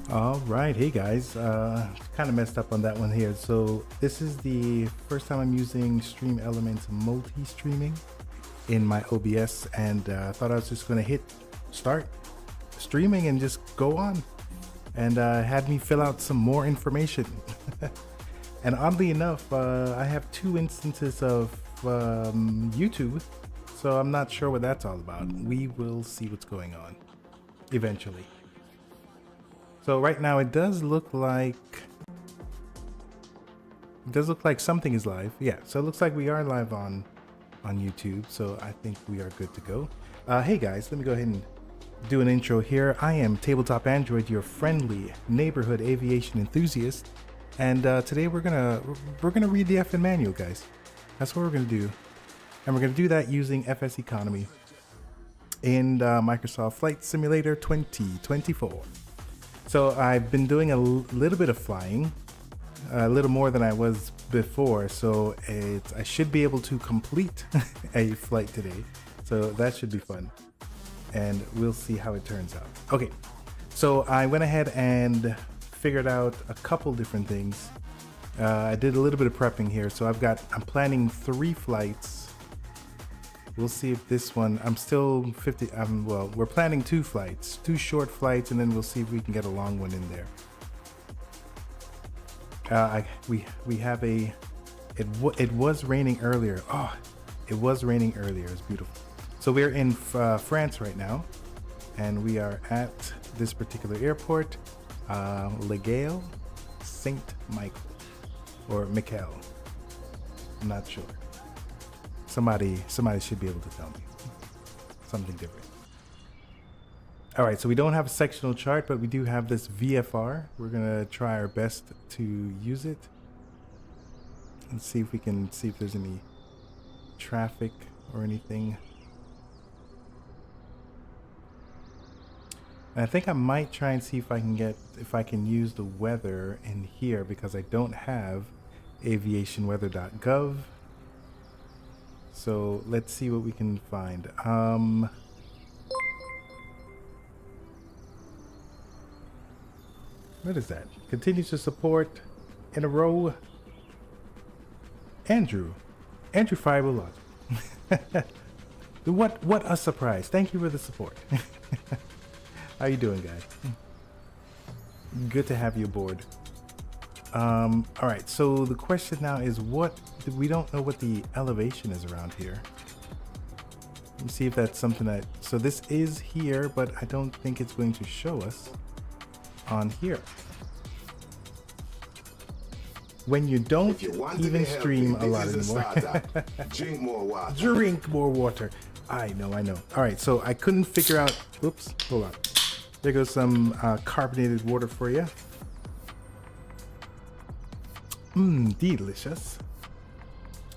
All right, hey guys, kind of messed up on that one here. So this is the first time I'm using Stream Elements multi-streaming in my OBS, and I thought I was just going to hit start streaming and just go on, and had me fill out some more information. And oddly enough, I have two instances of YouTube, so I'm not sure what that's all about. We will see what's going on eventually. So right now it does look like something is live. Yeah, so it looks like we are live on YouTube, so I think we are good to go. Hey guys, let me go ahead and do an intro here. I am Tabletop Android, your friendly neighborhood aviation enthusiast, and today we're gonna read the FN manual, guys. That's what we're gonna do, and we're gonna do that using FSEconomy in Microsoft Flight Simulator 2024. So I've been doing a little bit of flying, a little more than I was before, so I should be able to complete a flight today. So that should be fun, and we'll see how it turns out. Okay, so I went ahead and figured out a couple different things. I did a little bit of prepping here, so I'm planning 3 flights. We'll see if this one, I'm still 50, well, we're planning 2 flights, 2 short flights, and then we'll see if we can get a long one in there. We have it was raining earlier. Oh, it was raining earlier, it's beautiful. So we're in France right now, and we are at this particular airport, Le Gale, Saint Michael, or Michael, I'm not sure. Somebody should be able to tell me something different. All right, so we don't have a sectional chart, but we do have this VFR. We're gonna try our best to use it and see if we can see if there's any traffic or anything. And I think I might try and see if I can use the weather in here, because I don't have aviationweather.gov. So let's see what we can find. What is that? Continues to support in a row. Andrew Fiberlogic. What a surprise. Thank you for the support. How you doing, guys? Good to have you aboard. All right, so the question now is, we don't know what the elevation is around here. Let me see if that's something so this is here, but I don't think it's going to show us on here. When you don't even stream a lot anymore. Drink more water. Drink more water. I know. All right, so I couldn't figure out, oops, hold on. There goes some carbonated water for you. Delicious.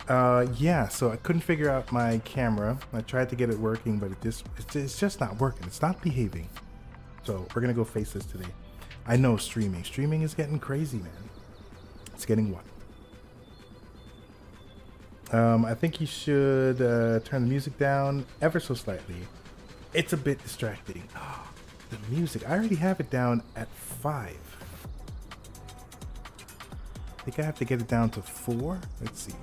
Yeah, so I couldn't figure out my camera. I tried to get it working, but it's just not working. It's not behaving. So we're gonna go face this today. I know streaming is getting crazy, man. It's getting wild. I think you should turn the music down ever so slightly. It's a bit distracting. The music, I already have it down at 5. I think I have to get it down to 4. Let's see.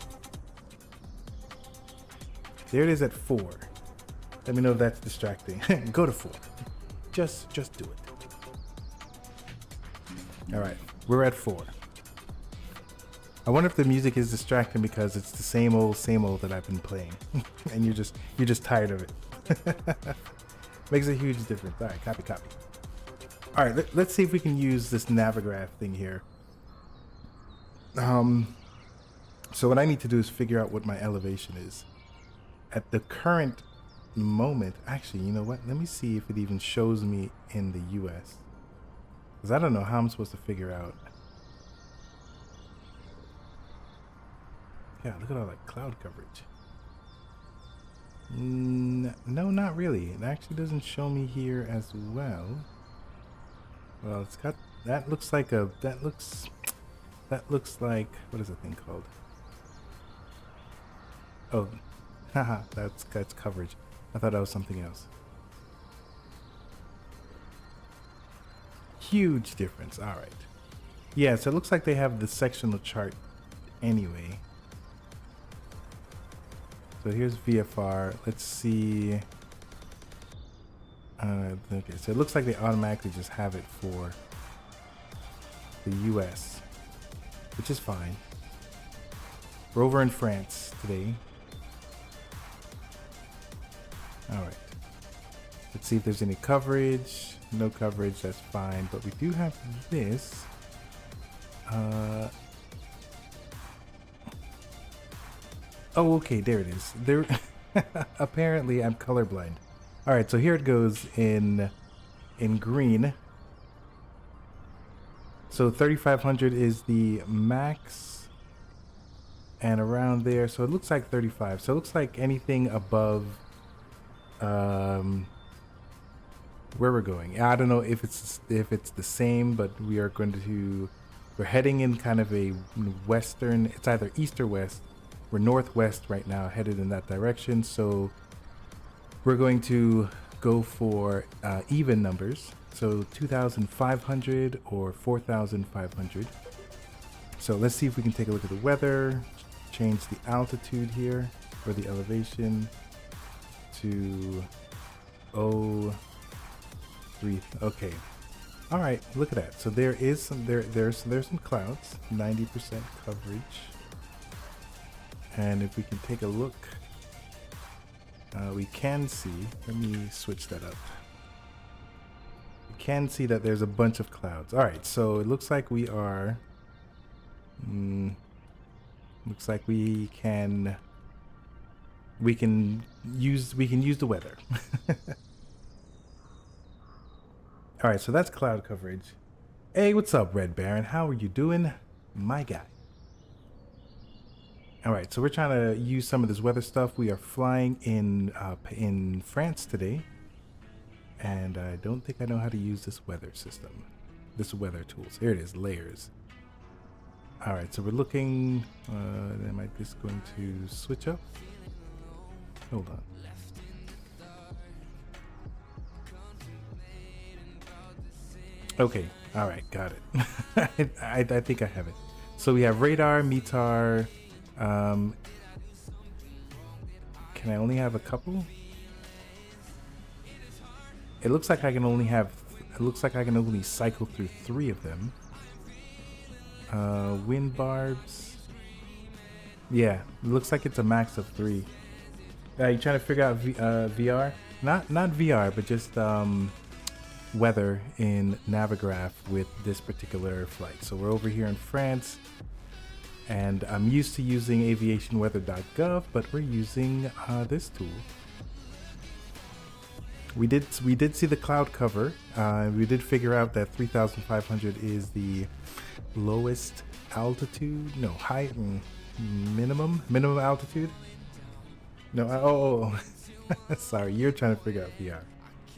There it is at 4. Let me know if that's distracting. Go to 4. Just do it. All right, we're at 4. I wonder if the music is distracting because it's the same old that I've been playing, and you're just tired of it. Makes a huge difference. All right, copy. All right, let's see if we can use this Navigraph thing here. So what I need to do is figure out what my elevation is at the current moment. Actually, you know what? Let me see if it even shows me in the US, because I don't know how I'm supposed to figure out. Yeah, look at all that cloud coverage. No, not really. It actually doesn't show me here as well. Well, it's got, that looks like, what is the thing called? Oh, haha, that's coverage. I thought that was something else. huge difference. All right. Yeah, so it looks like they have the sectional chart anyway. So here's VFR. Let's see. Okay, so it looks like they automatically just have it for the US, which is fine. We're over in France today. All right. Let's see if there's any coverage. No coverage, that's fine. But we do have this. Oh, okay, there it is. There. Apparently, I'm colorblind. All right, so here it goes in green. So 3,500 is the max, and around there. So it looks like 35. So it looks like anything above where we're going. I don't know if it's the same, but we're heading in kind of a western. It's either east or west. We're northwest right now, headed in that direction. So we're going to go for even numbers. So 2,500 or 4,500. So let's see if we can take a look at the weather. Change the altitude here, or the elevation, to 03. Okay. All right. Look at that. So there is some there's some clouds. 90% coverage. And if we can take a look, we can see. Let me switch that up. We can see that there's a bunch of clouds. All right. So it looks like we are. Looks like we can use the weather. All right, so that's cloud coverage. Hey, what's up, Red Baron? How are you doing, my guy? All right, so we're trying to use some of this weather stuff. We are flying in France today, and I don't think I know how to use this weather system, this weather tools. Here it is, layers. All right, so we're looking. Am I just going to switch up? Hold on. Okay, all right, got it. I think I have it. So we have radar, METAR. Can I only have a couple? It looks like I can only cycle through 3 of them. Wind barbs. Yeah, it looks like it's a max of 3. You trying to figure out VR? Not VR, but just weather in Navigraph with this particular flight. So we're over here in France, and I'm used to using aviationweather.gov, but we're using this tool. We did see the cloud cover. We did figure out that 3,500 is the lowest altitude. No, minimum altitude. No, sorry, you're trying to figure out VR.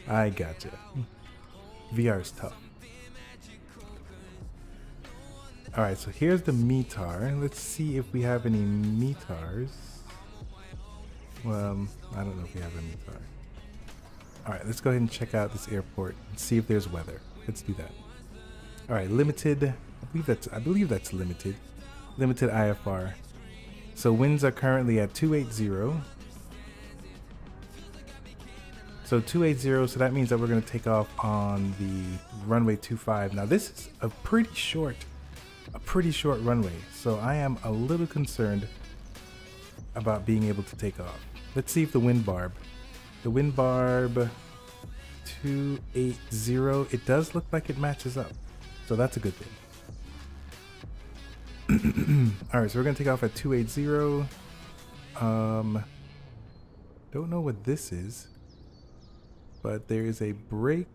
I gotcha. VR is tough. All right, so here's the METAR. Let's see if we have any METARs. Well, I don't know if we have a METAR. All right, let's go ahead and check out this airport and see if there's weather. Let's do that. All right, limited. I believe that's limited. Limited IFR. So winds are currently at 280. So 280, so that means that we're going to take off on the runway 25. Now this is a pretty short runway, so I am a little concerned about being able to take off. Let's see if the wind barb 280, it does look like it matches up, so that's a good thing. All right, so we're going to take off at 280. Don't know what this is, but there is a break.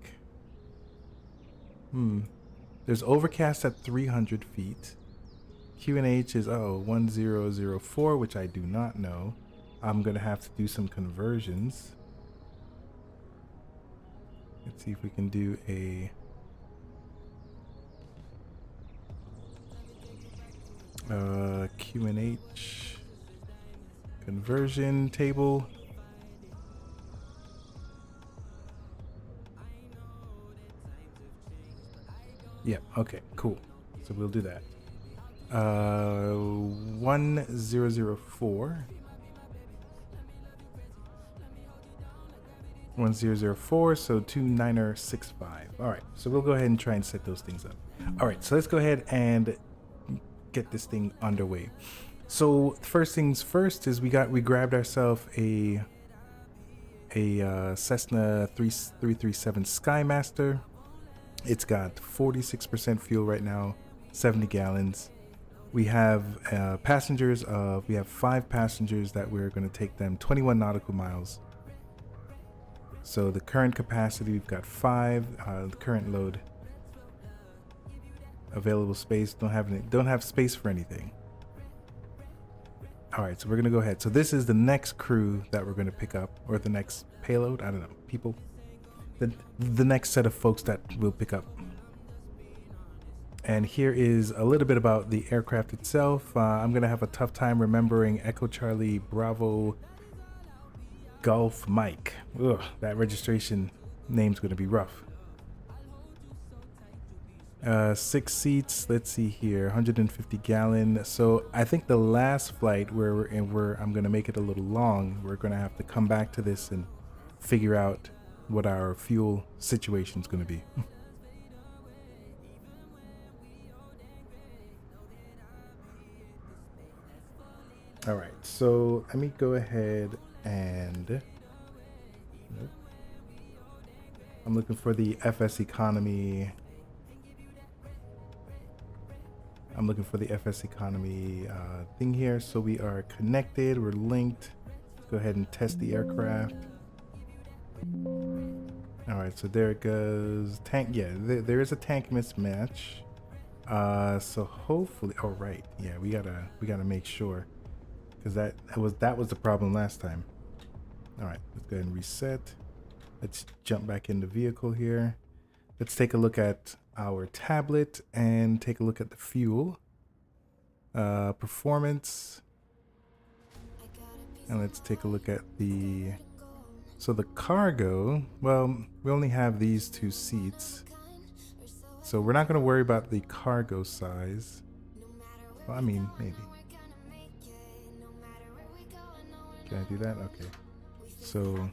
There's overcast at 300 feet. QNH is 1004, which I do not know. I'm gonna have to do some conversions. Let's see if we can do a QNH conversion table. Yeah, okay, cool. So we'll do that. 1004. 1004, so 2965. All right, so we'll go ahead and try and set those things up. All right, so let's go ahead and get this thing underway. So first things first is we grabbed ourselves a Cessna 337 Skymaster. It's got 46% fuel right now, 70 gallons. We have passengers we have 5 passengers that we're going to take them 21 nautical miles. So the current capacity, we've got 5, the current load. Available space, don't have space for anything. All right, so we're gonna go ahead. So this is the next crew that we're gonna pick up, or the next payload, I don't know, people. The next set of folks that we'll pick up. And here is a little bit about the aircraft itself. I'm gonna have a tough time remembering Echo Charlie Bravo Golf Mike. Ugh, that registration name's gonna be rough. 6 seats, let's see here, 150 gallon. So I think the last flight where I'm gonna make it a little long, we're gonna have to come back to this and figure out what our fuel situation is gonna be. All right, so let me go ahead and nope. I'm looking for the FSEconomy. I'm looking for the FSEconomy thing here. So we are connected, we're linked. Let's go ahead and test the aircraft. All right, so there it goes. Tank, yeah, there is a tank mismatch. So hopefully, oh right, yeah, we gotta make sure, because that was the problem last time. All right, let's go ahead and reset. Let's jump back in the vehicle here. Let's take a look at our tablet and take a look at the fuel performance, and let's take a look at the cargo. Well, we only have these 2 seats, so we're not going to worry about the cargo size. Well, I mean, maybe. Can I do that? Okay. So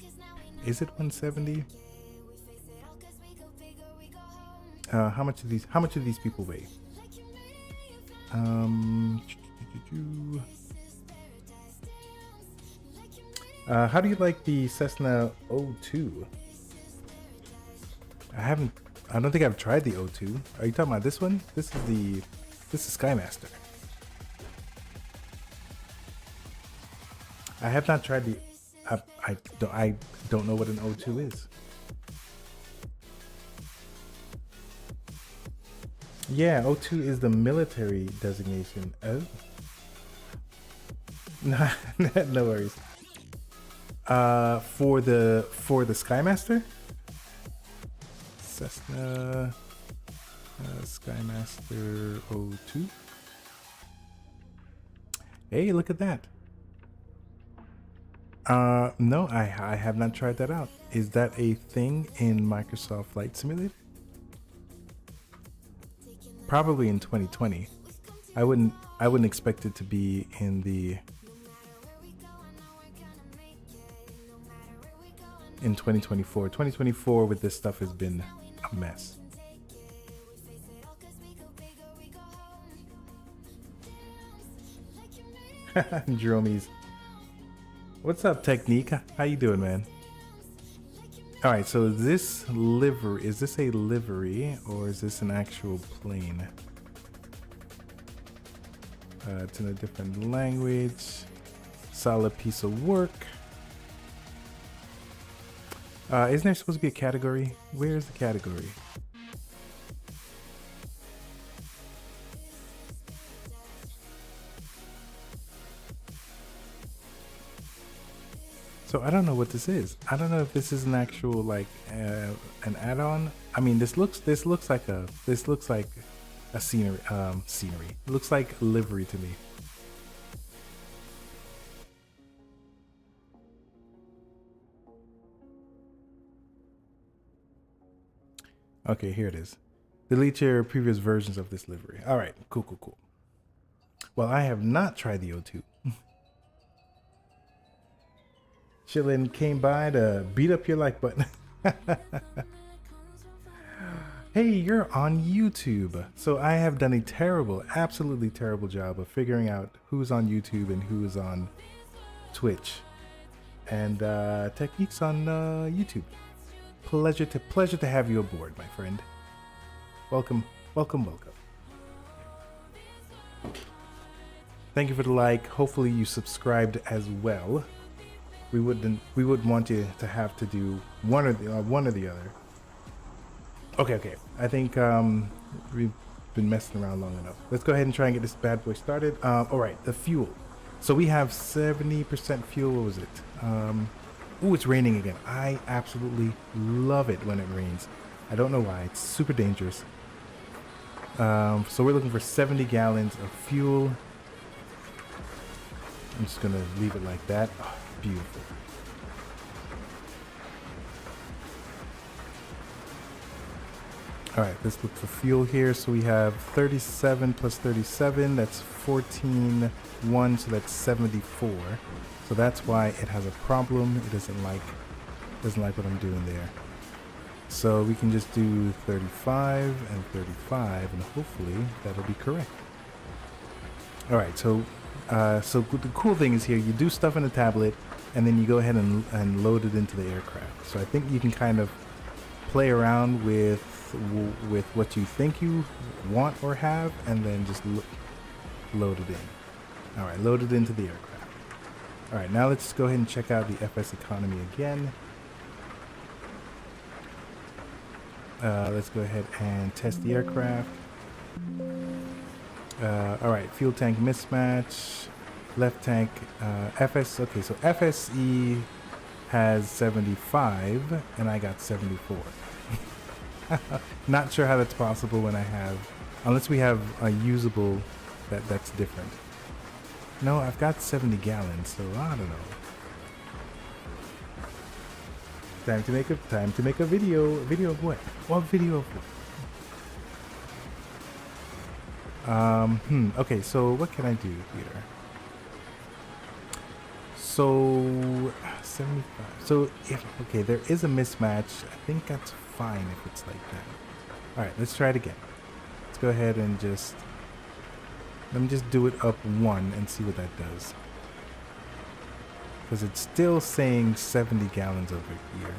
is it 170? How much do these people weigh? How do you like the Cessna 02? I don't think I've tried the 02. Are you talking about this one? This is Skymaster. I have not tried the I don't know what an 02 is. Yeah, 02 is the military designation. Oh. No, no worries. For the Skymaster? Cessna Skymaster 02. Hey, look at that. No, I have not tried that out. Is that a thing in Microsoft Flight Simulator? Probably in 2020. I wouldn't expect it to be in 2024. 2024 with this stuff has been a mess. Jerome's. What's up, Technique? How you doing, man? All right, so this livery, is this a livery or is this an actual plane? It's in a different language. Solid piece of work. Isn't there supposed to be a category? Where's the category? So I don't know what this is. I don't know if this is an actual like an add-on. I mean, this looks like a scenery. It looks like livery to me. Okay, here it is. Delete your previous versions of this livery. All right, cool, cool, cool. Well, I have not tried the O2. Chillin came by to beat up your like button. Hey, you're on YouTube. So I have done a terrible, absolutely terrible job of figuring out who's on YouTube and who is on Twitch. And Techniques on YouTube. Pleasure to have you aboard, my friend. Welcome, welcome, welcome. Thank you for the like. Hopefully you subscribed as well. We wouldn't want you to have to do one or the other. Okay. I think we've been messing around long enough. Let's go ahead and try and get this bad boy started. All right, the fuel. So we have 70% fuel. What was it? Ooh, it's raining again. I absolutely love it when it rains. I don't know why. It's super dangerous. So we're looking for 70 gallons of fuel. I'm just gonna leave it like that. Oh, beautiful. All right, let's look for fuel here. So we have 37 plus 37, that's 14.1, so that's 74. So that's why it has a problem. It doesn't like what I'm doing there. So we can just do 35 and 35, and hopefully that'll be correct. All right, so the cool thing is here, you do stuff in the tablet, and then you go ahead and load it into the aircraft. So I think you can kind of play around with what you think you want or have, and then just load it in. All right, load it into the aircraft. All right, now let's go ahead and check out the FSEconomy again. Let's go ahead and test the aircraft. All right, fuel tank mismatch, left tank, FS. Okay, so FSE has 75, and I got 74. Not sure how that's possible when I have, unless we have a usable that's different. No, I've got 70 gallons, so I don't know. Time to make a video. A video of what? What video of what? Okay, so what can I do here? So 75. So okay, there is a mismatch. I think that's fine if it's like that. All right, let's try it again. Let's go ahead and let me just do it up 1 and see what that does. Because it's still saying 70 gallons over here.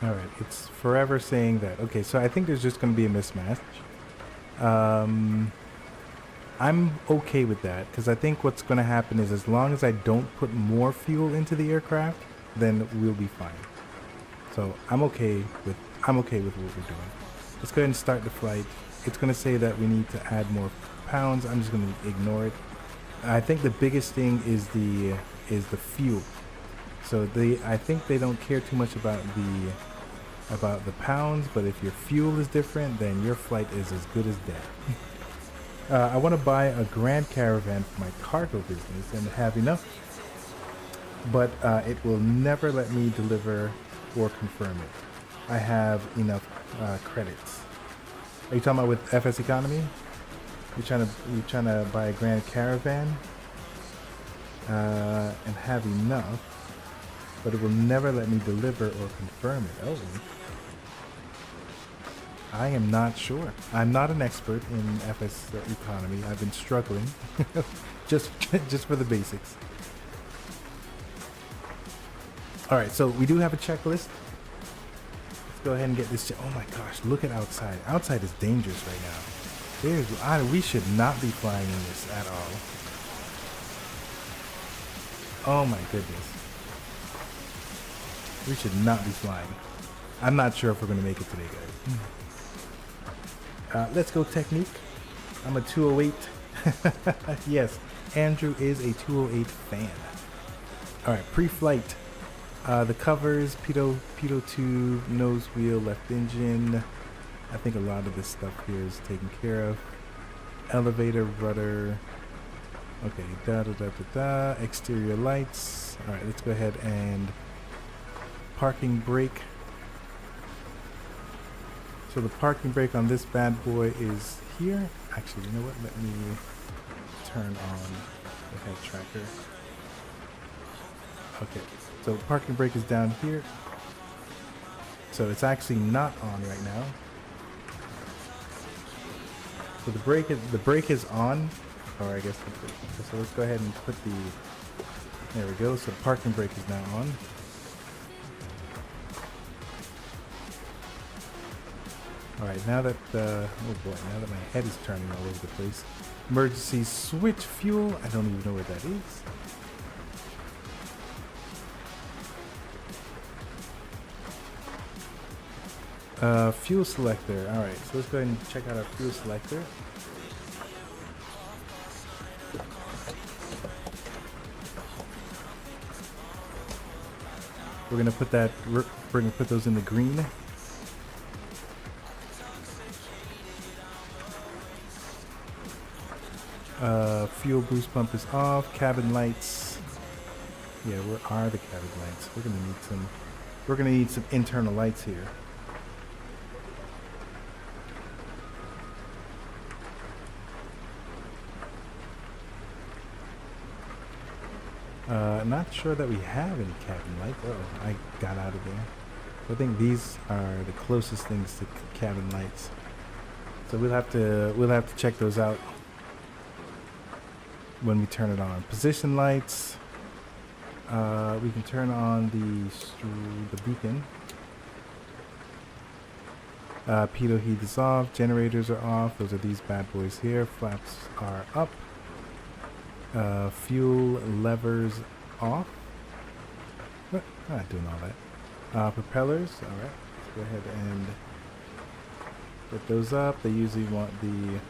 Alright, it's forever saying that. Okay, so I think there's just going to be a mismatch. I'm okay with that, because I think what's going to happen is as long as I don't put more fuel into the aircraft, then we'll be fine. So I'm okay with what we're doing. Let's go ahead and start the flight. It's going to say that we need to add more pounds. I'm just going to ignore it. I think the biggest thing is the fuel. So I think they don't care too much about the pounds, but if your fuel is different, then your flight is as good as dead. I want to buy a Grand Caravan for my cargo business and have enough, but it will never let me deliver or confirm it. I have enough credits. Are you talking about with FSEconomy? You're trying to buy a Grand Caravan and have enough, but it will never let me deliver or confirm it. Oh. I am not sure. I'm not an expert in FSEconomy. I've been struggling just for the basics. All right, so we do have a checklist. Let's go ahead and get this. Oh my gosh, look at outside. Outside is dangerous right now. We should not be flying in this at all. Oh my goodness. We should not be flying. I'm not sure if we're going to make it today, guys. Let's go Technique. I'm a 208. Yes, Andrew is a 208 fan. All right, pre-flight. The covers, pitot tube, nose wheel, left engine. I think a lot of this stuff here is taken care of. Elevator, rudder. Okay, da. Exterior lights. All right, let's go ahead and parking brake. So the parking brake on this bad boy is here. Actually, you know what? Let me turn on the head tracker. Okay, so parking brake is down here. So it's actually not on right now. So the brake is on, or I guess so. Let's go ahead and put the. There we go. So the parking brake is now on. All right, now that oh boy, now that my head is turning all over the place. Emergency switch fuel. I don't even know where that is. Fuel selector. All right, so let's go ahead and check out our fuel selector. We're gonna put that. We're gonna put those in the green. Fuel boost pump is off. Cabin lights. Yeah, where are the cabin lights? We're gonna need some. We're gonna need some internal lights here. Not sure that we have any cabin lights. Oh, I got out of there. I think these are the closest things to cabin lights. So we'll have to check those out when we turn it on. Position lights. We can turn on the beacon. Pitot heat is off. Generators are off. Those are these bad boys here. Flaps are up. Fuel levers off. What? I'm not doing all that. Propellers. All right. Let's go ahead and get those up. They usually want the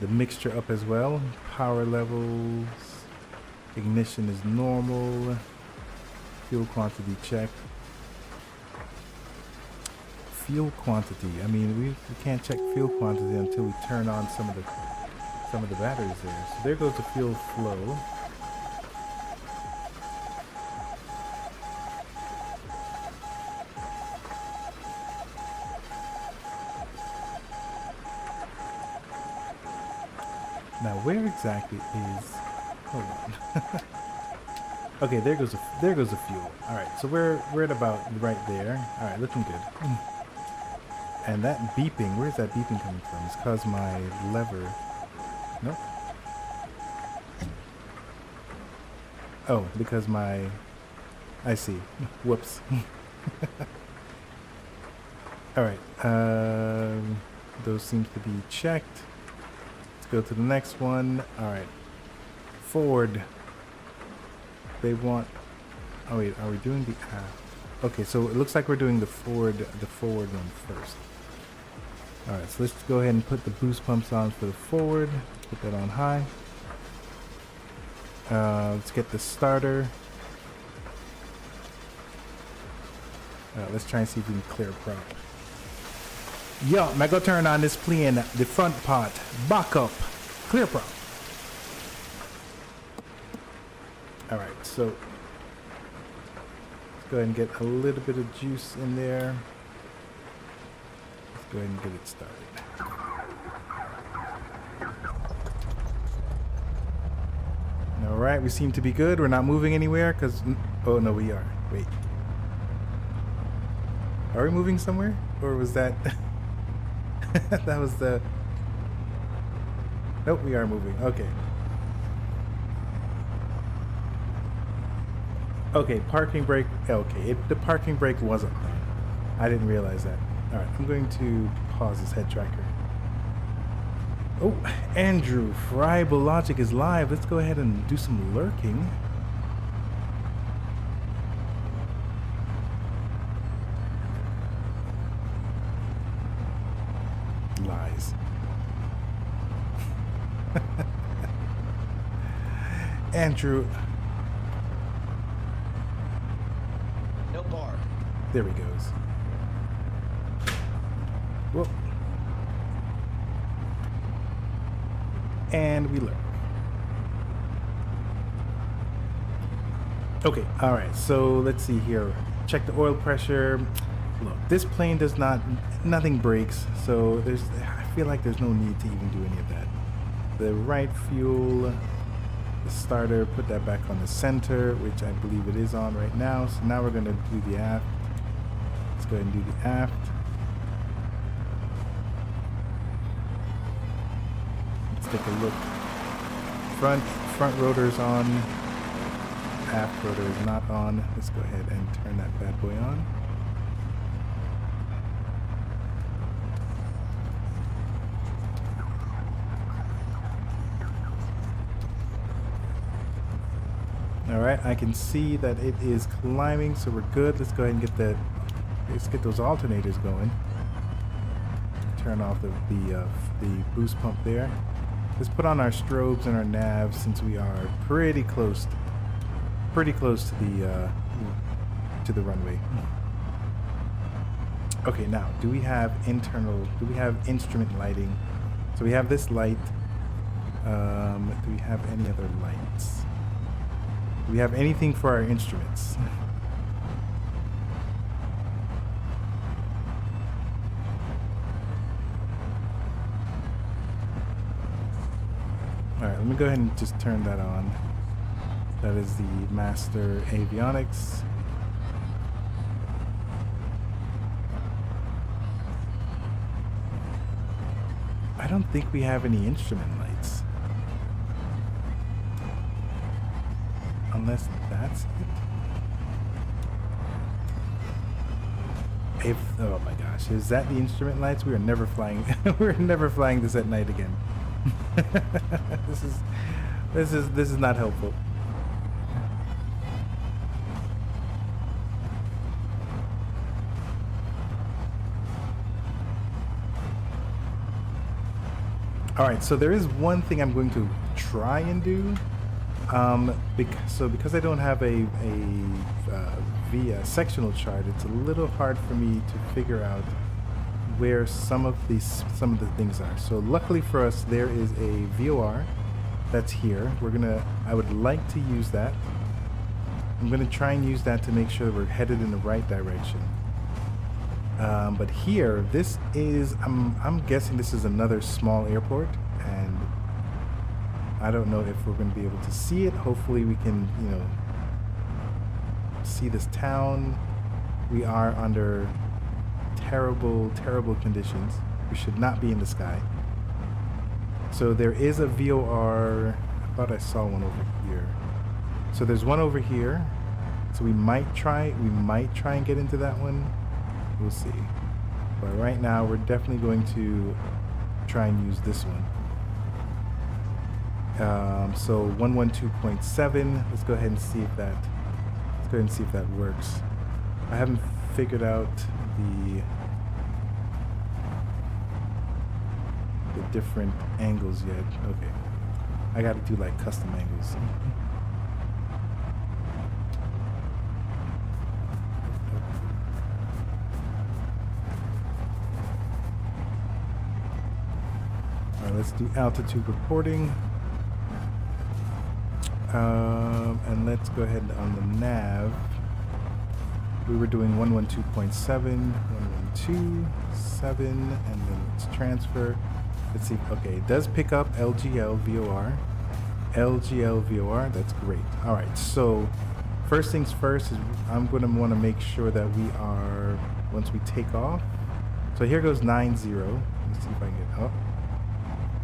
mixture up as well. Power levels. Ignition is normal. Fuel quantity checked. Fuel quantity. I mean, we can't check fuel quantity until we turn on some of the batteries there. So there goes the fuel flow. Now, where exactly is? Hold on. Okay, there goes the fuel. All right, so we're at about right there. All right, looking good. And that beeping, where's that beeping coming from? It's because my lever. Nope. Oh, because my. I see. Whoops. All right. Those seems to be checked. Let's go to the next one. All right. Forward. They want. Oh wait, are we doing the aft? Okay, so it looks like we're doing the forward one first. All right, so let's go ahead and put the boost pumps on for the forward. Put that on high. Let's get the starter. Let's try and see if we can clear a prop. Yo, I'm gonna turn on this plane, the front part. Back up. Clear prop. All right, so let's go ahead and get a little bit of juice in there. Let's go ahead and get it started. All right, we seem to be good. We're not moving anywhere because, oh no, we are. Wait. Are we moving somewhere? Or was that, that was the, nope, we are moving. Okay. Okay, parking brake. Okay, the parking brake wasn't there. I didn't realize that. All right, I'm going to pause this head tracker. Oh, Andrew, Friable Logic is live. Let's go ahead and do some lurking. Lies. Andrew. No bar. There he goes. Whoop. And we learn. Okay, all right, so let's see here. Check the oil pressure. Look, this plane does not, nothing breaks, so I feel like there's no need to even do any of that. The right fuel, the starter, put that back on the center, which I believe it is on right now. So now we're gonna do the aft. Let's go ahead and do the aft. Let's take a look. Front rotor's on. Aft rotor is not on. Let's go ahead and turn that bad boy on. All right, I can see that it is climbing, so we're good. Let's go ahead and get that. Let's get those alternators going. Turn off the boost pump there. Let's put on our strobes and our navs since we are pretty close to the runway. Okay, now do we have instrument lighting? So we have this light. Do we have any other lights? Do we have anything for our instruments? All right, let me go ahead and just turn that on. That is the master avionics. I don't think we have any instrument lights. Unless that's it. Oh my gosh, is that the instrument lights? We are never flying. We're never flying this at night again. This is not helpful. All right, so there is one thing I'm going to try and do. Because I don't have a sectional chart, it's a little hard for me to figure out where some of the things are. So luckily for us, there is a VOR that's here. I would like to use that. I'm gonna try and use that to make sure that we're headed in the right direction. But here, this is, I'm guessing this is another small airport, and I don't know if we're going to be able to see it. Hopefully we can, see this town. We are under terrible, terrible conditions. We should not be in the sky. So there is a VOR. I thought I saw one over here. So there's one over here. So we might try and get into that one. We'll see. But right now we're definitely going to try and use this one. So 112.7. Let's go ahead and see if that works. I haven't figured out the different angles yet. Okay. I got to do like custom angles. Let's do altitude reporting. And let's go ahead on the nav. We were doing 112.7, 112.7, and then let's transfer. Let's see. Okay, it does pick up LGL VOR. LGL VOR, that's great. All right, so first things first is I'm going to want to make sure that we are, once we take off. So here goes 90. Let's see if I can get up.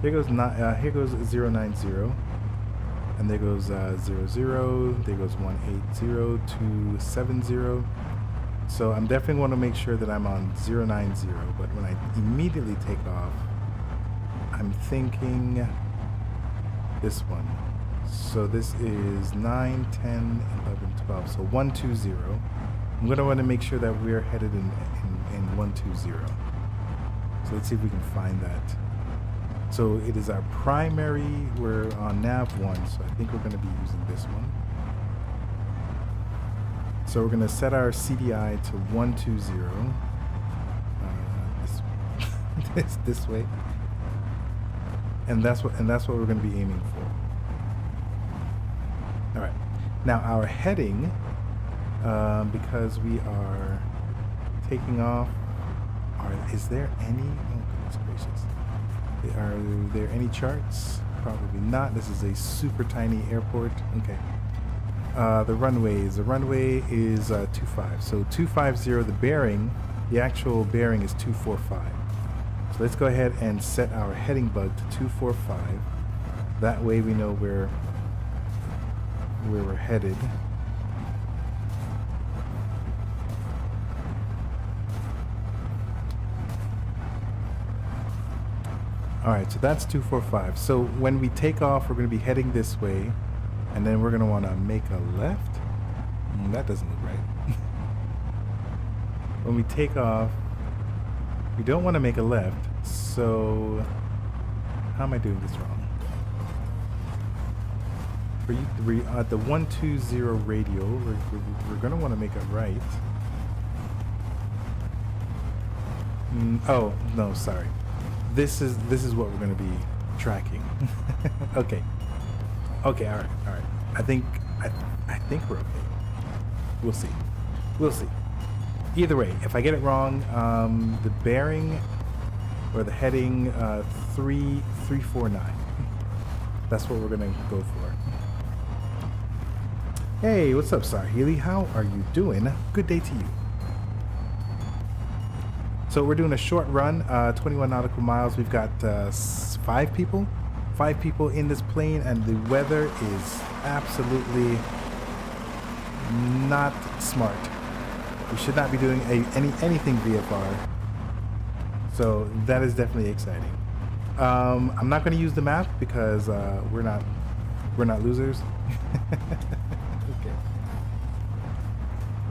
Here goes 090, and there goes 00. There goes 180.270. So I'm definitely want to make sure that I'm on 090. But when I immediately take off, I'm thinking this one. So this is 9, 10, 11, 12. So 120. I'm going to want to make sure that we're headed in 120. So let's see if we can find that. So it is our primary, we're on nav 1, so I think we're going to be using this one. So we're gonna set our CDI to 120. This way, and that's what we're gonna be aiming for. All right. Now our heading, because we are taking off. Is there any? Oh goodness gracious! Are there any charts? Probably not. This is a super tiny airport. Okay. The runways. The runway is 25. So 250. The actual bearing is 245. So let's go ahead and set our heading bug to 245. That way we know where we're headed. Alright, so that's 245. So when we take off, we're going to be heading this way, and then we're going to want to make a left. That doesn't look right. When we take off, we don't want to make a left, so how am I doing this wrong? At the 120 radial, we're going to want to make a right. Oh, no, sorry. This is what we're going to be tracking. Okay. Okay, all right. I think we're okay. We'll see. Either way, if I get it wrong, the bearing or the heading 349. That's what we're going to go for. Hey, what's up, Sahili? How are you doing? Good day to you. So we're doing a short run, 21 nautical miles. We've got 5 people in this plane, and the weather is absolutely not smart. We should not be doing anything VFR. So that is definitely exciting. I'm not going to use the map because we're not losers. Okay.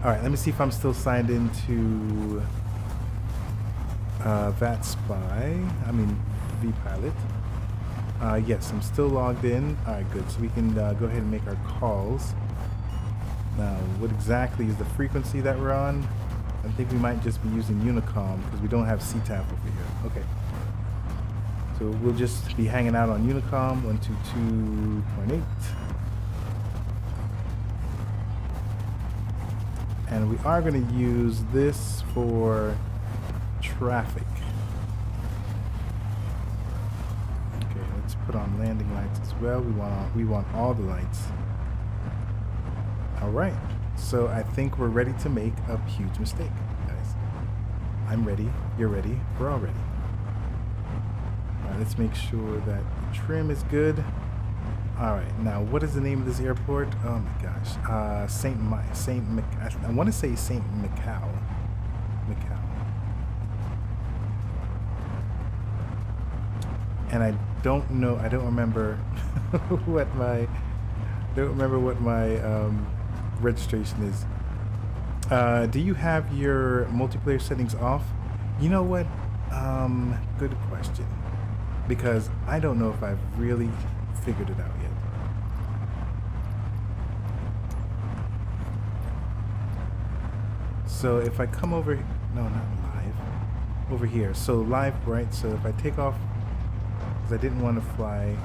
All right, let me see if I'm still signed into vPilot. Yes, I'm still logged in. All right, good. So we can go ahead and make our calls. Now, what exactly is the frequency that we're on? I think we might just be using Unicom because we don't have CTAP over here. Okay. So we'll just be hanging out on Unicom 122.8. And we are going to use this for traffic. Okay, let's put on landing lights as well. We want all the lights. All right, so I think we're ready to make a huge mistake, guys. I'm ready. You're ready. We're all ready. All right, let's make sure that the trim is good. All right, now what is the name of this airport? Oh my gosh, I want to say St. Macau. And I don't remember what my registration is. Do you have your multiplayer settings off? You know what? Good question. Because I don't know if I've really figured it out yet. So if I come over, no, not live, over here. So live, right? So if I take off, because I didn't want to fly.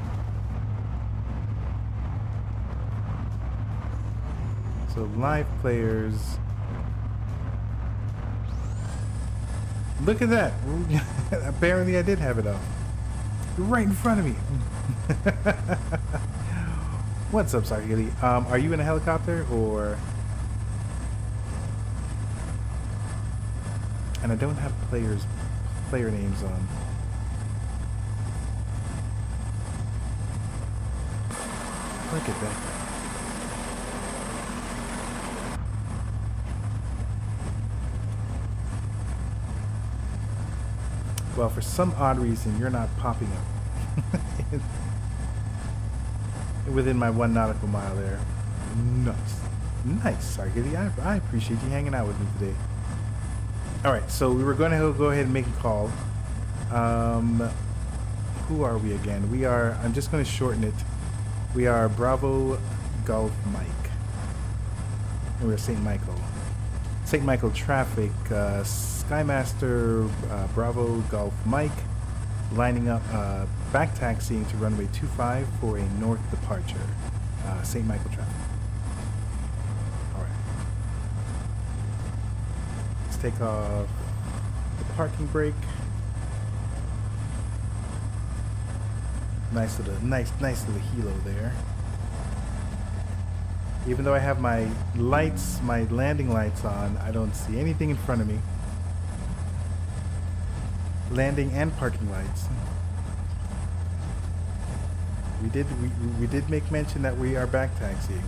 So live players. Look at that. Apparently I did have it off. Right in front of me. What's up, Sahili? Are you in a helicopter or? And I don't have player names on. Look at that. Well, for some odd reason, you're not popping up within my 1 nautical mile there. Nice, Sargili. I appreciate you hanging out with me today. All right, so we were going to go ahead and make a call. Who are we again? We are. I'm just going to shorten it. We are Bravo Golf Mike. And we're St. Michael. St. Michael traffic, Skymaster, Bravo, Golf Mike, lining up, back taxiing to runway 25 for a north departure. St. Michael traffic. Alright. Let's take off the parking brake. Nice little helo there. Even though I have my lights, my landing lights on, I don't see anything in front of me. Landing and parking lights. We did make mention that we are back taxiing,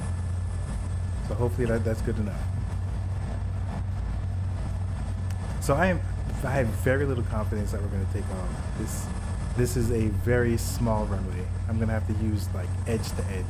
so hopefully that's good enough. So I have very little confidence that we're going to take off. This is a very small runway. I'm going to have to use like edge to edge.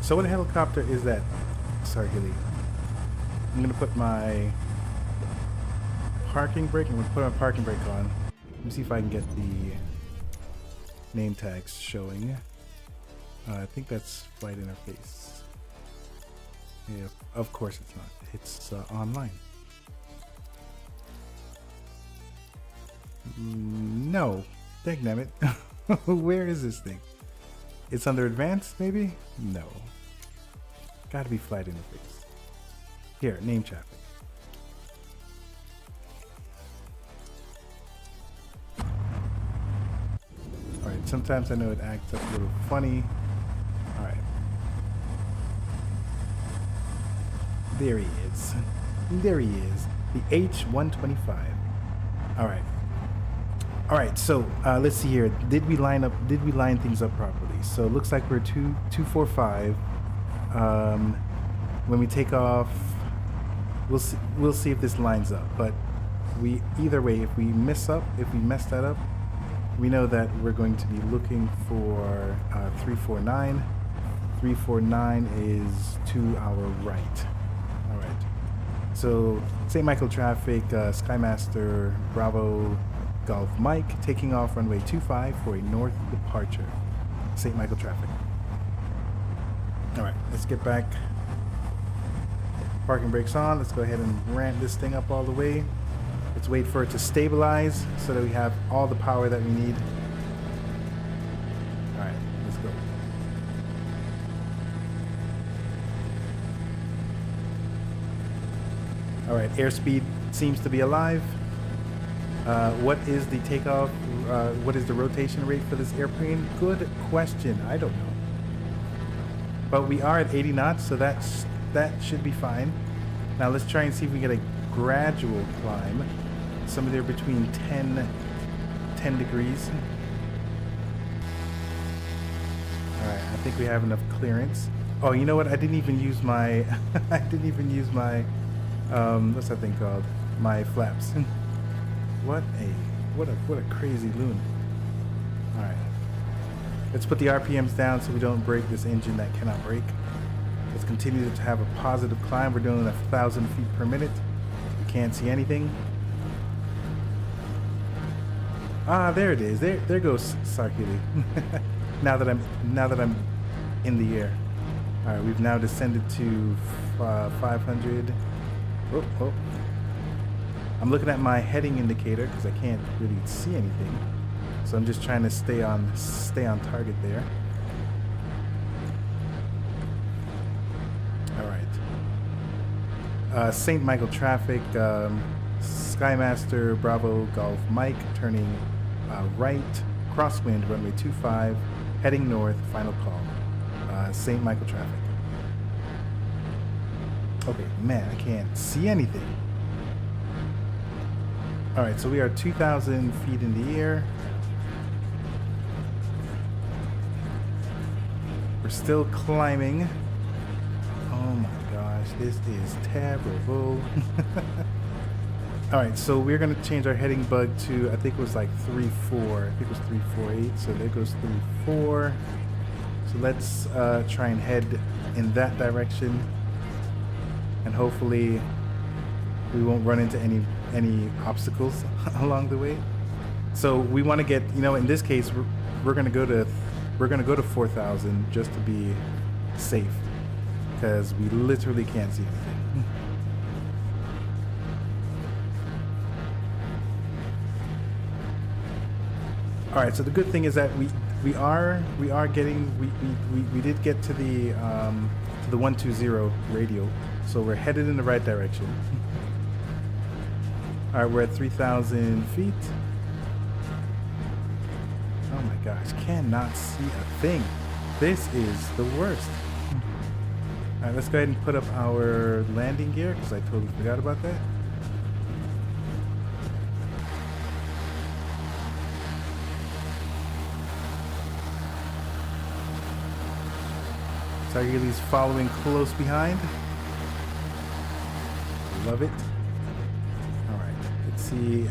So what helicopter is that? Sorry, Gilly. I'm gonna put my parking brake. I'm gonna put my parking brake on. Let me see if I can get the name tags showing. I think that's flight interface. Yeah, of course it's not. It's online. No, dangnammit. Where is this thing? It's under advanced, maybe? No. Gotta be flight interface. Here, name traffic. Alright, sometimes I know it acts up a little funny. Alright. There he is. There he is. The H-125. Alright. Alright, so let's see here. Did we line things up properly? So it looks like we're 245. When we take off, we'll see if this lines up. But either way, if we mess that up, we know that we're going to be looking for 349. 349 is to our right. Alright. So St. Michael traffic, Skymaster, Bravo, Golf Mike, taking off runway 25 for a north departure. St. Michael traffic. Alright, let's get back. Parking brakes on. Let's go ahead and ramp this thing up all the way. Let's wait for it to stabilize so that we have all the power that we need. Alright, let's go. Alright, airspeed seems to be alive. What is the takeoff, what is the rotation rate for this airplane? Good question. I don't know. But we are at 80 knots, so that should be fine. Now let's try and see if we get a gradual climb. Somewhere between 10 degrees. Alright, I think we have enough clearance. Oh, you know what? I didn't even use my what's that thing called? My flaps. What a crazy loon. Alright. Let's put the RPMs down so we don't break this engine that cannot brake. Let's continue to have a positive climb. We're doing 1,000 feet per minute. We can't see anything. Ah, there it is. There goes Sarkili. now that I'm in the air. Alright, we've now descended to 500. Oh. I'm looking at my heading indicator because I can't really see anything. So I'm just trying to stay on target there. Alright. St. Michael traffic, Skymaster, Bravo, Golf Mike, turning right, crosswind, runway 25, heading north, final call. St. Michael traffic. Okay, man, I can't see anything. Alright, so we are 2,000 feet in the air. We're still climbing. This is terrible. All right, so we're gonna change our heading bug to, I think it was like 3-4. I think it was 348. So there goes 3-4. So let's try and head in that direction, and hopefully we won't run into any obstacles along the way. So we want to get, you know, in this case, we're gonna go to 4,000 just to be safe, because we literally can't see anything. All right, so the good thing is that we did get to the 120 radio, so we're headed in the right direction. All right, we're at 3,000 feet. Oh my gosh, cannot see a thing. This is the worst. All right, let's go ahead and put up our landing gear, because I totally forgot about that. Sagili's following close behind. Love it. All right, let's see.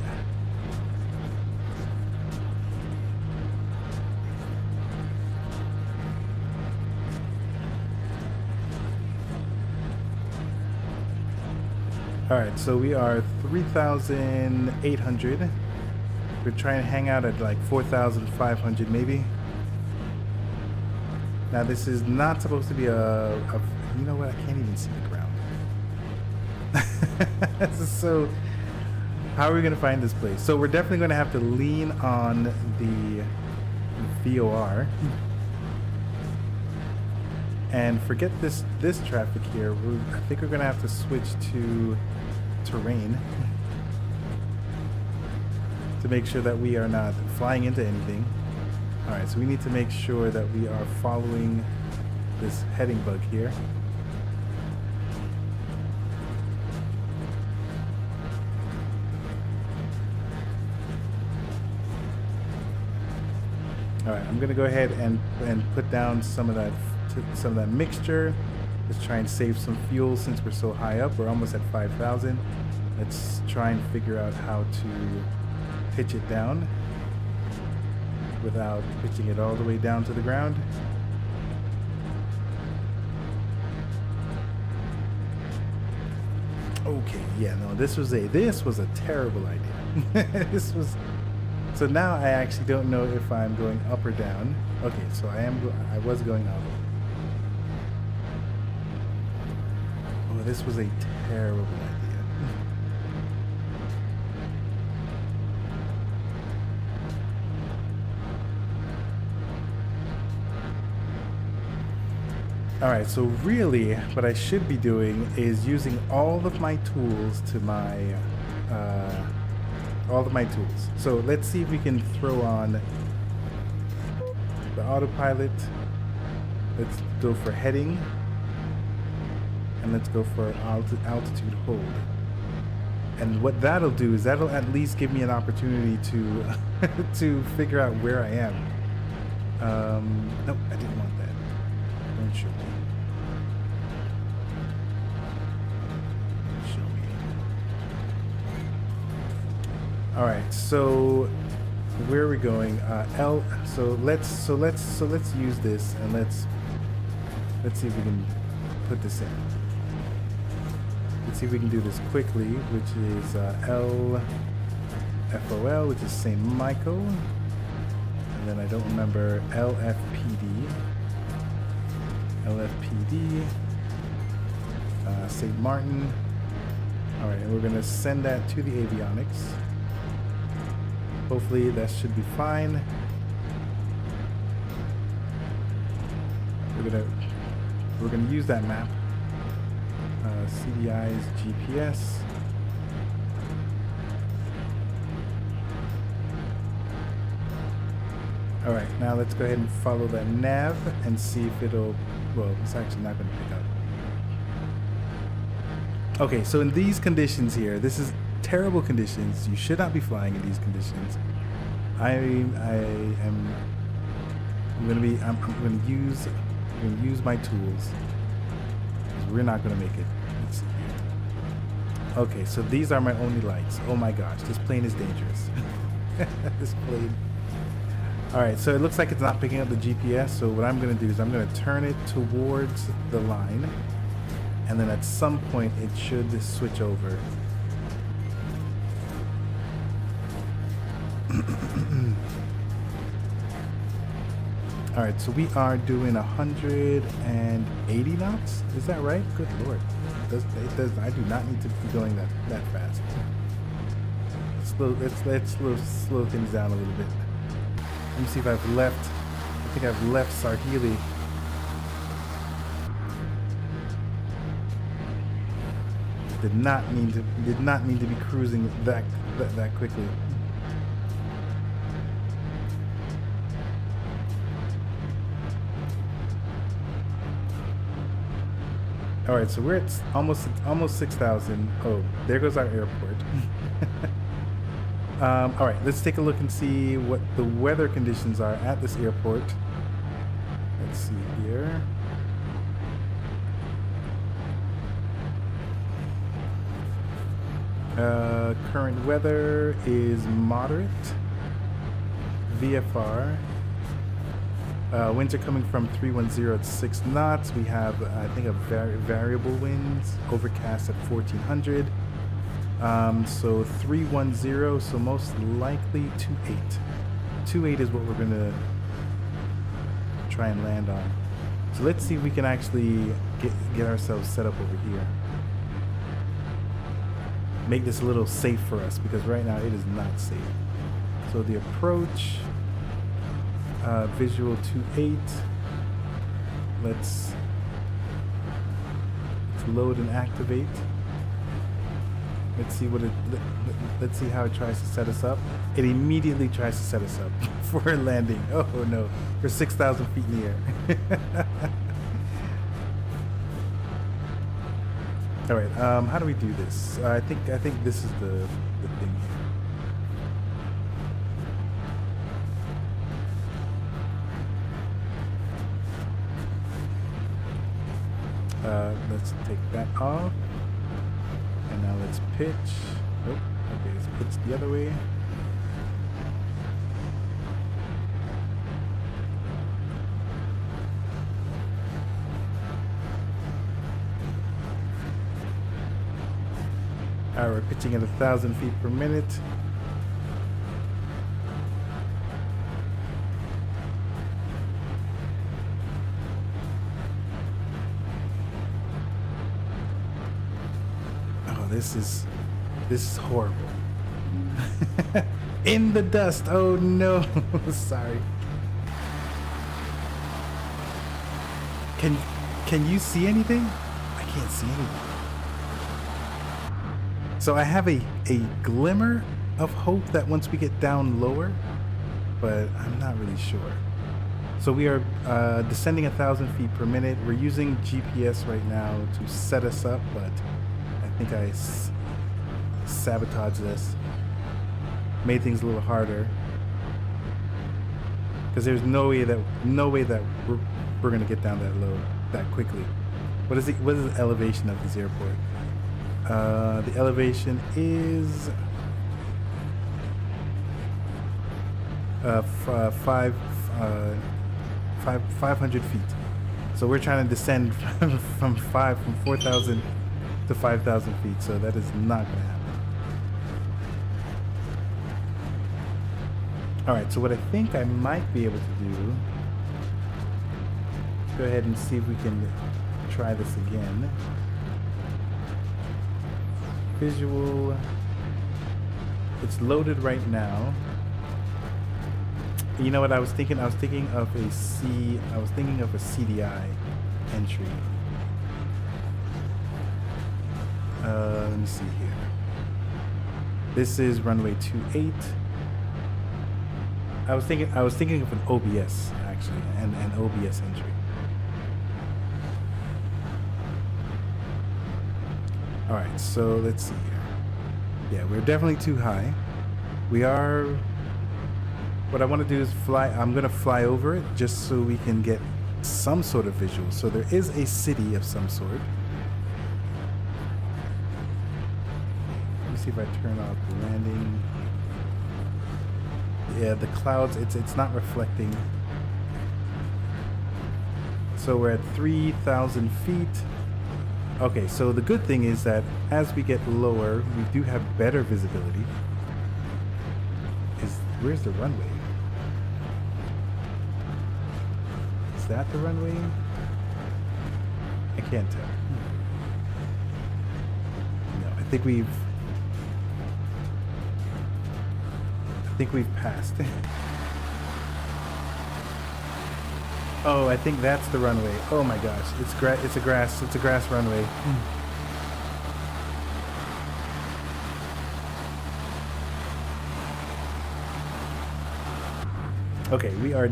All right, so we are 3,800. We're trying to hang out at like 4,500 maybe. Now this is not supposed to be a you know what? I can't even see the ground. So how are we gonna find this place? So we're definitely gonna have to lean on the VOR and forget this traffic here. I think we're gonna have to switch to terrain to make sure that we are not flying into anything. All right, so we need to make sure that we are following this heading bug here. All right, I'm gonna go ahead and put down some of that mixture. Let's try and save some fuel since we're so high up. We're almost at 5,000. Let's try and figure out how to pitch it down without pitching it all the way down to the ground. Okay, yeah, no, this was a terrible idea. So now I actually don't know if I'm going up or down. Okay, so I was going up. Oh, this was a terrible idea. All right, so really what I should be doing is using all of my tools to my, So let's see if we can throw on the autopilot. Let's go for heading. And let's go for altitude hold. And what that'll do is that'll at least give me an opportunity to, to figure out where I am. Nope, I didn't want that. Don't show me. Show me. All right, so where are we going? L. So let's use this and let's see if we can put this in. Let's see if we can do this quickly, which is LFOL, which is St. Michael, and then I don't remember LFPD. LFPD, St. Martin. All right, and we're gonna send that to the avionics. Hopefully that should be fine. We're gonna use that map. CDI's GPS. All right, now let's go ahead and follow that nav and see if it'll, well, it's actually not going to pick up. Okay, so in these conditions here, this is terrible conditions. You should not be flying in these conditions. I'm going to use my tools. We're not going to make it. Okay, so these are my only lights. Oh my gosh, this plane is dangerous. This plane. All right, so it looks like it's not picking up the GPS. So what I'm gonna do is I'm gonna turn it towards the line, and then at some point it should switch over. All right, so we are doing 180 knots. Is that right? Good Lord. It does. I do not need to be going that fast. Let's slow things down a little bit. Let me see if I've left. I think I've left Sarhili. Did not mean to be cruising that quickly. All right, so we're at almost 6,000. Oh, there goes our airport. All right, let's take a look and see what the weather conditions are at this airport. Let's see here. Current weather is moderate. VFR. Winds are coming from 310 at 6 knots. We have, I think, a variable winds, overcast at 1400. So 310, so most likely 28. 28 is what we're gonna try and land on. So let's see if we can actually get ourselves set up over here. Make this a little safe for us, because right now it is not safe. So the approach, visual 28. Let's load and activate. Let's see what let's see how it tries to set us up. It immediately tries to set us up for landing. Oh no, we're 6,000 feet in the air. All right, how do we do this? I think this is the thing here. Let's take that off. And now let's pitch. Oh, okay, let's pitch the other way. Alright, we're pitching at 1,000 feet per minute. This is horrible. In the dust. Oh no. Sorry. Can you see anything? I can't see anything. So I have a glimmer of hope that once we get down lower, but I'm not really sure. So we are descending 1,000 feet per minute. We're using GPS right now to set us up, but I think I sabotaged this. Made things a little harder. Because there's no way that we're gonna get down that low that quickly. What is the elevation of this airport? The elevation is 500 feet. So we're trying to descend from 4,000 to 5,000 feet. So that is not going to happen. All right. So what I think I might be able to do, go ahead and see if we can try this again. Visual. It's loaded right now. You know what I was thinking? I was thinking of a CDI entry. Let me see here. This is runway 28. I was thinking of an OBS actually, and an OBS entry. All right, so let's see here. Yeah, we're definitely too high. We are. What I want to do is fly. I'm gonna fly over it just so we can get some sort of visual. So there is a city of some sort. see if I turn off the landing. Yeah, the clouds, it's not reflecting. So we're at 3,000 feet. Okay, so the good thing is that as we get lower, we do have better visibility. Where's the runway? Is that the runway? I can't tell. No, I think we've passed. Oh, I think that's the runway. Oh my gosh, it's a grass runway. Okay, we are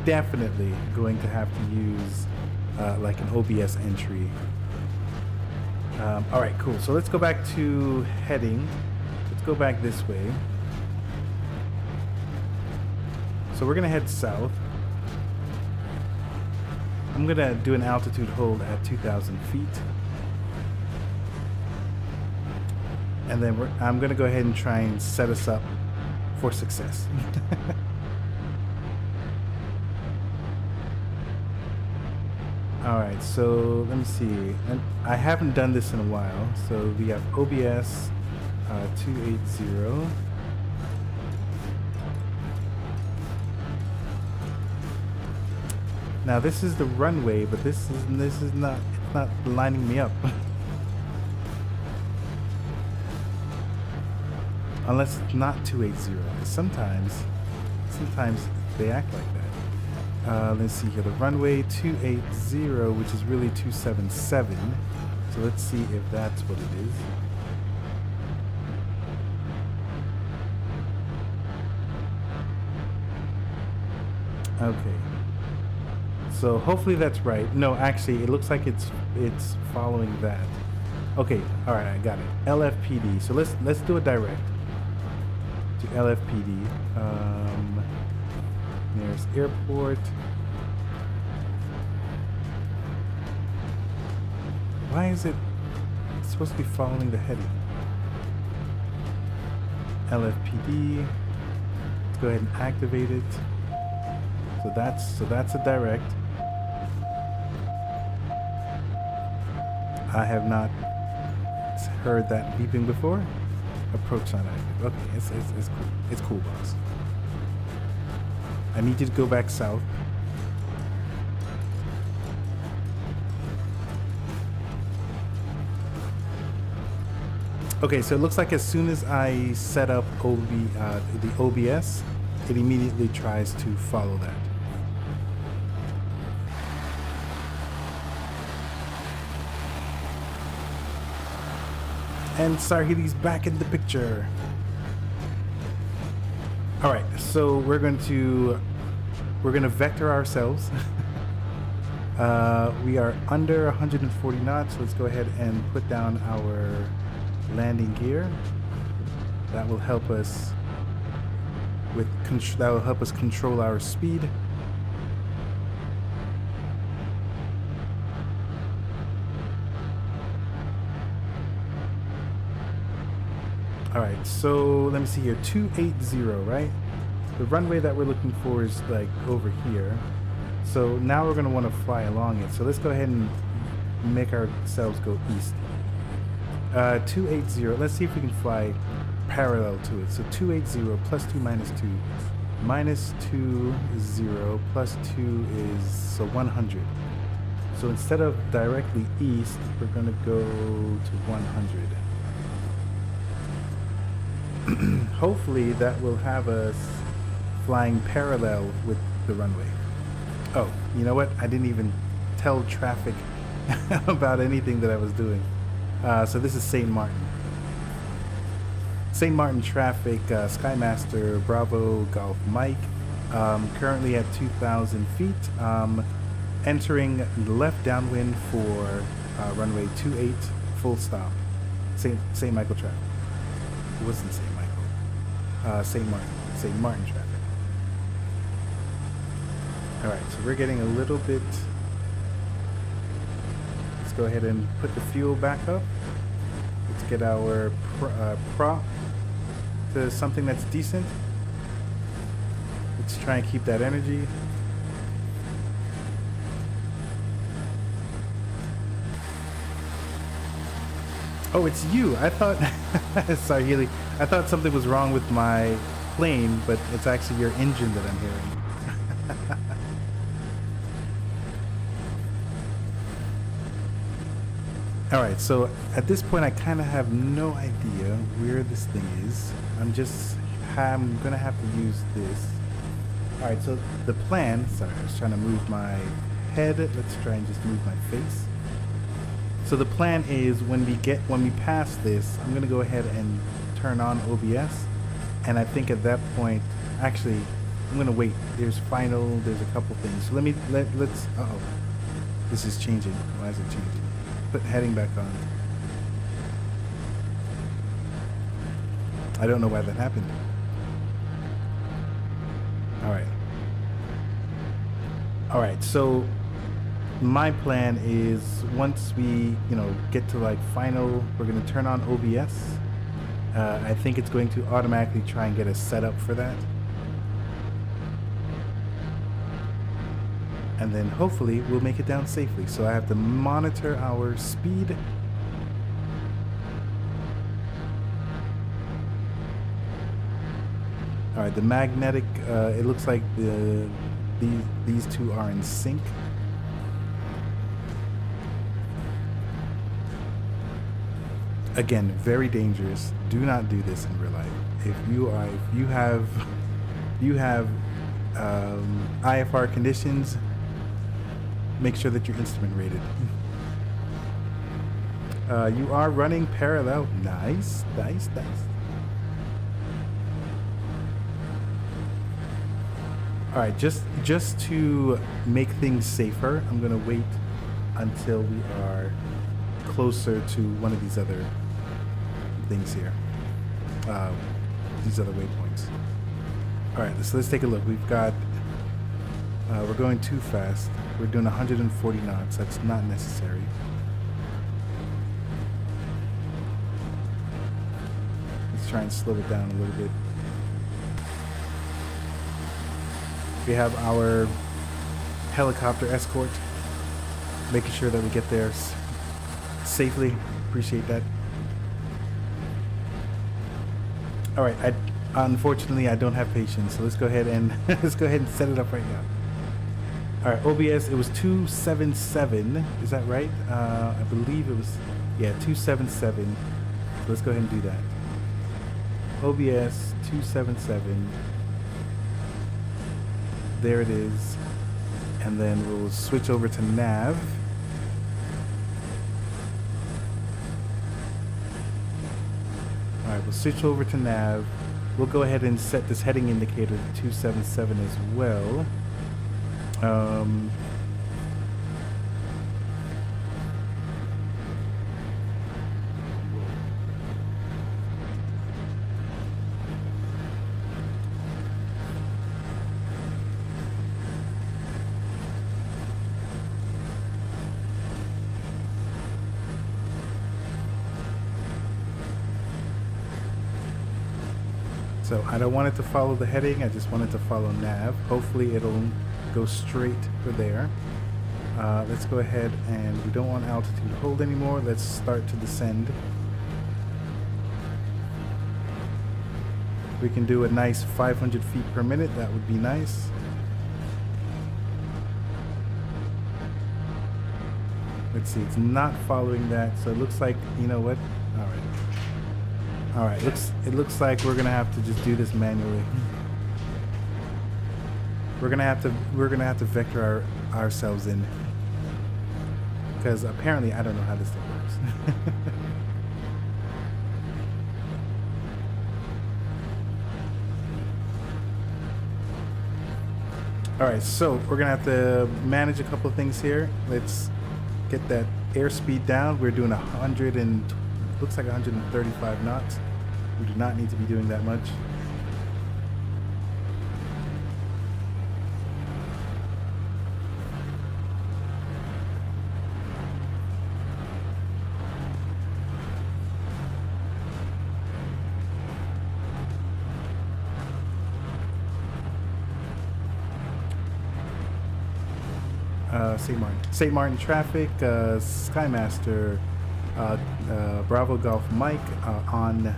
definitely going to have to use like an OBS entry. All right, cool. So let's go back to heading. Let's go back this way. So we're gonna head south. I'm gonna do an altitude hold at 2,000 feet. And then I'm gonna go ahead and try and set us up for success. All right, so let me see. And I haven't done this in a while. So we have OBS 280. Now this is the runway, but this is not, it's not lining me up. Unless it's not 280. Sometimes they act like that. Let's see here, the runway 280, which is really 277. So let's see if that's what it is. Okay. So hopefully that's right. No, actually, it looks like it's following that. Okay, all right, I got it. LFPD. So let's do a direct to LFPD. Nearest airport. Why is it's supposed to be following the heading? LFPD. Let's go ahead and activate it. So that's a direct. I have not heard that beeping before. Approach not active. Okay, it's cool. It's cool, boss. I need you to go back south. Okay, so it looks like as soon as I set up the OBS, it immediately tries to follow that. And Sarhidi's back in the picture. All right, so we're gonna vector ourselves. We are under 140 knots. So let's go ahead and put down our landing gear. That will help us control our speed. All right, so let me see here, 280, right? The runway that we're looking for is like over here. So now we're gonna wanna fly along it. So let's go ahead and make ourselves go east. 280, let's see if we can fly parallel to it. So 280 plus 2 minus 2. Minus 2 is 0, plus 2 is, so 100. So instead of directly east, we're gonna go to 100. Hopefully that will have us flying parallel with the runway. Oh, you know what? I didn't even tell traffic about anything that I was doing. So this is St. Martin. St. Martin traffic, Skymaster, Bravo, Golf Mike. Currently at 2,000 feet. Entering left downwind for runway 28, full stop. St. Michael traffic. It wasn't St. Michael. St. Martin traffic. All right, so we're getting a little bit. Let's go ahead and put the fuel back up. It's get our prop to something that's decent. Let's try and keep that energy. Oh, it's you. I thought, sorry, Healy. I thought something was wrong with my plane, but it's actually your engine that I'm hearing. All right, so at this point, I kind of have no idea where this thing is. I'm gonna have to use this. All right, so the plan, sorry, I was trying to move my head. Let's try and just move my face. So the plan is when we pass this, I'm gonna go ahead and turn on OBS, and I think at that point, actually, I'm gonna wait. There's a couple things. So let's. Uh-oh, this is changing. Why is it changing? Put heading back on. I don't know why that happened. All right. So my plan is once we, get to like final, we're going to turn on OBS. I think it's going to automatically try and get us set up for that. And then hopefully we'll make it down safely. So I have to monitor our speed. All right, the magnetic, it looks like these two are in sync. Again, very dangerous. Do not do this in real life. If you have IFR conditions, make sure that you're instrument rated. You are running parallel. Nice. All right, just to make things safer, I'm gonna wait until we are closer to one of these other things here, these other waypoints. All right, so let's take a look. We've got, we're going too fast. We're doing 140 knots. That's not necessary. Let's try and slow it down a little bit. We have our helicopter escort, making sure that we get there safely. Appreciate that. All right, unfortunately I don't have patience, so let's go ahead and set it up right now. All right, OBS, it was 277, is that right? I believe it was, yeah, 277. So let's go ahead and do that. OBS 277. There it is. And then we'll switch over to nav. All right, we'll switch over to nav. We'll go ahead and set this heading indicator to 277 as well. So I don't want it to follow the heading, I just want it to follow nav. Hopefully it'll go straight for there. Let's go ahead, and we don't want altitude hold anymore. Let's start to descend. We can do a nice 500 feet per minute, that would be nice. Let's see, it's not following that, so it looks like, you know what? All right, it looks like we're gonna have to just do this manually. We're gonna have to vector ourselves in, because apparently I don't know how this thing works. All right, so we're gonna have to manage a couple of things here. Let's get that airspeed down. We're doing 100 and looks like 135 knots. We do not need to be doing that much. St. Martin traffic, Skymaster, Bravo Golf Mike, on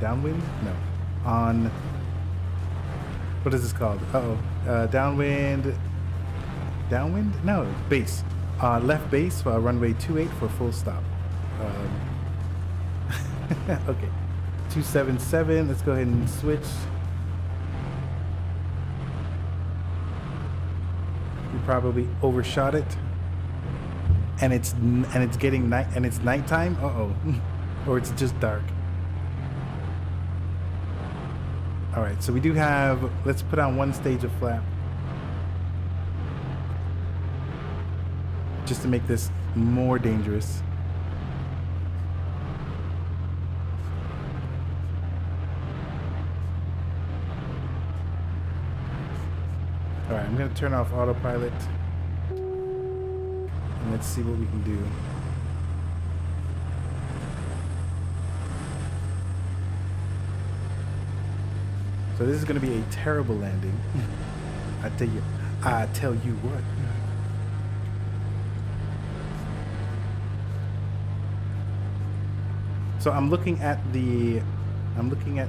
downwind? No. On, what is this called? Downwind? No, base. Left base, runway 28 for full stop. Okay. 277, let's go ahead and switch. We probably overshot it. And it's getting night, and it's nighttime. Or it's just dark. All right, so we do have. Let's put on one stage of flap, just to make this more dangerous. All right, I'm gonna turn off autopilot. Let's see what we can do. So this is going to be a terrible landing. I tell you what. So I'm looking at the I'm looking at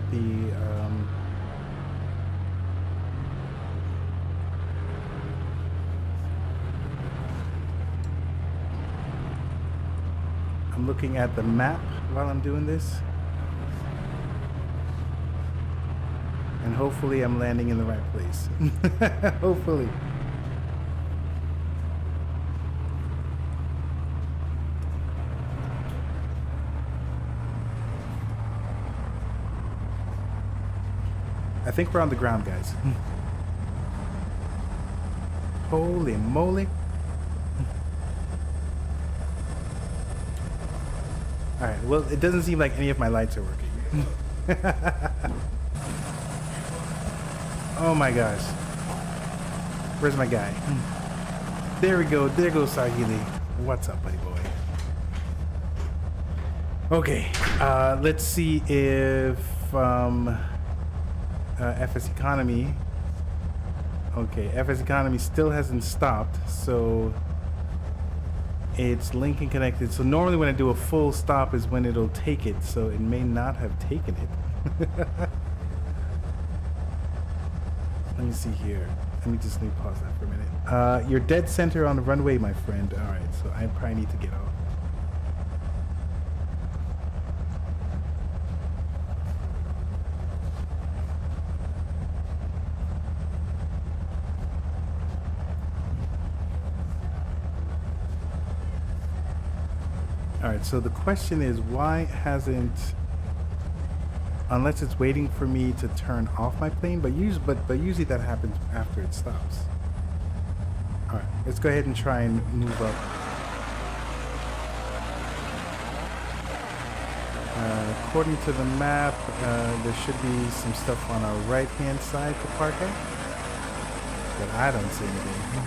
the map while I'm doing this. And hopefully I'm landing in the right place. Hopefully. I think we're on the ground, guys. Holy moly. Alright, well, it doesn't seem like any of my lights are working. Oh my gosh. Where's my guy? There we go. There goes Sahili. What's up, buddy boy? Okay. Let's see if FSEconomy. Okay, FSEconomy still hasn't stopped, so it's link and connected. So normally when I do a full stop is when it'll take it, so it may not have taken it. Let me see here. Let me pause that for a minute. You're dead center on the runway, my friend. All right, so I probably need to get off. All right, so the question is, why hasn't, unless it's waiting for me to turn off my plane, but usually that happens after it stops. All right, let's go ahead and try and move up. According to the map, there should be some stuff on our right-hand side to park at, but I don't see anything.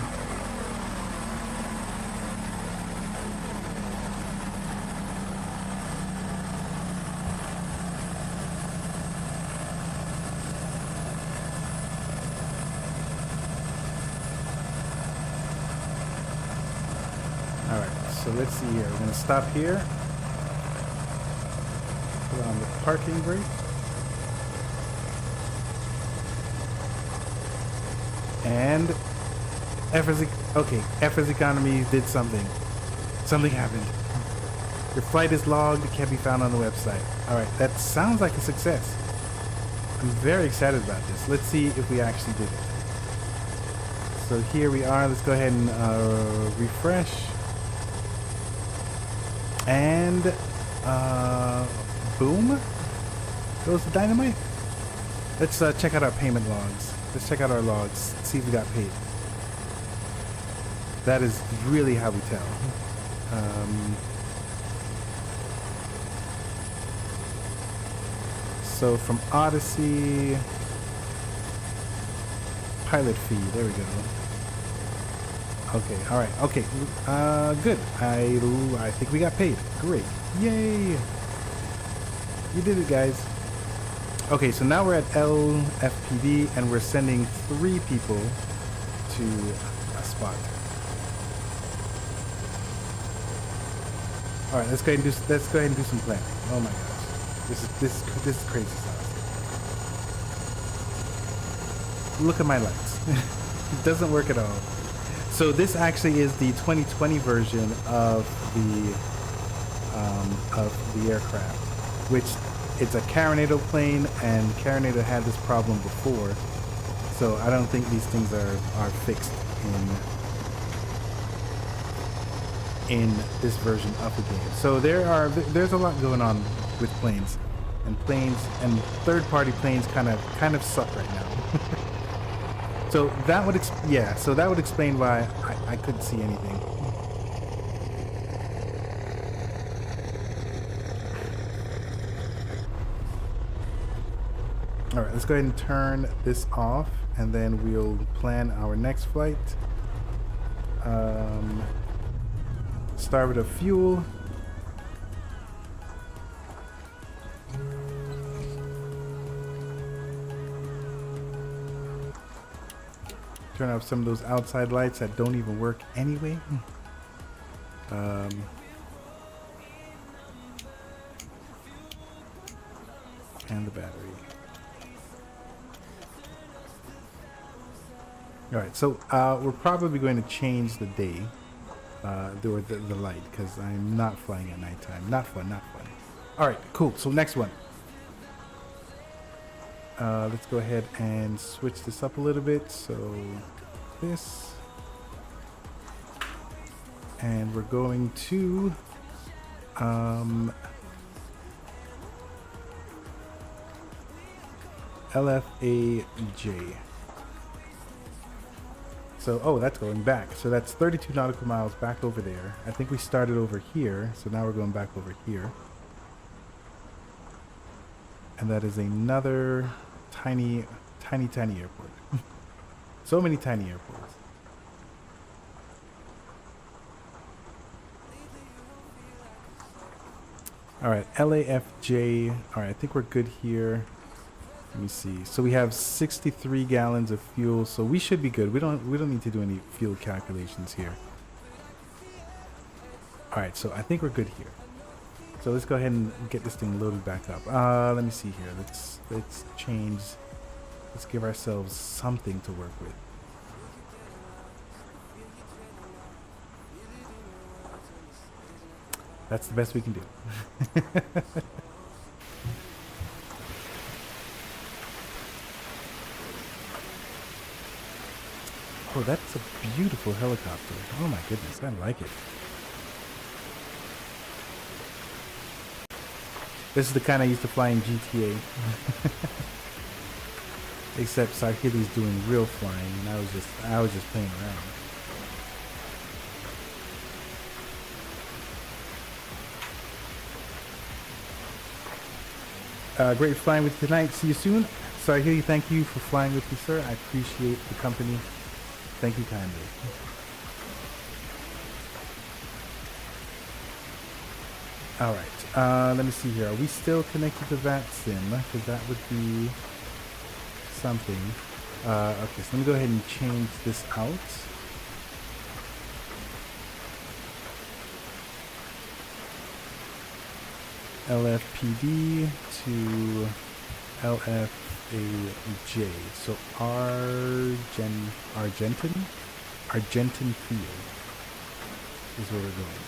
So let's see here. We're going to stop here. Put on the parking brake. And FSEconomy did something. Something happened. Your flight is logged. It can't be found on the website. All right, that sounds like a success. I'm very excited about this. Let's see if we actually did it. So here we are. Let's go ahead and refresh. And boom goes the dynamite. Let's check out our payment logs. Let's check out our logs, see if we got paid. That is really how we tell. So from Odyssey, pilot fee, there we go. Okay, all right, okay, good. I think we got paid. Great, yay! You did it, guys. Okay, so now we're at LFPD, and we're sending 3 people to spot. All right, let's go ahead and do some planning. Oh my gosh, this is crazy stuff. Look at my lights. It doesn't work at all. So this actually is the 2020 version of the aircraft, which it's a Carinado plane, and Carinado had this problem before. So I don't think these things are fixed in this version of the game. So there's a lot going on with planes and third-party planes kind of suck right now. So that would explain why I couldn't see anything. All right, let's go ahead and turn this off, and then we'll plan our next flight. Start with a fuel. Turn off some of those outside lights that don't even work anyway. And the battery. Alright, so we're probably going to change the day, the light, because I'm not flying at nighttime. Not fun, not fun. Alright, cool. So next one. Let's go ahead and switch this up a little bit. So this, and we're going to LFAJ. So, oh, that's going back. So that's 32 nautical miles back over there. I think we started over here, so now we're going back over here. And that is another tiny airport. So many tiny airports. All right, LAFJ. All right, I think we're good here. Let me see. So we have 63 gallons of fuel, so we should be good. We don't need to do any fuel calculations here. All right, so I think we're good here. So let's go ahead and get this thing loaded back up. Let me see here. Let's change. Let's give ourselves something to work with. That's the best we can do. Oh, that's a beautiful helicopter. Oh my goodness, I like it. This is the kind I used to fly in GTA. Except Sahili's doing real flying, and I was just playing around. Great flying with you tonight. See you soon. Sahili, thank you for flying with me, sir. I appreciate the company. Thank you kindly. All right. Let me see here. Are we still connected to that sim? Because that would be something. Okay, so let me go ahead and change this out. LFPD to LFAJ. So Argentine Field is where we're going.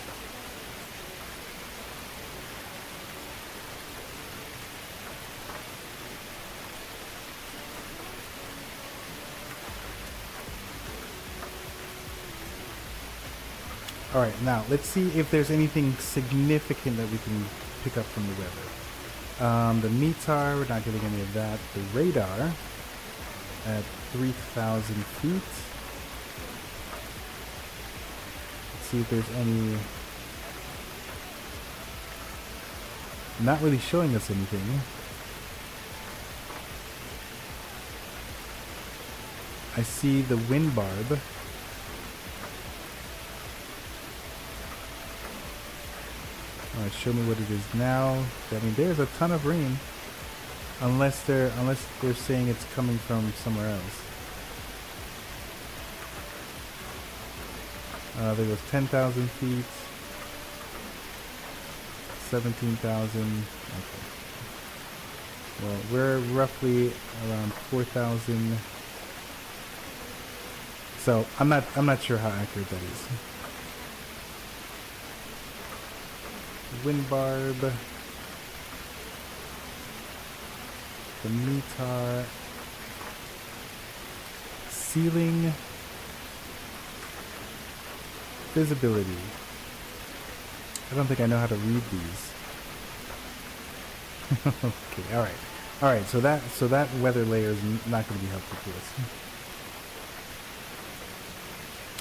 All right, now let's see if there's anything significant that we can pick up from the weather. The METAR, we're not getting any of that. The radar at 3,000 feet. Let's see if there's any. Not really showing us anything. I see the wind barb. Alright, show me what it is now. I mean, there's a ton of rain. Unless they're saying it's coming from somewhere else. There was 10,000 feet, 17,000. Okay. Well, we're roughly around 4,000. So I'm not sure how accurate that is. Wind barb, the METAR, ceiling, visibility. I don't think I know how to read these. Okay, all right. So that weather layer is not going to be helpful to us.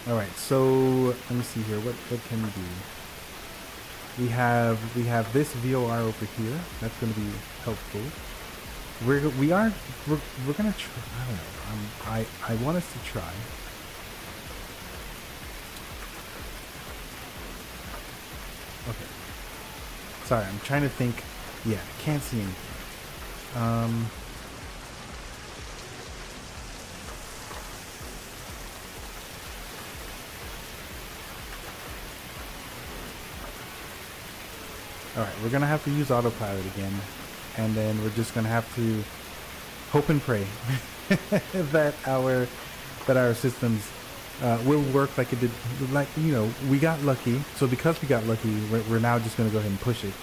All right. So let me see here. What can we do? We have this VOR over here. That's going to be helpful. We're gonna try. I don't know. I want us to try. Okay. Sorry, I'm trying to think. Yeah, I can't see anything. Alright, we're gonna have to use autopilot again, and then we're just gonna have to hope and pray that our systems will work like it did. Like, you know, we got lucky, so because we got lucky, we're now just gonna go ahead and push it.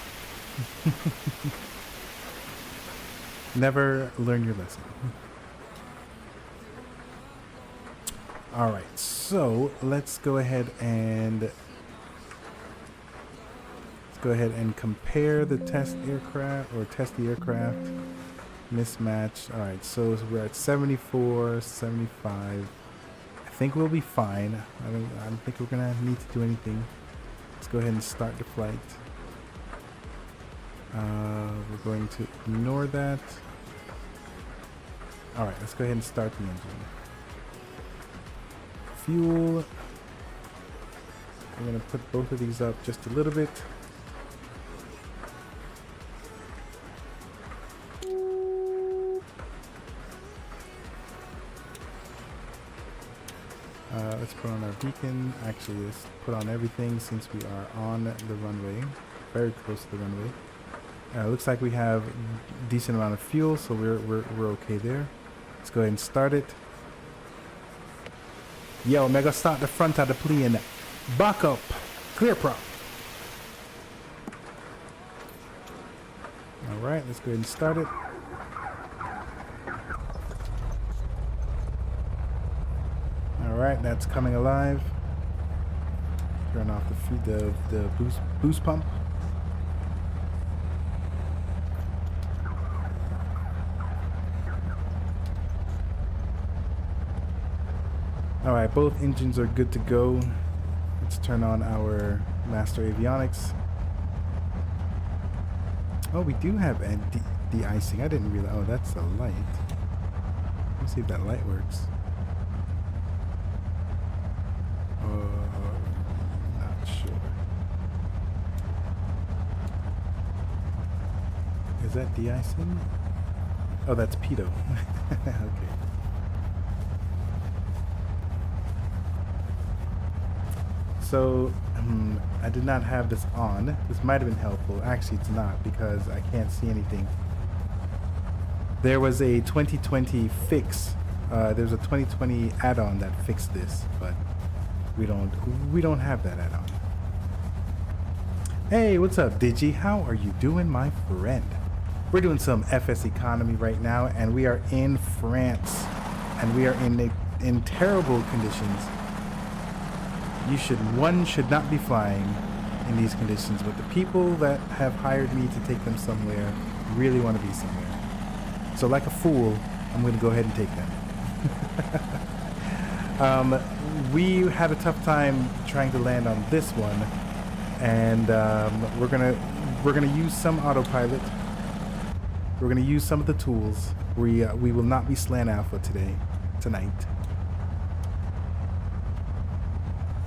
Never learn your lesson. Alright, so let's go ahead and compare the test aircraft, or test the aircraft. Mismatch. Alright, so we're at 74, 75. I think we'll be fine. I don't think we're gonna need to do anything. Let's go ahead and start the flight. We're going to ignore that. Alright, let's go ahead and start the engine. Fuel. We're gonna put both of these up just a little bit. Let's put on our beacon. Actually, let's put on everything since we are on the runway, very close to the runway. Looks like we have a decent amount of fuel, so we're okay there. Let's go ahead and start it. Yo, mega start the front of the plane. Back up. Clear prop. All right, let's go ahead and start it. Alright, that's coming alive. Turn off the feed, the boost pump. Alright, both engines are good to go. Let's turn on our master avionics. Oh, we do have de-icing. I didn't realize. Oh, that's the light. Let's see if that light works. Not sure. Is that de-icing? Oh, that's pitot. Okay. So, I did not have this on. This might have been helpful. Actually, it's not because I can't see anything. There was a 2020 fix. There's a 2020 add-on that fixed this, but we don't have that add-on. Hey, what's up, Digi? How are you doing, my friend? We're doing some FSEconomy right now, and we are in France, and we are in terrible conditions. One should not be flying in these conditions, but the people that have hired me to take them somewhere really want to be somewhere. So like a fool, I'm going to go ahead and take them. We had a tough time trying to land on this one, and we're gonna use some autopilot. We're gonna use some of the tools. We will not be slant alpha tonight.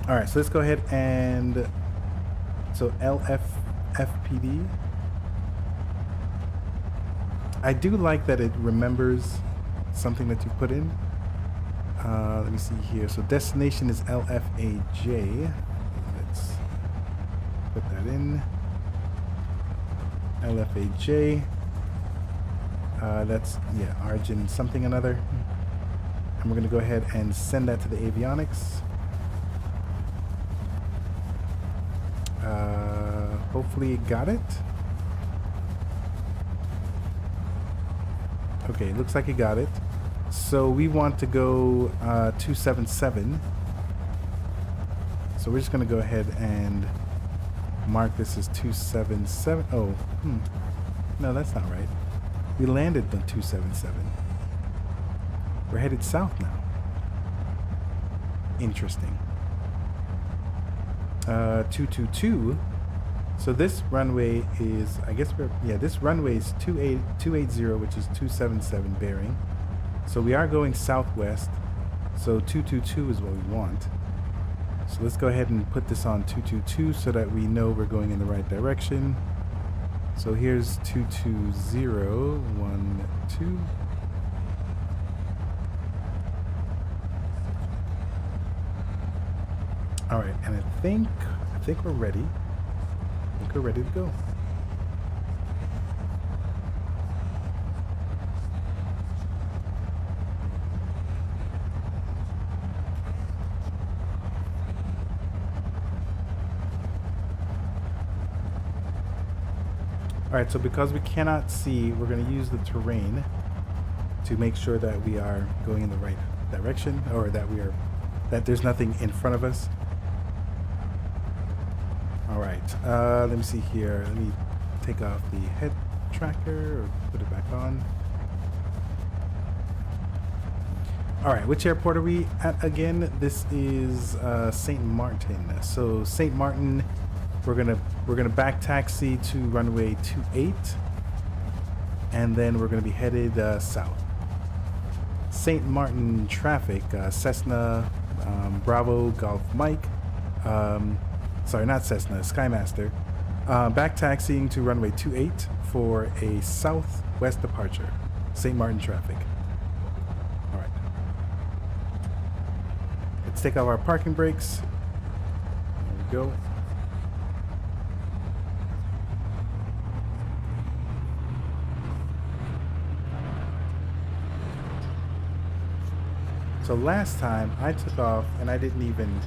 All right, so let's go ahead and LFFPD. I do like that it remembers something that you put in. Let me see here. So destination is LFAJ. Let's put that in. LFAJ. That's, yeah, origin something another. And we're going to go ahead and send that to the avionics. Hopefully it got it. Okay, looks like it got it. So we want to go 277. So we're just going to go ahead and mark this as 277. Oh, no, that's not right. We landed on 277. We're headed south now. Interesting. 222. So this runway is, I guess this runway is 280, which is 277 bearing. So we are going southwest. So 222 is what we want. So let's go ahead and put this on 222 so that we know we're going in the right direction. So here's 220, 1, 2. All right, and I think we're ready. I think we're ready to go. All right, so because we cannot see, we're going to use the terrain to make sure that we are going in the right direction, or that there's nothing in front of us. All right, let me see here. Let me take off the head tracker or put it back on. All right, which airport are we at again? This is St. Martin. So St. Martin, we're gonna back taxi to runway 28, and then we're gonna be headed south. St. Martin traffic, Cessna, Bravo, Golf Mike. Sorry, not Cessna, Skymaster. Back taxiing to runway 28 for a southwest departure. St. Martin traffic. All right. Let's take off our parking brakes. There we go. So last time I took off and I didn't even...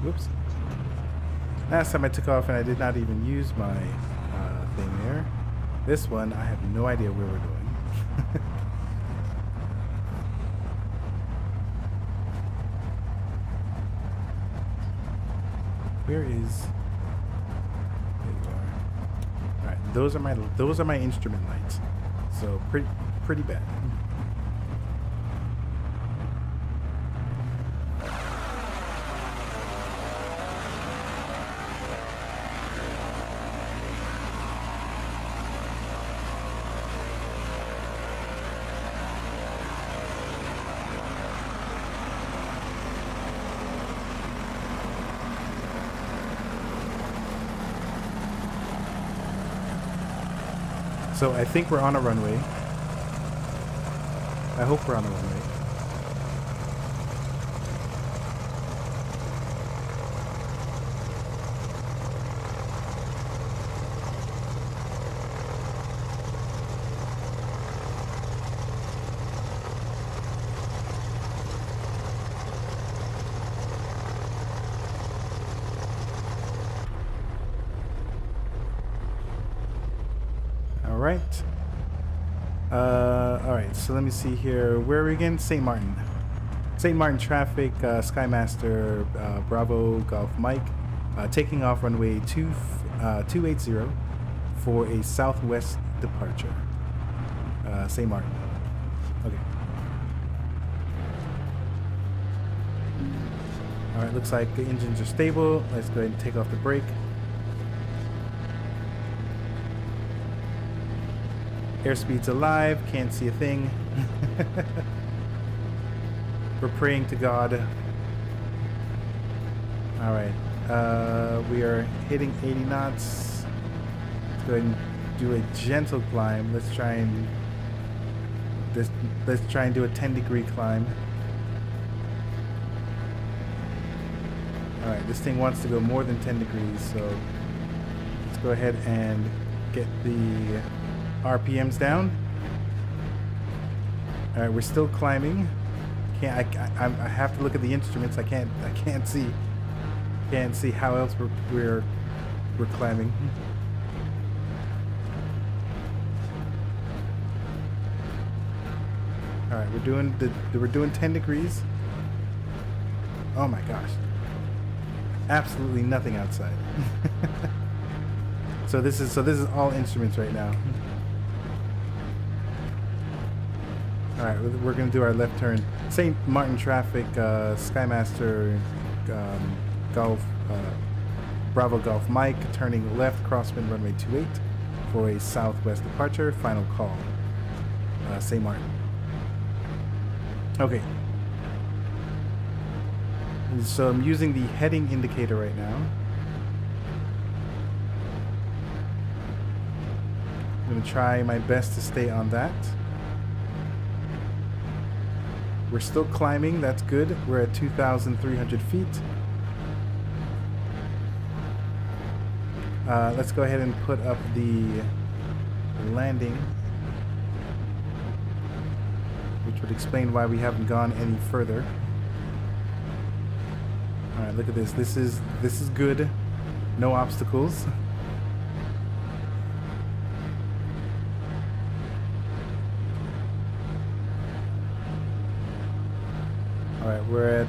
Whoops. Last time I took off and I did not even use my thing there. This one, I have no idea where we're going. Where is... There you are. Alright, those are my instrument lights. So pretty bad. So I think we're on a runway. I hope we're on a runway. All right, so let me see here. Where are we again? St. Martin. St. Martin traffic, Skymaster, Bravo, Golf Mike, taking off runway 280 for a southwest departure. St. Martin. Okay. All right, looks like the engines are stable. Let's go ahead and take off the brake. Airspeed's alive, can't see a thing. We're praying to God. All right, we are hitting 80 knots. Let's go ahead and do a gentle climb. Let's try and let's try and do a 10-degree climb. All right, this thing wants to go more than 10 degrees, so let's go ahead and get the RPMs down. All right, we're still climbing. I have to look at the instruments. I can't see how else we're climbing. All right, we're doing 10 degrees. Oh my gosh. Absolutely nothing outside. So this is all instruments right now. All right, we're gonna do our left turn. St. Martin traffic, Skymaster, Golf, Bravo Golf Mike, turning left, crosswind runway 28 for a southwest departure. Final call, St. Martin. Okay. So I'm using the heading indicator right now. I'm going to try my best to stay on that. We're still climbing, that's good. We're at 2,300 feet. Let's go ahead and put up the landing, which would explain why we haven't gone any further. All right, look at this. This is good. No obstacles. All right, we're at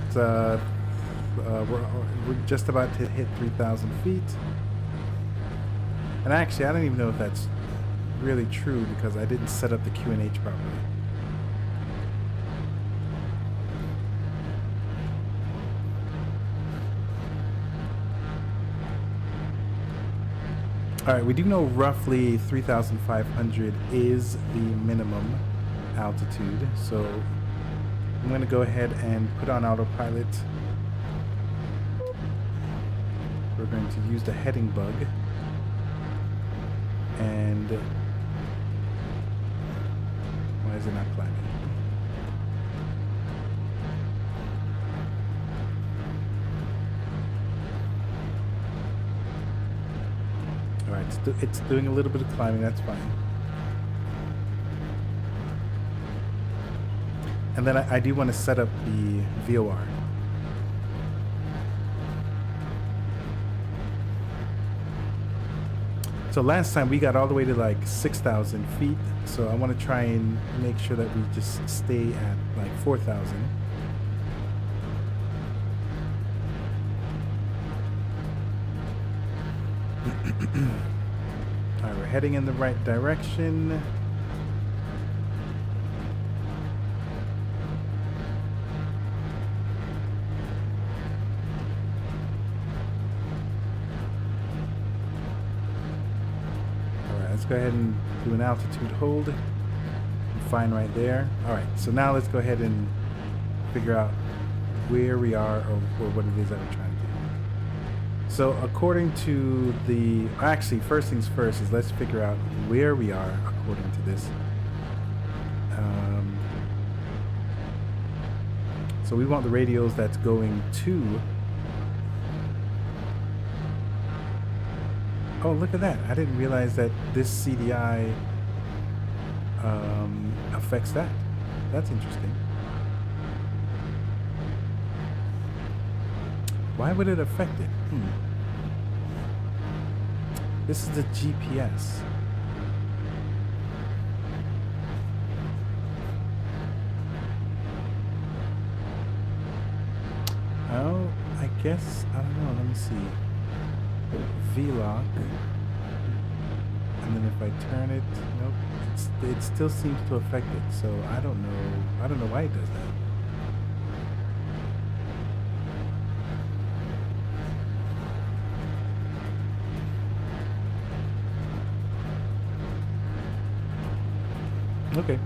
we're just about to hit 3,000 feet. And actually, I don't even know if that's really true because I didn't set up the QNH properly. All right, we do know roughly 3,500 is the minimum altitude, so I'm going to go ahead and put on autopilot. We're going to use the heading bug, and why is it not climbing? It's doing a little bit of climbing, that's fine. And then I do want to set up the VOR. So last time we got all the way to like 6,000 feet, so I want to try and make sure that we just stay at like 4,000. Alright, we're heading in the right direction. Alright, let's go ahead and do an altitude hold. Fine right there. Alright, so now let's go ahead and figure out where we are or what it is that we're trying to do. So according to the, actually first things first is let's figure out where we are according to this. So we want the radios that's going to, oh look at that, I didn't realize that this CDI affects that. That's interesting. Why would it affect it? This is the GPS. Oh, I guess, I don't know, let me see. V-lock. And then if I turn it, nope, it still seems to affect it. So I don't know why it does that. Okay,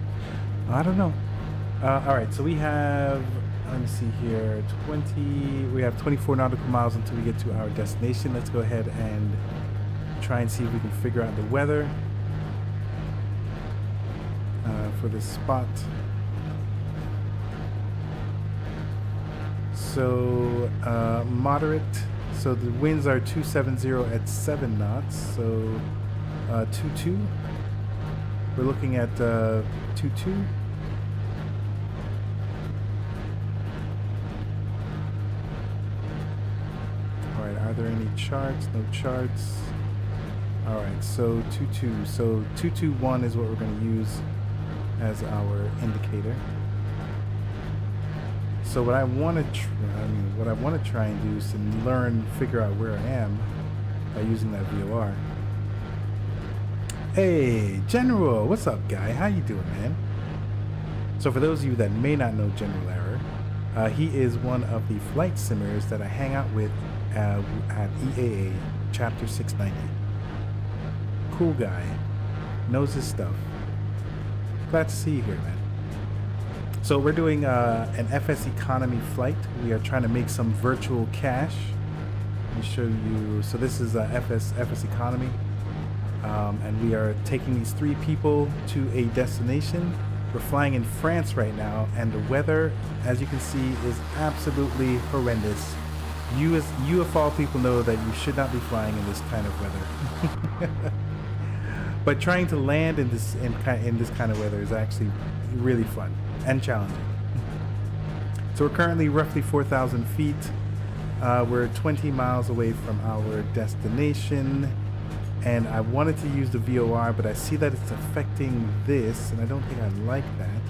I don't know. All right, so we have, let me see here, we have 24 nautical miles until we get to our destination. Let's go ahead and try and see if we can figure out the weather for for this spot. So moderate. So the winds are 270 at 7 knots. So 22. We're looking at 22. All right. Are there any charts? No charts. All right. So 22. So 221 is what we're going to use as our indicator. So what I want to try and do is to figure out where I am by using that VOR. Hey, General, what's up, guy? How you doing, man? So for those of you that may not know General Error, he is one of the flight simmers that I hang out with at EAA Chapter 690. Cool guy, knows his stuff. Glad to see you here, man. So we're doing an FSEconomy flight. We are trying to make some virtual cash. Let me show you. So this is FSEconomy. And we are taking these 3 people to a destination. We're flying in France right now, and the weather, as you can see, is absolutely horrendous. You of all people know that you should not be flying in this kind of weather. But trying to land in this kind of weather is actually really fun and challenging. So we're currently roughly 4,000 feet. We're 20 miles away from our destination, and I wanted to use the VOR, but I see that it's affecting this, and I don't think I like that.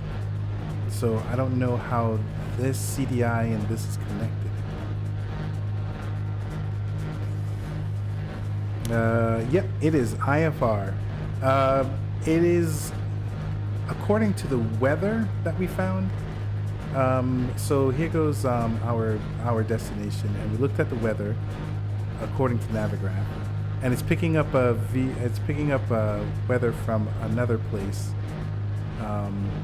So I don't know how this CDI and this is connected. Yep, it is IFR. It is according to the weather that we found. So here goes our destination, and we looked at the weather according to Navigraph, and it's picking up weather from another place.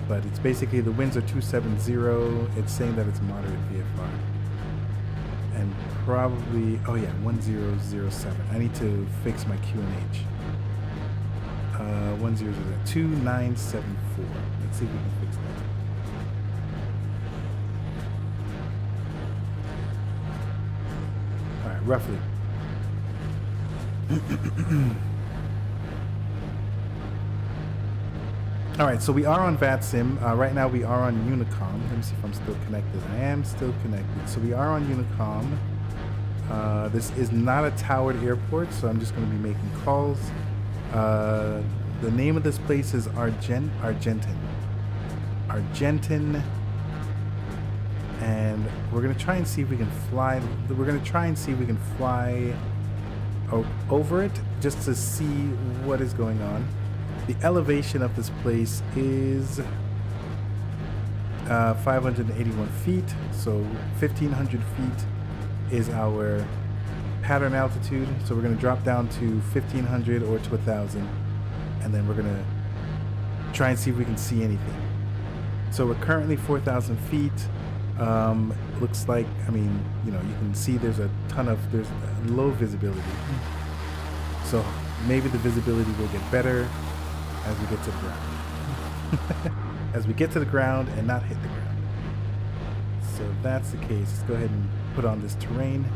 But it's basically the winds are 270. It's saying that it's moderate VFR, and probably 1007. I need to fix my QNH. 2974. Let's see if we can fix that. All right, roughly. All right, so we are on VATSIM. Right now we are on Unicom. Let me see if I'm still connected. I am still connected. So we are on Unicom. This is not a towered airport, so I'm just going to be making calls. The name of this place is Argentin, and we're gonna try and see if we can fly. We're gonna try and see if we can fly over it just to see what is going on. The elevation of this place is 581 feet, so 1,500 feet is our pattern altitude. So we're going to drop down to 1,500 or to 1,000, and then we're going to try and see if we can see anything. So we're currently 4,000 feet. Looks like, I mean, you can see there's low visibility. So maybe the visibility will get better as we get to the ground. As we get to the ground and not hit the ground. So if that's the case, let's go ahead and put on this terrain.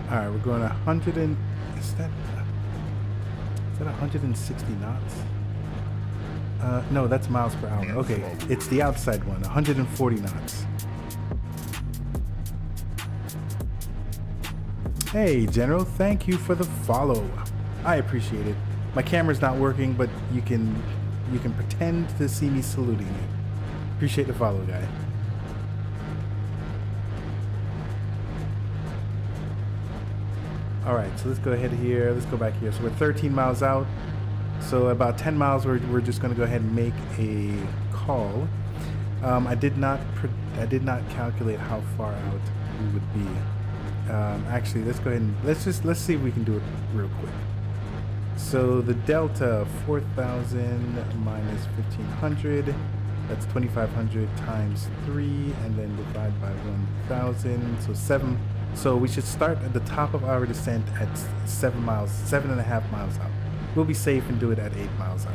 All right, we're going 100 and is that 160 knots? No, that's miles per hour. Okay, it's the outside one, 140 knots. Hey, General, thank you for the follow. I appreciate it. My camera's not working, but you can pretend to see me saluting you. Appreciate the follow, guy. All right, so let's go ahead here. Let's go back here. So we're 13 miles out. So about 10 miles, we're just going to go ahead and make a call. I did not calculate how far out we would be. Actually, let's go ahead and let's see if we can do it real quick. So the delta 4,000 minus 1,500. That's 2,500 times 3, and then divide by 1,000, so 7. So we should start at the top of our descent at 7 miles, 7.5 miles out. We'll be safe and do it at 8 miles out.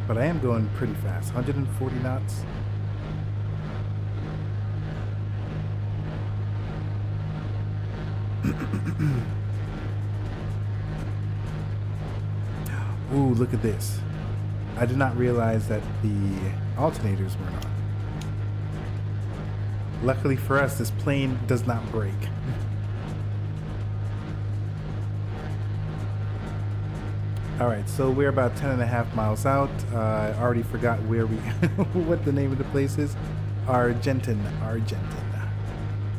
But I am going pretty fast, 140 knots. Ooh, look at this. I did not realize that the alternators were on. Luckily for us, this plane does not break. All right, so we're about 10.5 miles out. I already forgot where we, what the name of the place is. Argentina.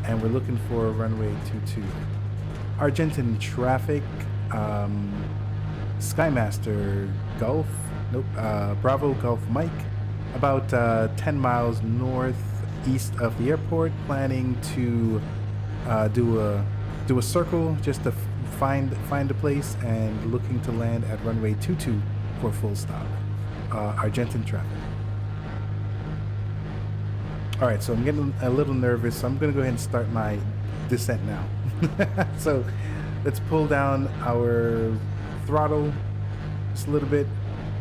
And we're looking for runway 22. Argentine traffic, Skymaster Golf, nope, Bravo Golf Mike, about 10 miles northeast of the airport, planning to do a circle just to find a place, and looking to land at runway 22 for full stop. Argentine traffic. All right, so I'm getting a little nervous, so I'm gonna go ahead and start my descent now. So let's pull down our throttle just a little bit.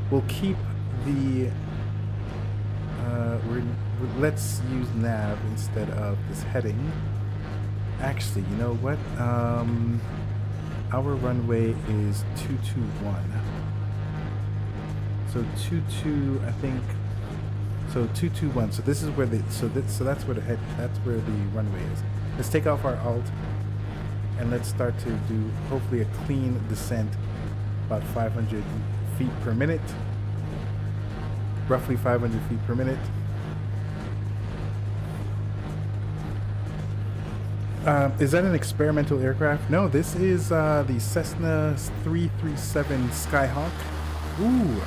We'll keep the let's use nav instead of this heading. Actually, you know what, our runway is 221, so 22, I think. So 221. So this is where the so that's where the runway is. Let's take off our alt and let's start to do hopefully a clean descent, about 500 feet per minute, roughly 500 feet per minute. Is that an experimental aircraft? No, this is the Cessna 337 Skyhawk. Ooh,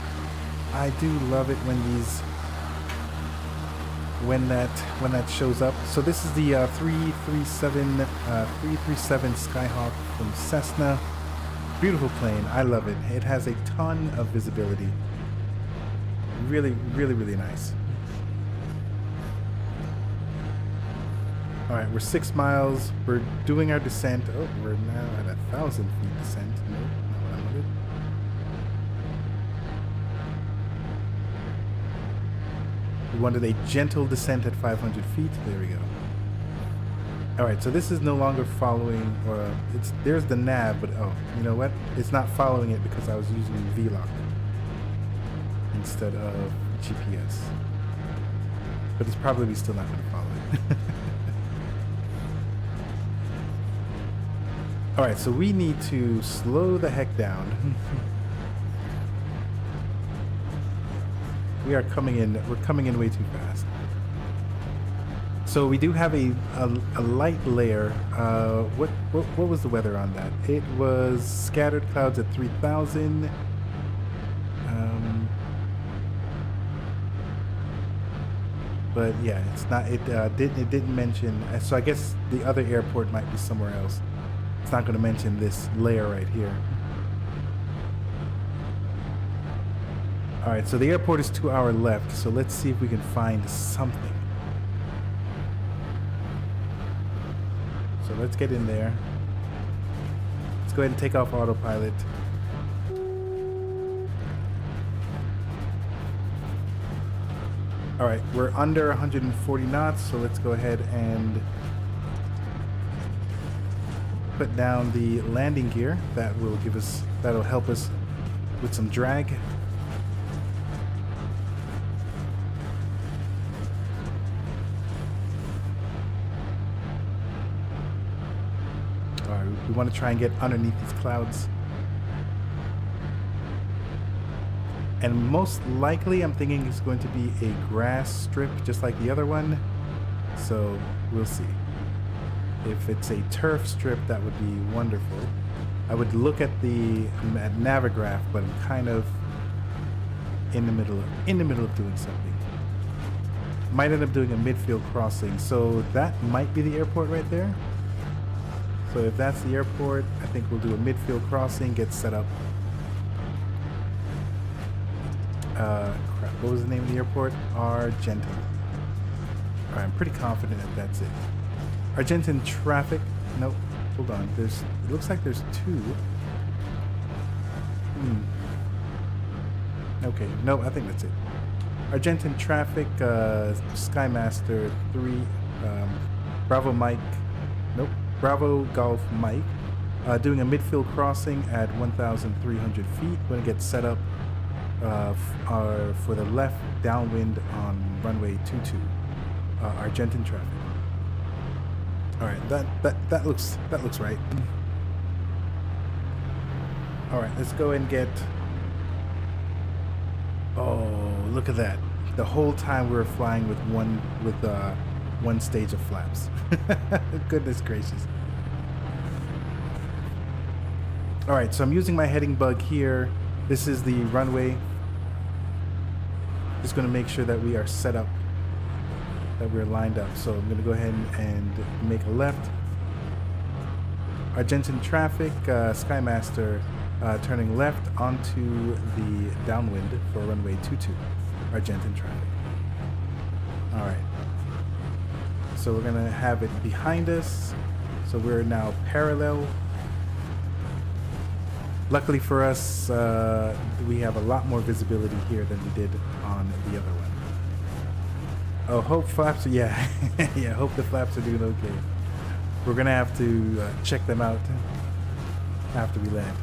I do love it when that shows up. So this is the 337 Skyhawk from Cessna. Beautiful plane. I love it. It has a ton of visibility. Really, really, really nice. All right, we're 6 miles. We're doing our descent. Oh, we're now at 1,000 feet descent. No, not what I wanted. We wanted a gentle descent at 500 feet. There we go. All right, so this is no longer following, or there's the nav, but oh, you know what? It's not following it because I was using VLOC instead of GPS. But it's probably still not going to follow it. All right, so we need to slow the heck down. We're coming in way too fast. So we do have a light layer. What was the weather on that? It was scattered clouds at 3,000. But yeah, it's not. It didn't mention. So I guess the other airport might be somewhere else. It's not going to mention this layer right here. All right, so the airport is to our left. So let's see if we can find something. So let's get in there. Let's go ahead and take off autopilot. All right, we're under 140 knots, so let's go ahead and put down the landing gear. That'll help us with some drag. All right, we want to try and get underneath these clouds. And most likely, I'm thinking it's going to be a grass strip, just like the other one. So we'll see. If it's a turf strip, that would be wonderful. I would look at at Navigraph, but I'm kind of in the middle of doing something. Might end up doing a midfield crossing. So that might be the airport right there. So if that's the airport, I think we'll do a midfield crossing, get set up. Crap, what was the name of the airport? Argentin. Alright, I'm pretty confident that that's it. Argentin traffic. Nope. Hold on. It looks like there's two. Okay. Nope, I think that's it. Argentin traffic, Skymaster 3, Bravo Mike. Nope. Bravo Golf Mike. Doing a midfield crossing at 1,300 feet. Going to get set up for the left downwind on runway 22. Argentin traffic. All right, that looks right. All right, let's go and get. Oh, look at that! The whole time we were flying with one stage of flaps. Goodness gracious! All right, so I'm using my heading bug here. This is the runway. Just going to make sure that we are set up, that we're lined up. So I'm going to go ahead and make a left. Argentin traffic, Skymaster turning left onto the downwind for runway 22. Argentin traffic. All right. So we're going to have it behind us. So we're now parallel. Luckily for us, we have a lot more visibility here than we did on the other one. Oh, hope flaps are, yeah, yeah, hope the flaps are doing okay. We're gonna have to check them out after we land.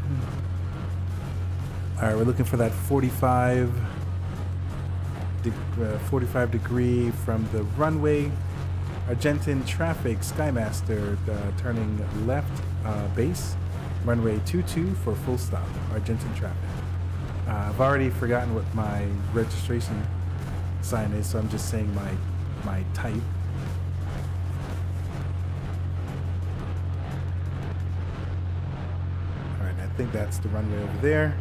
All right, we're looking for that 45 degree from the runway. Argentin traffic, Skymaster turning left base. Runway 22 for full stop, Argentin traffic. I've already forgotten what my registration sign is, so I'm just saying my type. Alright, I think that's the runway over there.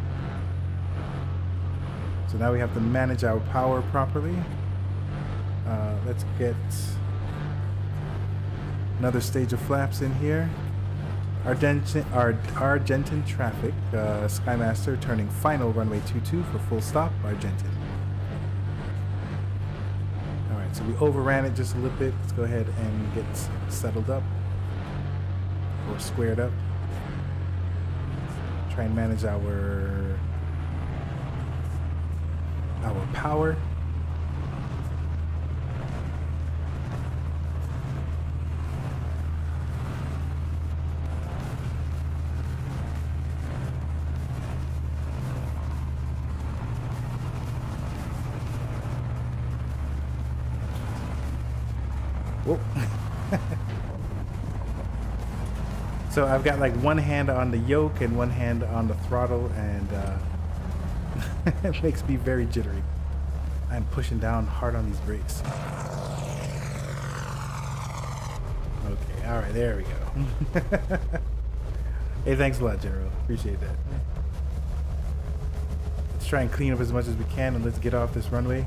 So now we have to manage our power properly. Let's get another stage of flaps in here. Argentin traffic, Skymaster turning final runway 22 for full stop, Argentin. Alright, so we overran it just a little bit. Let's go ahead and get settled up or squared up. Try and manage our power. Whoa. So I've got like one hand on the yoke and one hand on the throttle, and it makes me very jittery. I'm pushing down hard on these brakes. Okay, all right, there we go. Hey, thanks a lot, General. Appreciate that. Let's try and clean up as much as we can, and let's get off this runway.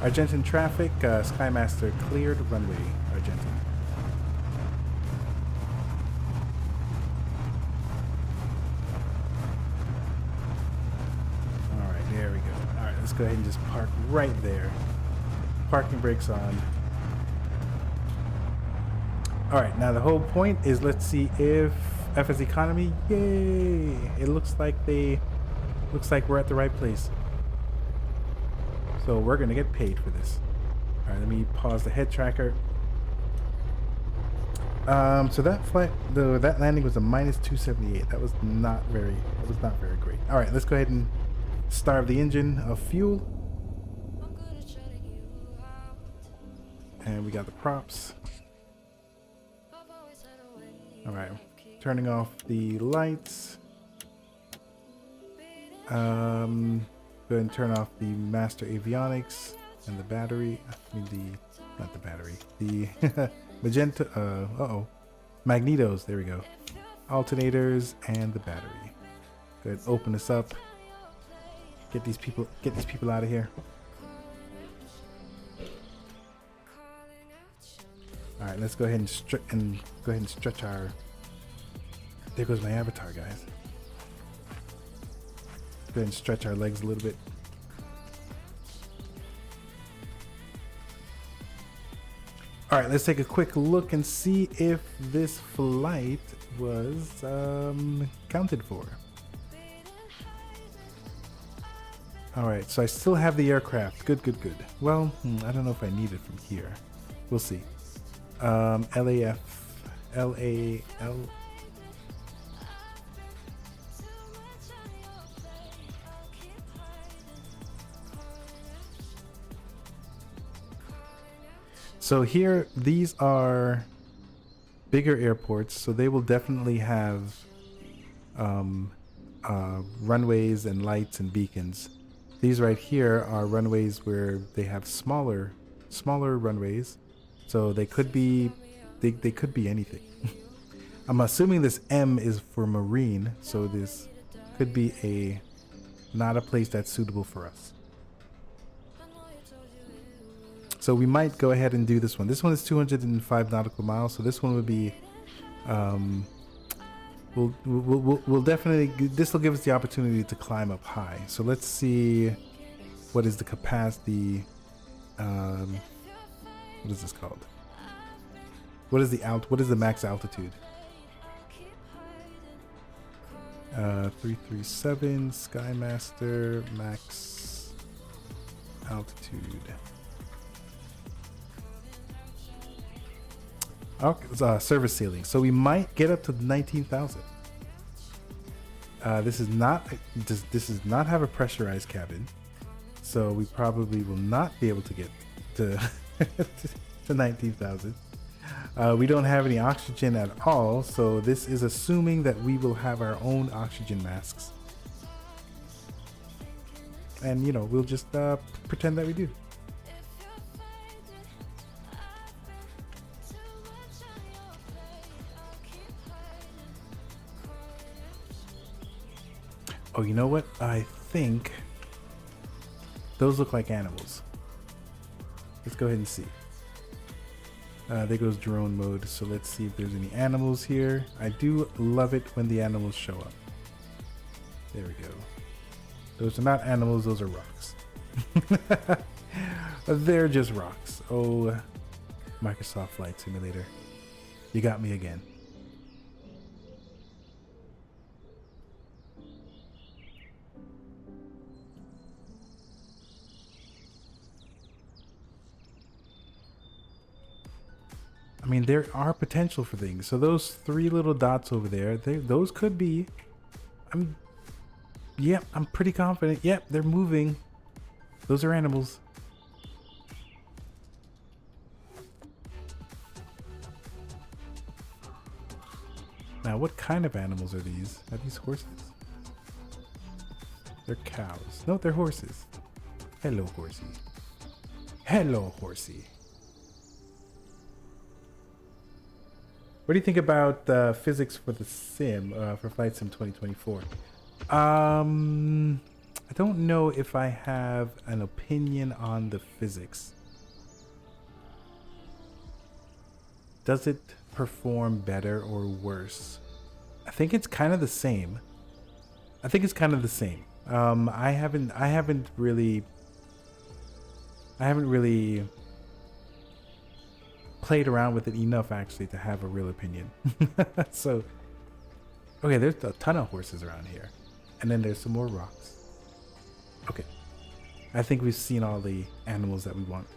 Argentin traffic, Skymaster cleared runway, Argentin. Alright, there we go. Alright, let's go ahead and just park right there. Parking brakes on. Alright, now the whole point is, let's see if FSEconomy, yay! It looks like we're at the right place. So we're gonna get paid for this. All right, let me pause the head tracker. So that flight, though, that landing was a -278. That was not very great. All right, let's go ahead and starve the engine of fuel. And we got the props. All right, turning off the lights. Go ahead and turn off the master avionics and the battery. I mean not the battery. The magenta. Magnetos. There we go. Alternators and the battery. Go ahead, open this up. Get these people out of here. All right, let's go ahead and stretch our. There goes my avatar, guys. Go ahead and stretch our legs a little bit. All right, let's take a quick look and see if this flight was counted for. All right, so I still have the aircraft. Good. Well, I don't know if I need it from here. We'll see. LAL. So here, these are bigger airports, so they will definitely have runways and lights and beacons. These right here are runways where they have smaller runways, so they could be could be anything. I'm assuming this M is for marine, so this could be not a place that's suitable for us. So we might go ahead and do this one. This one is 205 nautical miles, so this one would be we'll definitely, this will give us the opportunity to climb up high. So let's see what is the capacity. What is this called? What is the max altitude? 337 Skymaster max altitude. Service ceiling. So we might get up to 19,000. This does not have a pressurized cabin, so we probably will not be able to get to to 19,000. We don't have any oxygen at all, so this is assuming that we will have our own oxygen masks, and we'll just pretend that we do. Oh, you know what? I think those look like animals. Let's go ahead and see. There goes drone mode. So let's see if there's any animals here. I do love it when the animals show up. There we go. Those are not animals, those are rocks. They're just rocks. Oh, Microsoft Flight Simulator. You got me again. I mean, there are potential for things. So those three little dots over there, those could be. I'm pretty confident. Yep, they're moving. Those are animals. Now, what kind of animals are these? Are these horses? They're cows. No, they're horses. Hello, horsey. Hello, horsey. What do you think about physics for the sim, for Flight Sim 2024? I don't know if I have an opinion on the physics. Does it perform better or worse? I think it's kind of the same. I haven't really played around with it enough actually to have a real opinion. So, okay, there's a ton of horses around here, and then there's some more rocks. Okay, I think we've seen all the animals that we want.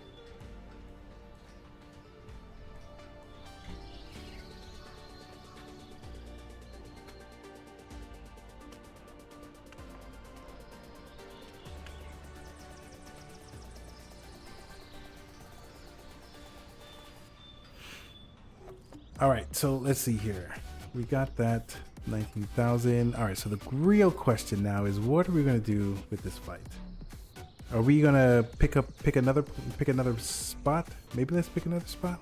All right, so let's see here. We got that 19,000. All right, so the real question now is, what are we going to do with this flight? Are we going to pick another spot? Maybe let's pick another spot.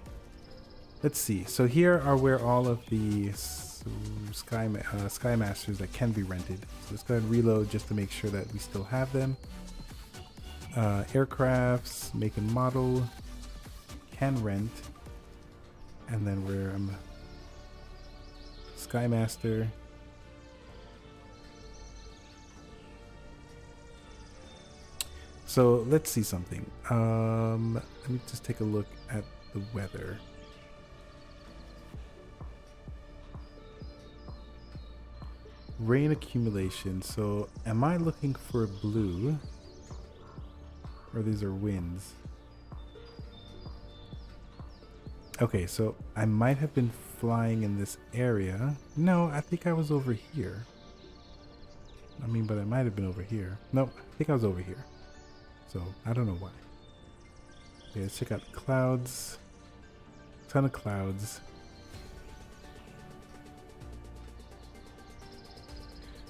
Let's see. So here are where all of the Skymasters that can be rented. So let's go ahead and reload just to make sure that we still have them. Aircrafts, make and model, can rent. And then we're Skymaster. So let's see something. Let me just take a look at the weather. Rain accumulation. So am I looking for blue? Or these are winds? Okay, so I might have been flying in this area. No, I think I was over here. I mean, but I might have been over here. No, I think I was over here. So I don't know why. Okay, let's check out the clouds. Ton of clouds.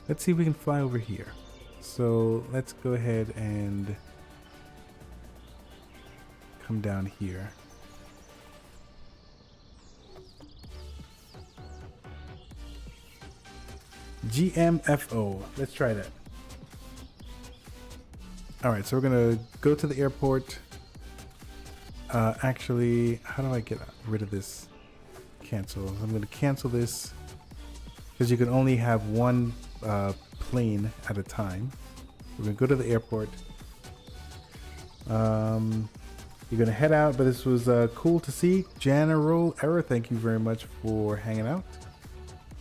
Let's see if we can fly over here. So let's go ahead and come down here. GMFO. Let's try that. All right, so we're gonna go to the airport. Actually, how do I get rid of this? Cancel. I'm gonna cancel this because you can only have one plane at a time. We're gonna go to the airport. You're gonna head out, but this was cool to see. General Error, thank you very much for hanging out.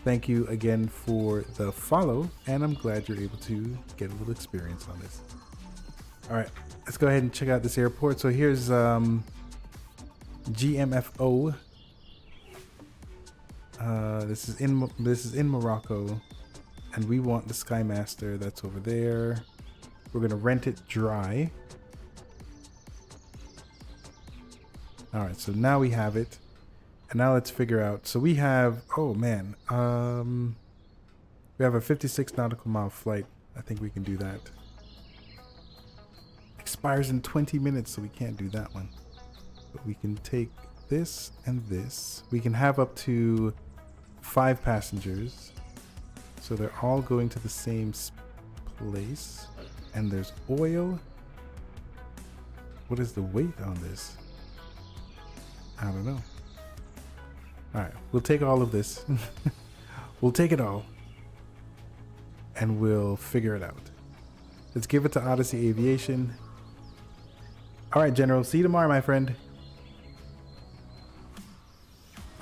Thank you again for the follow, and I'm glad you're able to get a little experience on this. All right, let's go ahead and check out this airport. So here's GMFO. This is in Morocco, and we want the Skymaster that's over there. We're gonna rent it dry. All right, so now we have it. And now let's figure out. So we have, oh man, we have a 56 nautical mile flight. I think we can do that. Expires in 20 minutes, so we can't do that one. But we can take this and this. We can have up to 5 passengers. So they're all going to the same place. And there's oil. What is the weight on this? I don't know. All right, we'll take all of this. We'll take it all. And we'll figure it out. Let's give it to Odyssey Aviation. All right, General. See you tomorrow, my friend.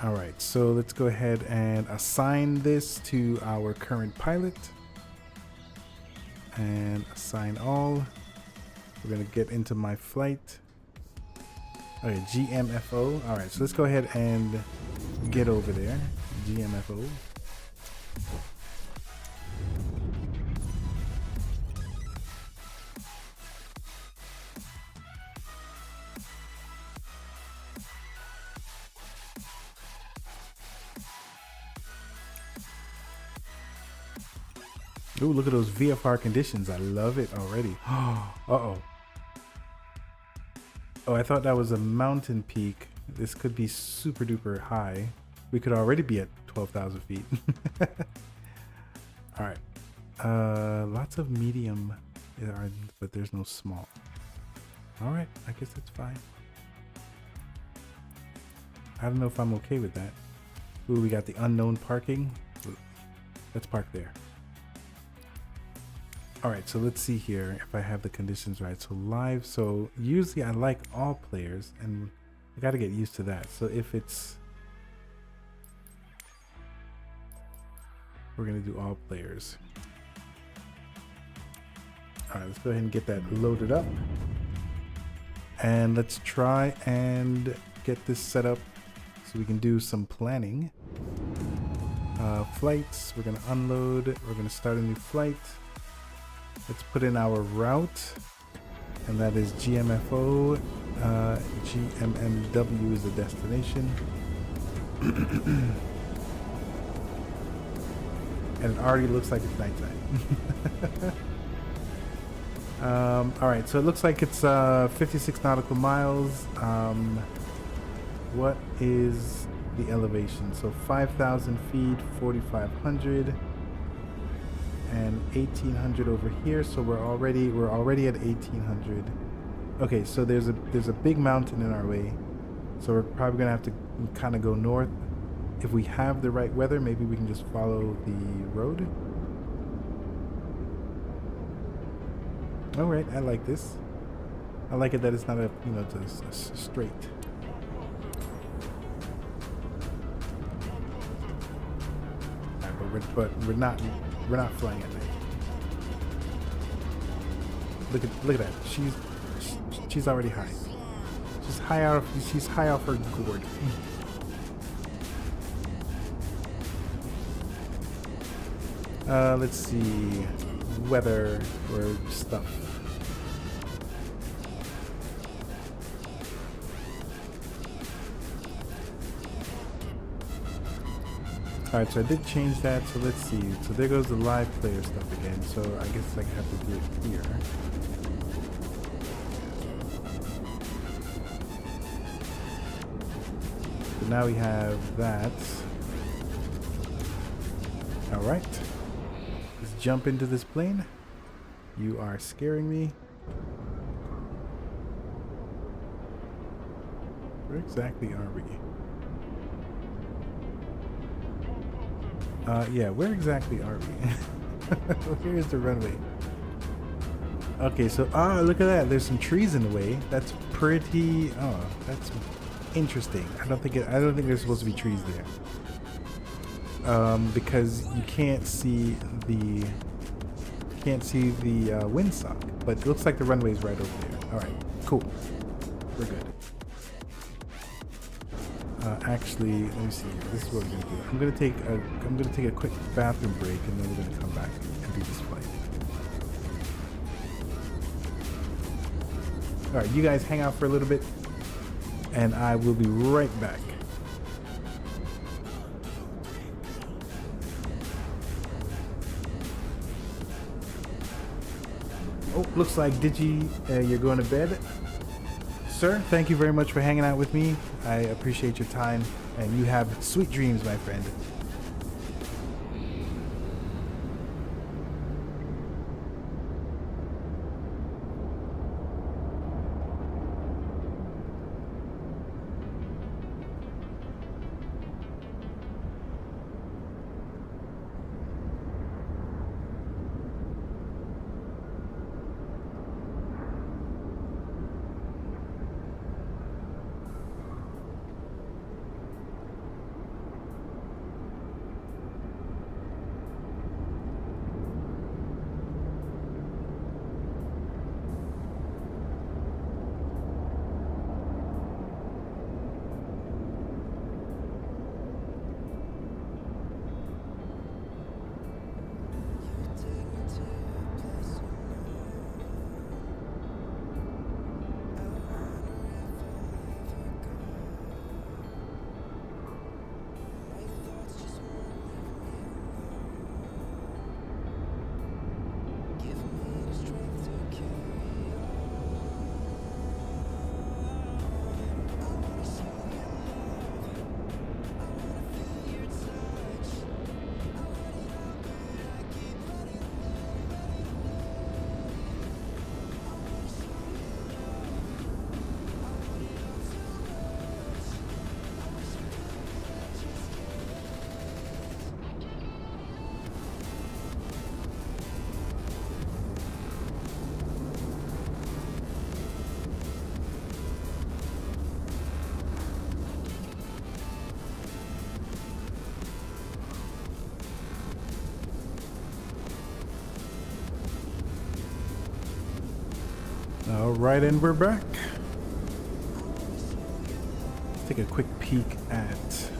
All right, so let's go ahead and assign this to our current pilot. And assign all. We're going to get into my flight. Okay, GMFO. All right, so let's go ahead and get over there. GMFO. Ooh, look at those VFR conditions. I love it already. Uh-oh. Oh, I thought that was a mountain peak. This could be super duper high. We could already be at 12,000 feet. All right. Lots of medium, but there's no small. All right, I guess that's fine. I don't know if I'm okay with that. Ooh, we got the unknown parking. Let's park there. All right, so let's see here if I have the conditions right. So live, so usually I like all players, and I got to get used to that. So if it's, we're going to do all players. All right, let's go ahead and get that loaded up. And let's try and get this set up so we can do some planning. Flights, we're going to unload. We're going to start a new flight. Let's put in our route, and that is GMFO. GMMW is the destination. And it already looks like it's nighttime. All right, so it looks like it's 56 nautical miles. What is the elevation? So 5,000 feet, 4,500. And 1,800 over here, so we're already at 1,800. Okay, so there's a big mountain in our way, so we're probably gonna have to and kind of go north. If we have the right weather, maybe we can just follow the road. All right, I like this. I like it that it's not a, you know, just a straight. All right, but we're not flying at night. Look at that. She's already high. She's high off her gourd. Let's see, weather or stuff. Alright, so I did change that, so let's see. So there goes the live player stuff again, so I guess I have to do it here. So now we have that. Alright. Let's jump into this plane. You are scaring me. Where exactly are we? Yeah, where exactly are we? Here's the runway. Okay, so, look at that. There's some trees in the way. That's pretty, that's interesting. I don't think there's supposed to be trees there. Because you can't see the windsock, but it looks like the runway is right over there. All right, cool. We're good. Actually, let me see here. This is what we're gonna do. I'm gonna take a quick bathroom break, and then we're gonna come back and do this flight. All right, you guys hang out for a little bit, and I will be right back. Oh, looks like Digi, you're going to bed. Sir, thank you very much for hanging out with me. I appreciate your time, and you have sweet dreams, my friend. All right, and we're back. Take a quick peek at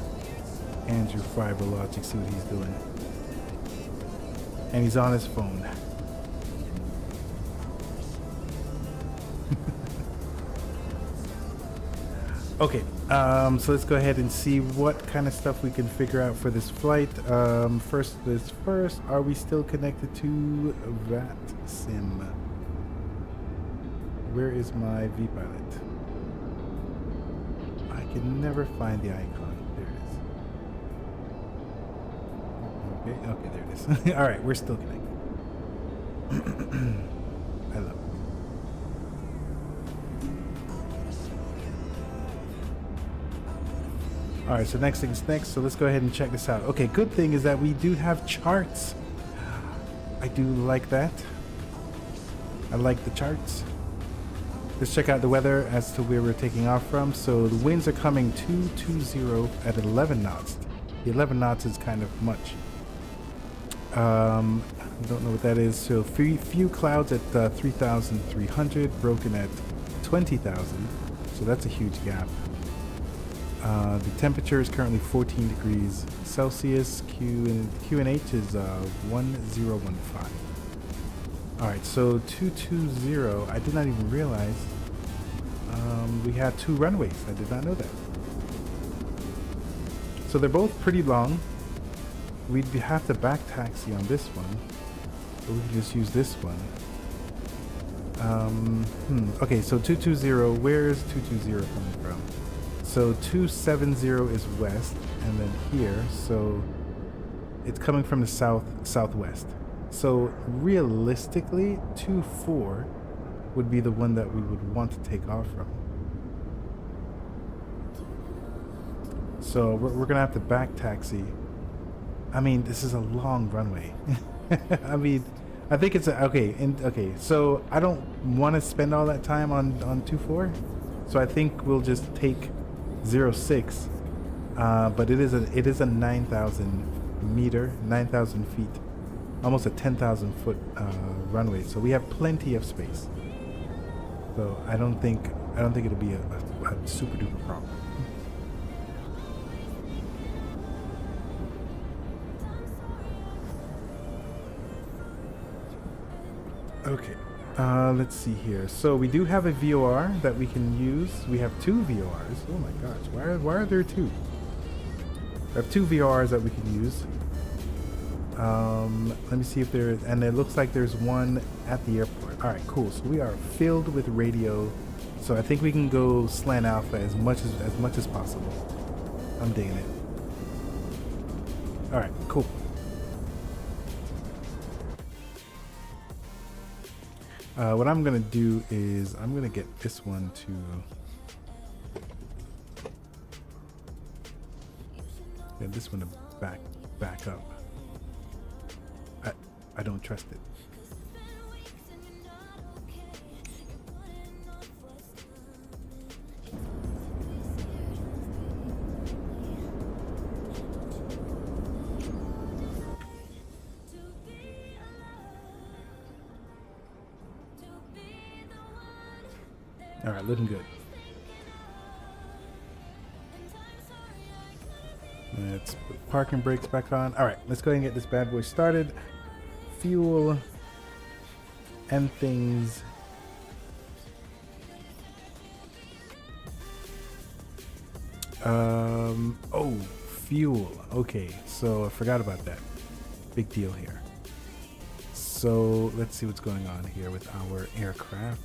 Andrew FiberLogic, see what he's doing. And he's on his phone. Okay, so let's go ahead and see what kind of stuff we can figure out for this flight. First things first, are we still connected to that sim? Where is my vPilot? I can never find the icon. There it is. Okay, there it is. All right, we're still connected. I love it. All right, so next thing's next. So let's go ahead and check this out. Okay, good thing is that we do have charts. I do like that. I like the charts. Let's check out the weather as to where we're taking off from. So the winds are coming 220 at 11 knots. The 11 knots is kind of much. Don't know what that is. So few clouds at 3,300, broken at 20,000. So that's a huge gap. The temperature is currently 14 degrees Celsius. QNH is 1015. Alright, so 220, I did not even realize we had 2 runways. I did not know that. So they're both pretty long. We'd have to back taxi on this one, but we can just use this one. Okay, so 220, where is 220 coming from? So 270 is west, and then here, so it's coming from the southwest. So realistically, 24 would be the one that we would want to take off from. So we're gonna have to back taxi. I mean, this is a long runway. I mean, I think it's okay. So I don't want to spend all that time on 24. So I think we'll just take 06. But it is a 9,000 meter, 9,000 feet, almost a 10,000 foot runway. So we have plenty of space. So I don't think it'll be a super duper problem. Okay, let's see here. So we do have a VOR that we can use. We have 2 VORs. Oh my gosh, why are there 2? We have 2 VORs that we can use. Let me see if there is, and it looks like there's one at the airport. All right, cool. So we are filled with radio. So I think we can go slant alpha as much as possible. I'm digging it. All right, cool. What I'm gonna do is I'm gonna get this one to get this one to back up. I don't trust it. All right, looking good. Let's put parking brakes back on. All right, let's go ahead and get this bad boy started. Fuel and things. Oh, fuel. Okay, so I forgot about that. Big deal here. So let's see what's going on here with our aircraft.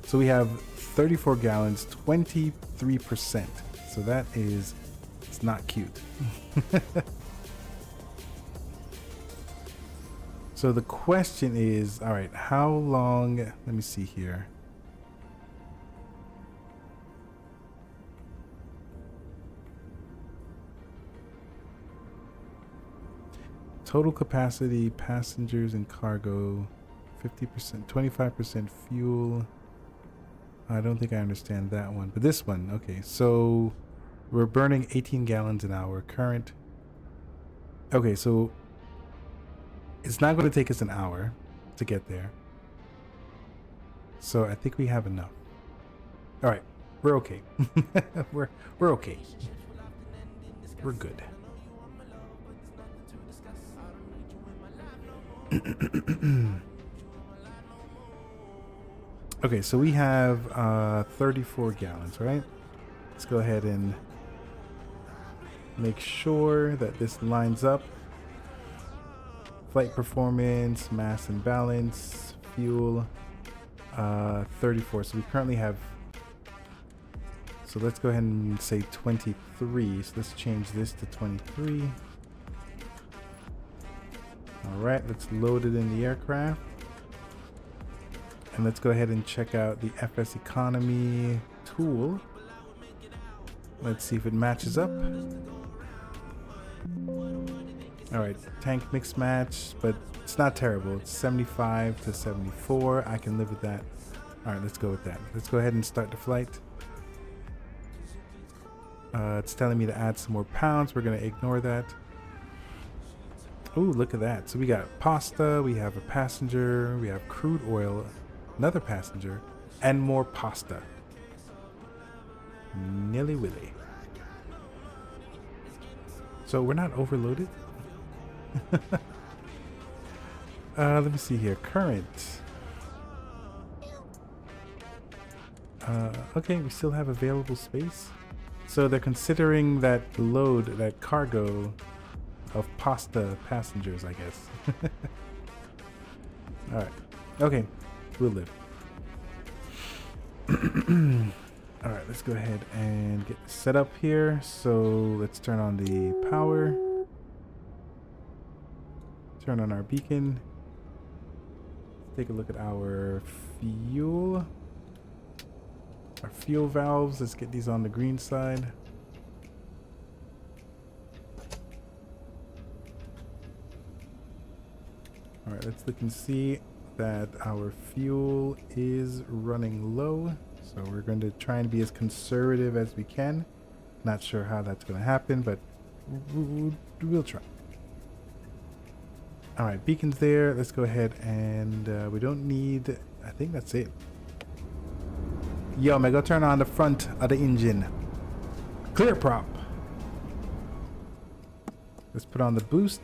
So we have 34 gallons, 23%. So that is, it's not cute. So the question is, all right, how long, let me see here. Total capacity, passengers and cargo, 50%, 25% fuel. I don't think I understand that one, but this one, okay. So we're burning 18 gallons an hour current. Okay, so it's not going to take us an hour to get there. So I think we have enough. All right, we're okay. we're okay. We're good. Okay, so we have 34 gallons, right? Let's go ahead and make sure that this lines up. Flight performance, mass and balance, fuel, 34. So we currently have, so let's go ahead and say 23. So let's change this to 23. All right, let's load it in the aircraft. And let's go ahead and check out the FSEconomy tool. Let's see if it matches up. Alright, tank mix match, but it's not terrible. It's 75 to 74. I can live with that. Alright, let's go with that. Let's go ahead and start the flight. It's telling me to add some more pounds. We're going to ignore that. Ooh, look at that. So we got pasta, we have a passenger, we have crude oil, another passenger, and more pasta. Nilly willy. So we're not overloaded. Let me see here. Current. Okay, we still have available space. So they're considering that load, that cargo of pasta passengers, I guess. Alright. Okay. We'll live. Alright, let's go ahead and get set up here. So let's turn on the power. Turn on our beacon. Take a look at our fuel. Our fuel valves. Let's get these on the green side. Alright, let's look and see that our fuel is running low. So we're going to try and be as conservative as we can. Not sure how that's going to happen, but we'll try. Alright, beacon's there. Let's go ahead and we don't need... I think that's it. Yo, man, go turn on the front of the engine. Clear prop. Let's put on the boost.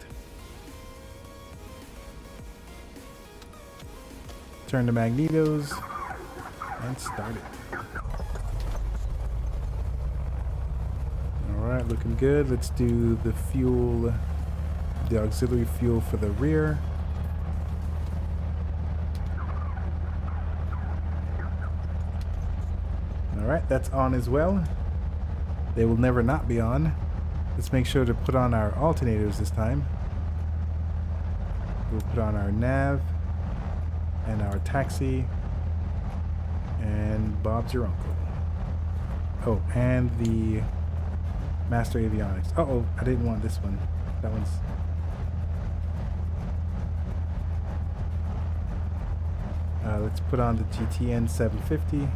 Turn the magnetos and start it. Alright, looking good. Let's do the fuel, the auxiliary fuel for the rear. Alright, that's on as well. They will never not be on. Let's make sure to put on our alternators this time. We'll put on our nav and our taxi, and Bob's your uncle. Oh, and the master avionics. Uh-oh, I didn't want this one. That one's... let's put on the GTN 750.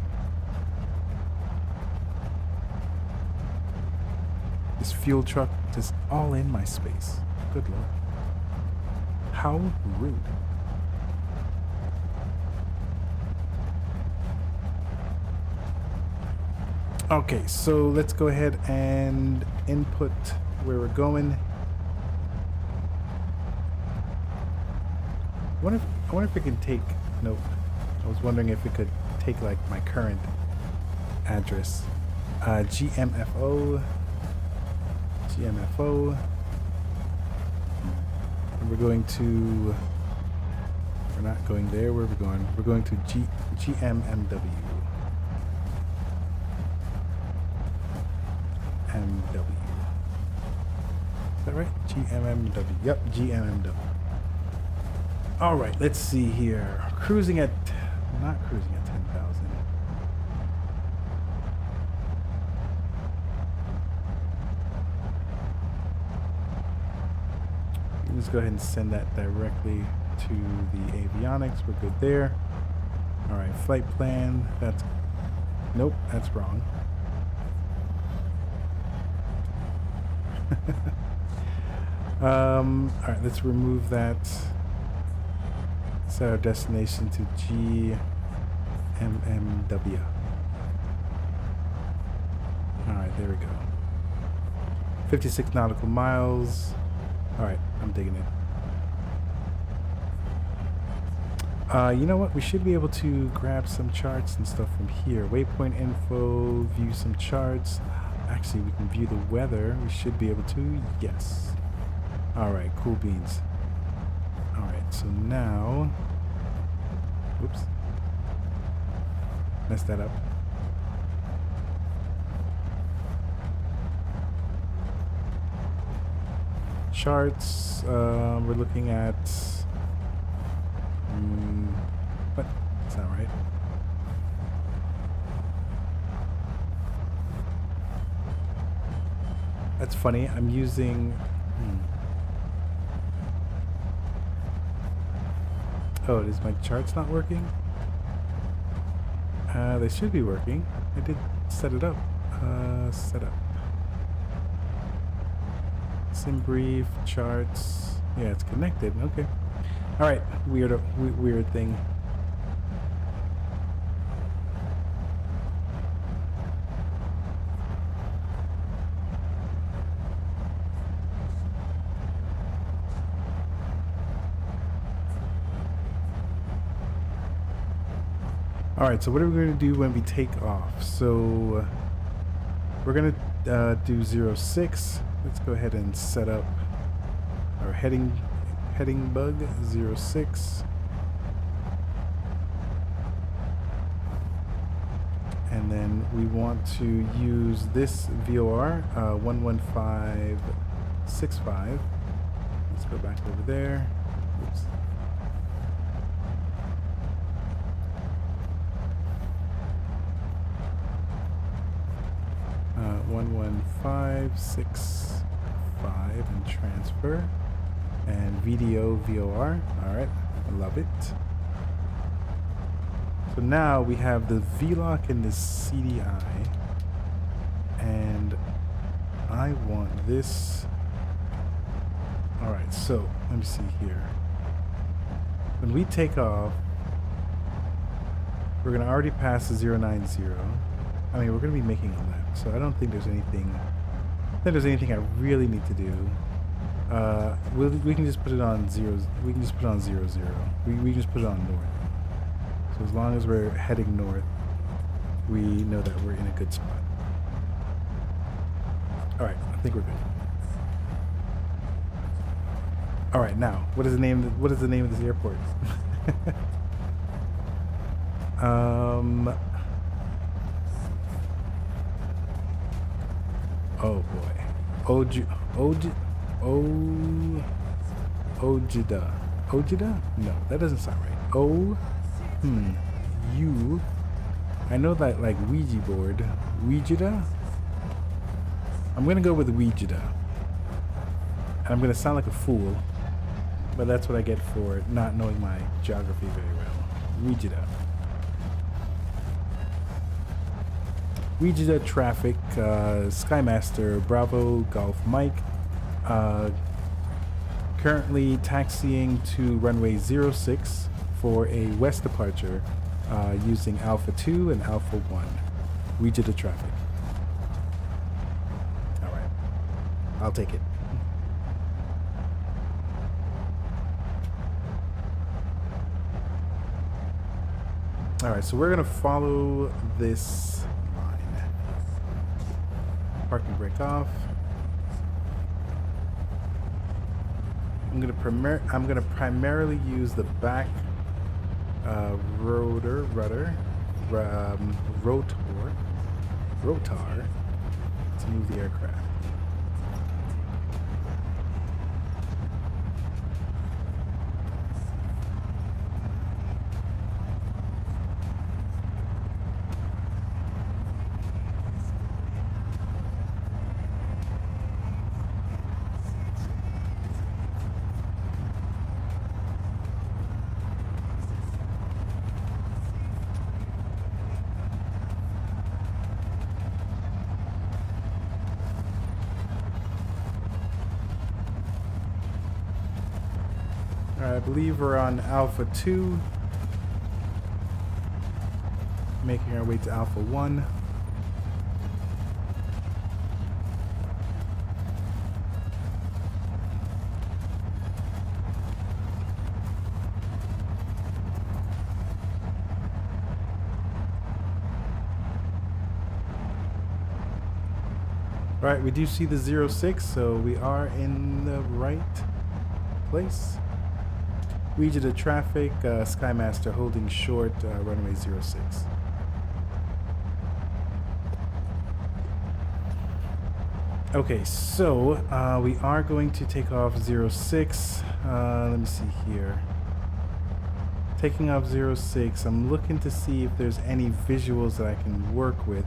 This fuel truck just all in my space. Good lord. How rude. Okay, so let's go ahead and input where we're going. I wonder if it can take... Nope. I was wondering if it could take like my current address. GMFO. GMFO. And we're going to... We're not going there. Where are we going? We're going to GMMW. MW. Is that right? GMMW. Yep, GMMW. Alright, let's see here. Cruising at... Not cruising at 10,000. Let's go ahead and send that directly to the avionics. We're good there. Alright, flight plan. That's... Nope, that's wrong. Alright, let's remove that. Set our destination to GMMW. Alright, there we go. 56 nautical miles. Alright, I'm digging it. You know what? We should be able to grab some charts and stuff from here. Waypoint info, view some charts. Actually, we can view the weather. We should be able to. Yes. Alright, cool beans. Alright, so now... Whoops. Messed that up. Charts, we're looking at... what? That's not right. That's funny. I'm using... Oh, is my charts not working? They should be working. I did set it up. Set up. Sim brief, charts. Yeah, it's connected. Okay. All right. Weird thing. All right, so what are we going to do when we take off? So we're going to do 06. Let's go ahead and set up our heading bug 06. And then we want to use this VOR 11565. Let's go back over there. Oops. 11565 and transfer and VDO VOR. All right, I love it. So now we have the VLOC and the CDI, and I want this. All right, so let me see here. When we take off, we're gonna already pass the 090. I mean, we're gonna be making a left, so I don't think there's anything. I really need to do. We can just put it on zero. We can just put it on 00. We can just put it on north. So as long as we're heading north, we know that we're in a good spot. All right, I think we're good. All right, now what is the name? What is the name of this airport? Oh boy. Ojida. Ojida? No, that doesn't sound right. I know that like Ouija board. Ouijida? I'm gonna go with Ouijida. And I'm gonna sound like a fool, but that's what I get for not knowing my geography very well. Ouijida. Ouijida traffic, Skymaster, Bravo, Golf Mike. Currently taxiing to runway 06 for a west departure using Alpha 2 and Alpha 1. Ouijida traffic. Alright. I'll take it. Alright, so we're going to follow this line. Parking brake off. I'm going to primarily use the back rotor to move the aircraft. I believe we're on Alpha 2, making our way to Alpha 1. Alright, we do see the 06, so we are in the right place. Ouijida traffic, Skymaster holding short, runway 06. Okay, so we are going to take off 06. Let me see here. Taking off 06, I'm looking to see if there's any visuals that I can work with.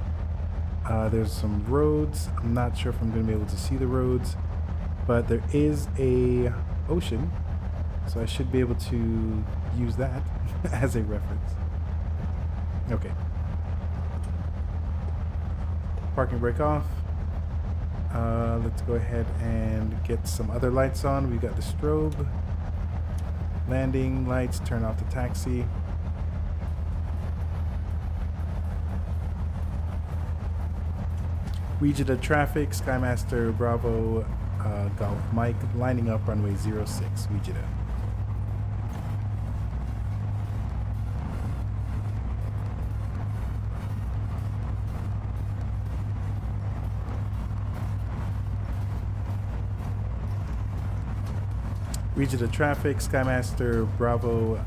There's some roads. I'm not sure if I'm going to be able to see the roads, but there is a ocean, so I should be able to use that as a reference. Okay. Parking brake off. Let's go ahead and get some other lights on. We've got the strobe. Landing lights, turn off the taxi. Region of traffic, Skymaster, Bravo, Golf Mike, lining up runway 06, Region. Region of traffic, Skymaster, Bravo,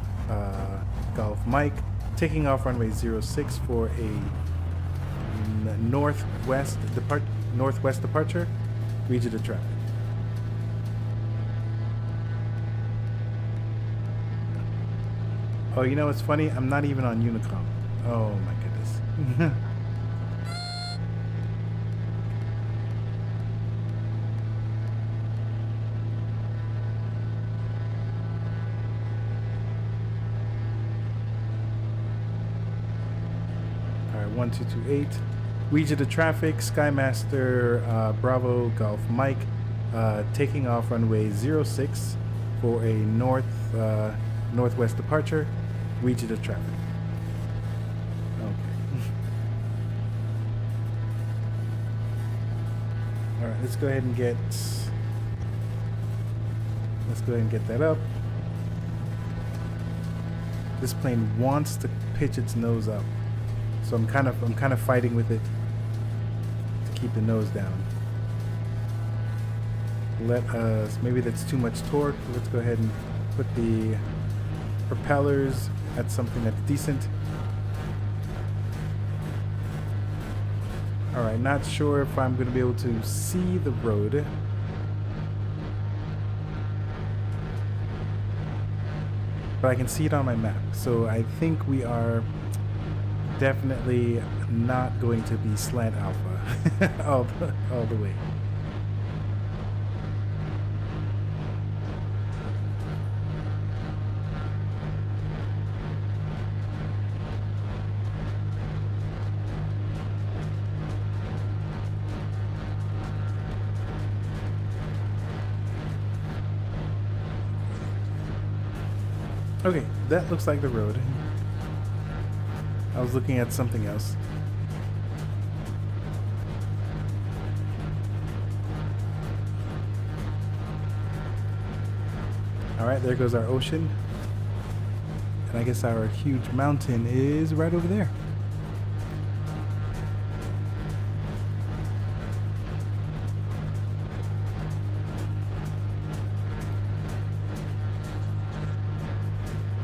Golf Mike, taking off runway 06 for a northwest departure. Region of traffic. Oh, you know what's funny? I'm not even on Unicom. Oh my goodness. All right, 1228. Region of traffic, Skymaster, Bravo, Golf Mike, taking off runway 06 for a northwest departure. Region of traffic. Okay. All right, let's go ahead and get that up. This plane wants to pitch its nose up, so I'm kind of fighting with it to keep the nose down. Maybe that's too much torque. Let's go ahead and put the propellers at something that's decent. All right, not sure if I'm going to be able to see the road. But I can see it on my map. So I think we are definitely not going to be slant alpha all the way. Okay, that looks like the road. I was looking at something else. All right, there goes our ocean. And I guess our huge mountain is right over there.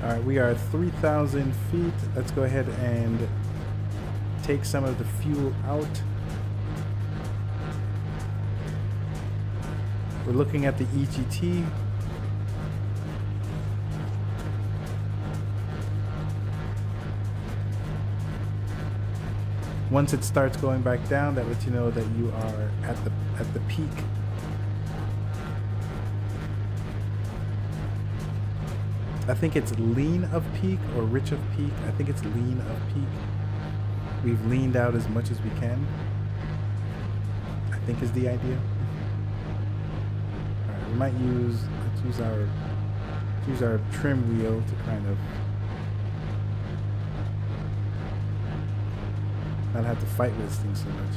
All right, we are 3,000 feet. Let's go ahead and take some of the fuel out. We're looking at the EGT. Once it starts going back down, that lets you know that you are at the peak. I think it's lean of peak or rich of peak. I think it's lean of peak. We've leaned out as much as we can, I think is the idea. All right, we might let's use our trim wheel to kind of not have to fight with this thing so much.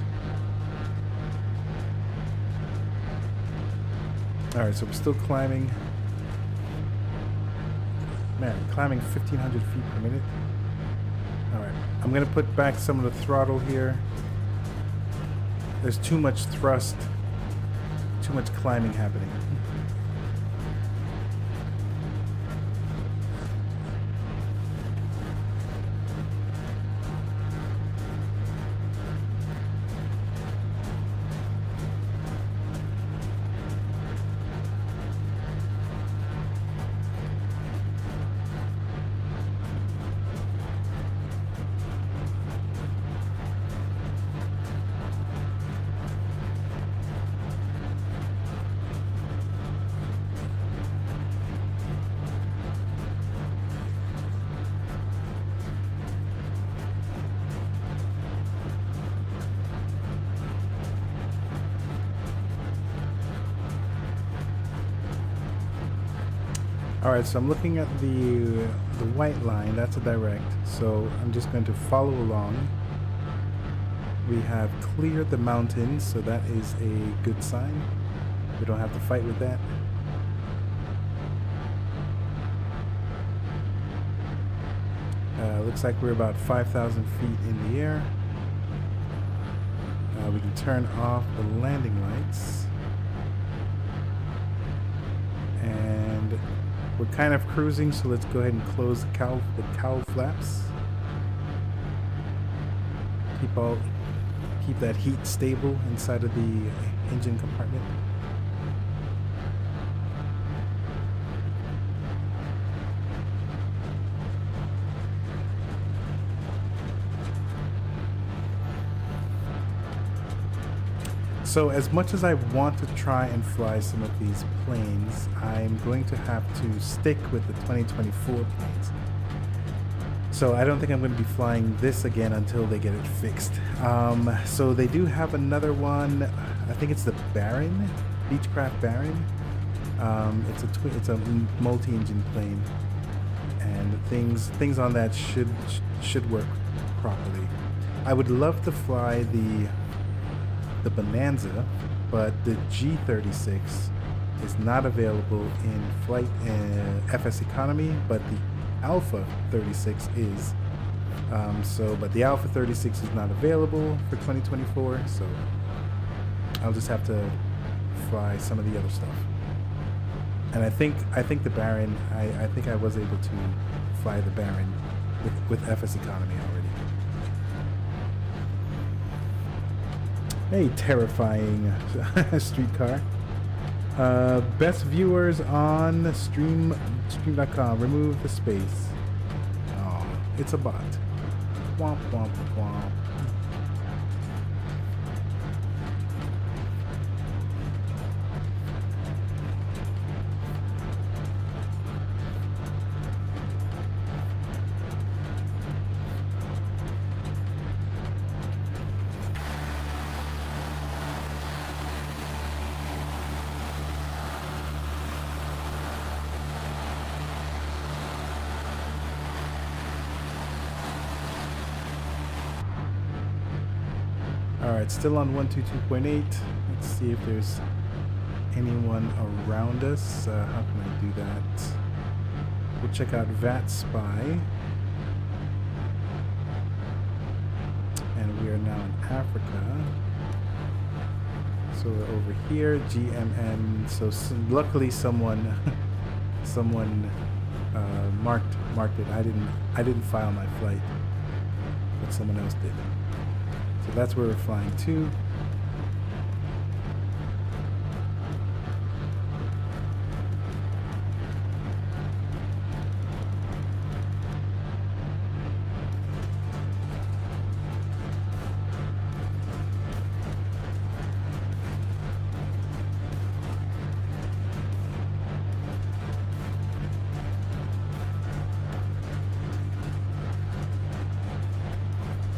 All right, so we're still climbing. Man, climbing 1,500 feet per minute. All right, I'm gonna put back some of the throttle here. There's too much thrust, too much climbing happening. All right, so I'm looking at the white line. That's a direct. So I'm just going to follow along. We have cleared the mountains, so that is a good sign. We don't have to fight with that. Looks like we're about 5,000 feet in the air. We can turn off the landing lights. And we're kind of cruising, so let's go ahead and close the cowl flaps. Keep that heat stable inside of the engine compartment. So as much as I want to try and fly some of these planes, I'm going to have to stick with the 2024 planes. So I don't think I'm going to be flying this again until they get it fixed. So they do have another one. I think it's the Baron, Beechcraft Baron. It's a multi-engine plane, and things on that should work properly. I would love to fly the Bonanza, but the G36 is not available in flight FSEconomy, but the Alpha 36 is. But the Alpha 36 is not available for 2024, so I'll just have to fly some of the other stuff. And I think the Baron, I think I was able to fly the Baron with FSEconomy already. A terrifying streetcar. Best viewers on stream.com. Remove the space. Oh, it's a bot. Womp womp womp. Alright, still on 122.8. Let's see if there's anyone around us. How can I do that? We'll check out VAT Spy. And we are now in Africa. So we're over here, GMN. So luckily someone marked it. I didn't file my flight, but someone else did. So that's where we're flying to.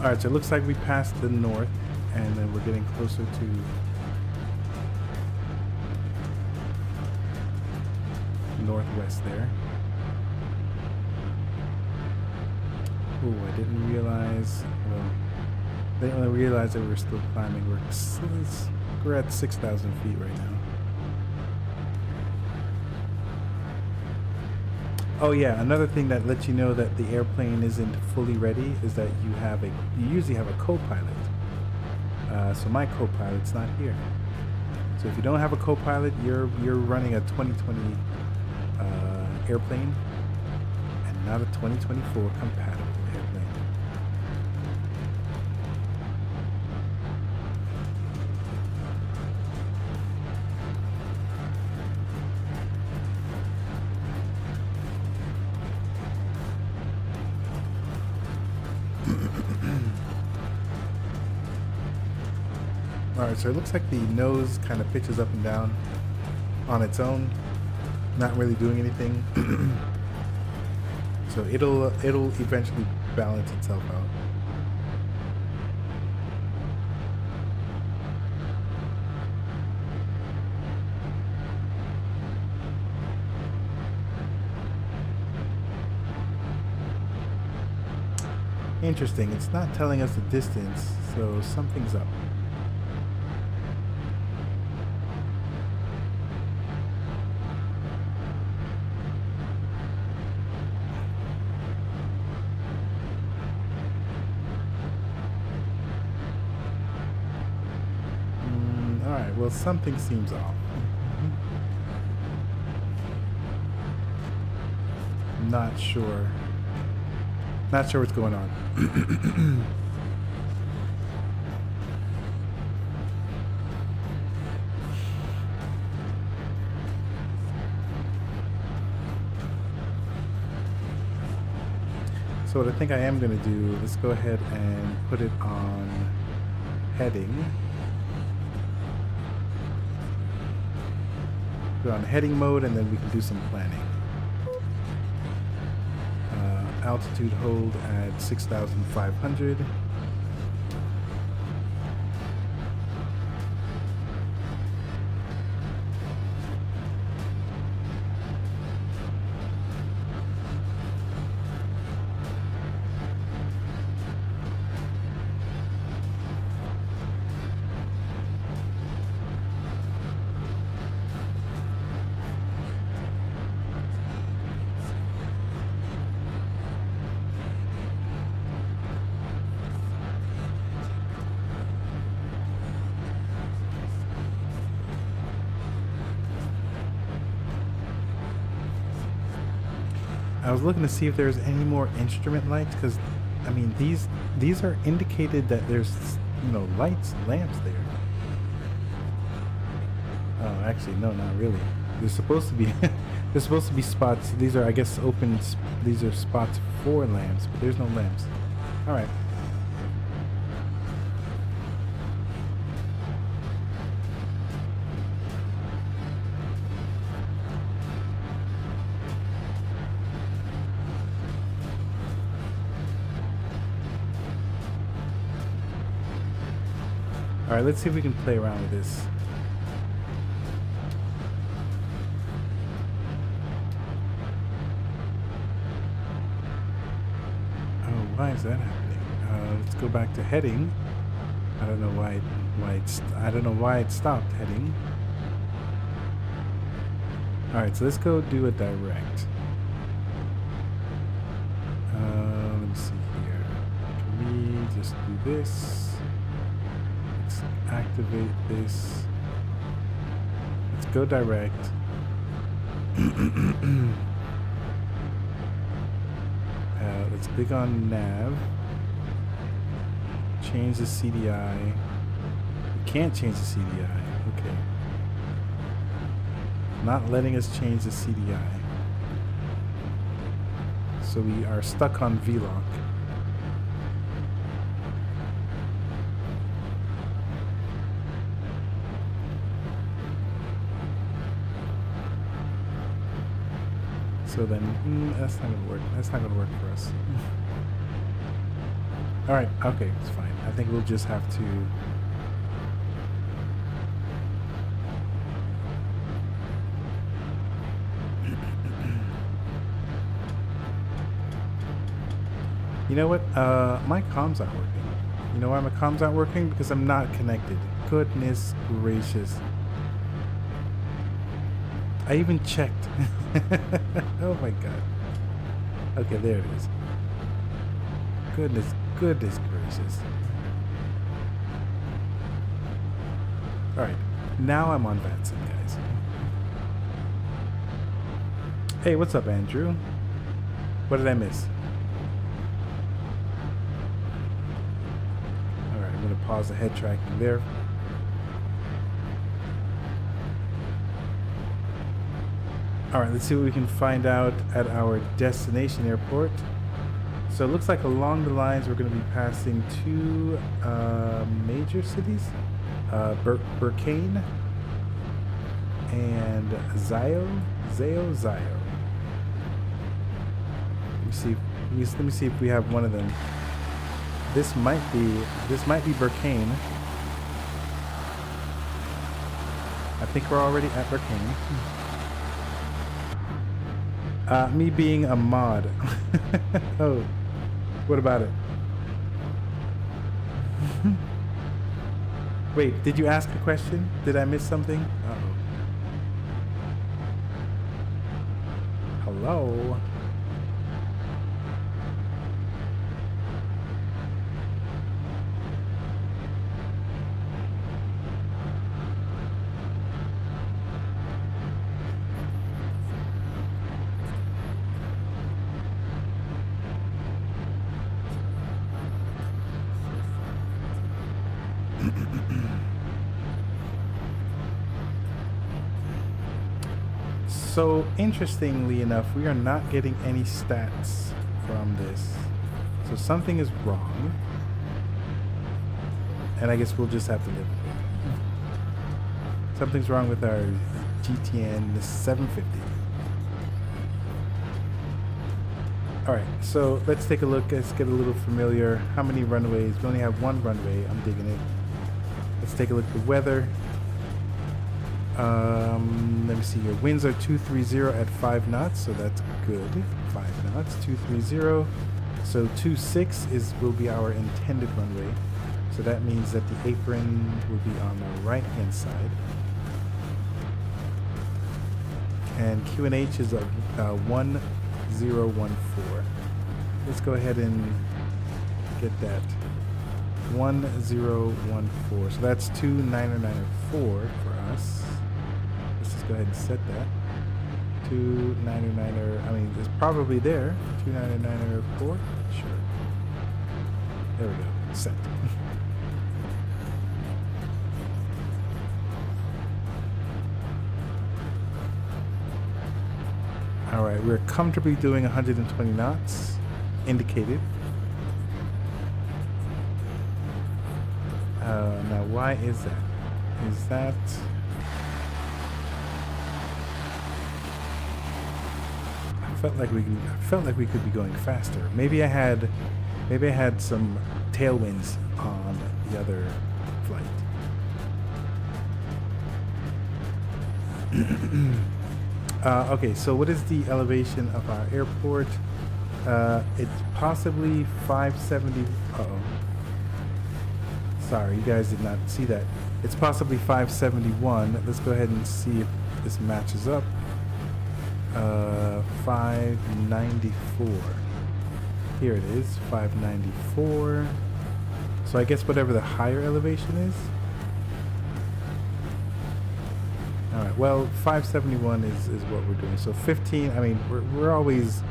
Alright, so it looks like we passed the north, and then we're getting closer to northwest there. Ooh, I didn't realize, well, I didn't realize that we were still climbing. We're at 6,000 feet right now. Oh yeah, another thing that lets you know that the airplane isn't fully ready is that you usually have a co-pilot. So my co-pilot's not here. So if you don't have a co-pilot, you're running a 2020 airplane and not a 2024 compatible airplane. Alright, so it looks like the nose kind of pitches up and down on its own, not really doing anything. So it'll eventually balance itself out. Interesting. It's not telling us the distance, so something's up. Alright, well, something seems off. Not sure. Not sure what's going on. So what I think I am going to do, let's go ahead and put it on heading. Put it on heading mode, and then we can do some planning. Altitude hold at 6,500. I was looking to see if there's any more instrument lights, because I mean these are indicated that there's, you know, lamps there. Oh, actually no, not really. There's supposed to be there's supposed to be spots. These are, I guess, these are spots for lamps, but there's no lamps. All right. All right, let's see if we can play around with this. Oh, why is that happening? Let's go back to heading. I don't know I don't know why it stopped heading. All right, so let's go do a direct. Let me see here. Can we just do this? Activate this. Let's go direct. Let's click on nav. Change the CDI. We can't change the CDI. Okay. Not letting us change the CDI. So we are stuck on VLOC. So then, that's not gonna work. That's not gonna work for us. All right, okay, it's fine. I think we'll just have to. You know what? My comms aren't working. You know why my comms aren't working? Because I'm not connected. Goodness gracious. I even checked. Oh my god. Okay, there it is. Goodness gracious. Alright, now I'm on Vanson, guys. Hey, what's up, Andrew? What did I miss? Alright, I'm gonna pause the head tracking there. Alright, let's see what we can find out at our destination airport. So it looks like along the lines we're going to be passing two major cities, Burkane and Zayo. Let me see if we have one of them. This might be Burkane. I think we're already at Burkane. Me being a mod. Oh, what about it? Wait, did you ask a question? Did I miss something? Uh-oh. Hello? So interestingly enough, we are not getting any stats from this. So something is wrong. And I guess we'll just have to live with it. Something's wrong with our GTN 750. Alright, so let's take a look. Let's get a little familiar. How many runways? We only have one runway. I'm digging it. Let's take a look at the weather. Let me see here. Winds are 230 at 5 knots, so that's good. 5 knots, 230. So 26 will be our intended runway. So that means that the apron will be on the right hand side. And QNH is a 1014. Let's go ahead and get that. 1014. So that's 2994 for us. Let's just go ahead and set that. 299er. I mean, it's probably there. 29904. Sure. There we go. Set. All right, we're comfortably doing 120 knots, indicated. Now, why is that? Is that? I felt like we could be going faster. Maybe I had some tailwinds on the other flight. Okay, so what is the elevation of our airport? It's possibly 570. Uh-oh. Sorry, you guys did not see that. It's possibly 571. Let's go ahead and see if this matches up. 594. Here it is, 594. So I guess whatever the higher elevation is. All right. Well, 571 is what we're doing. So 15. I mean, we're always.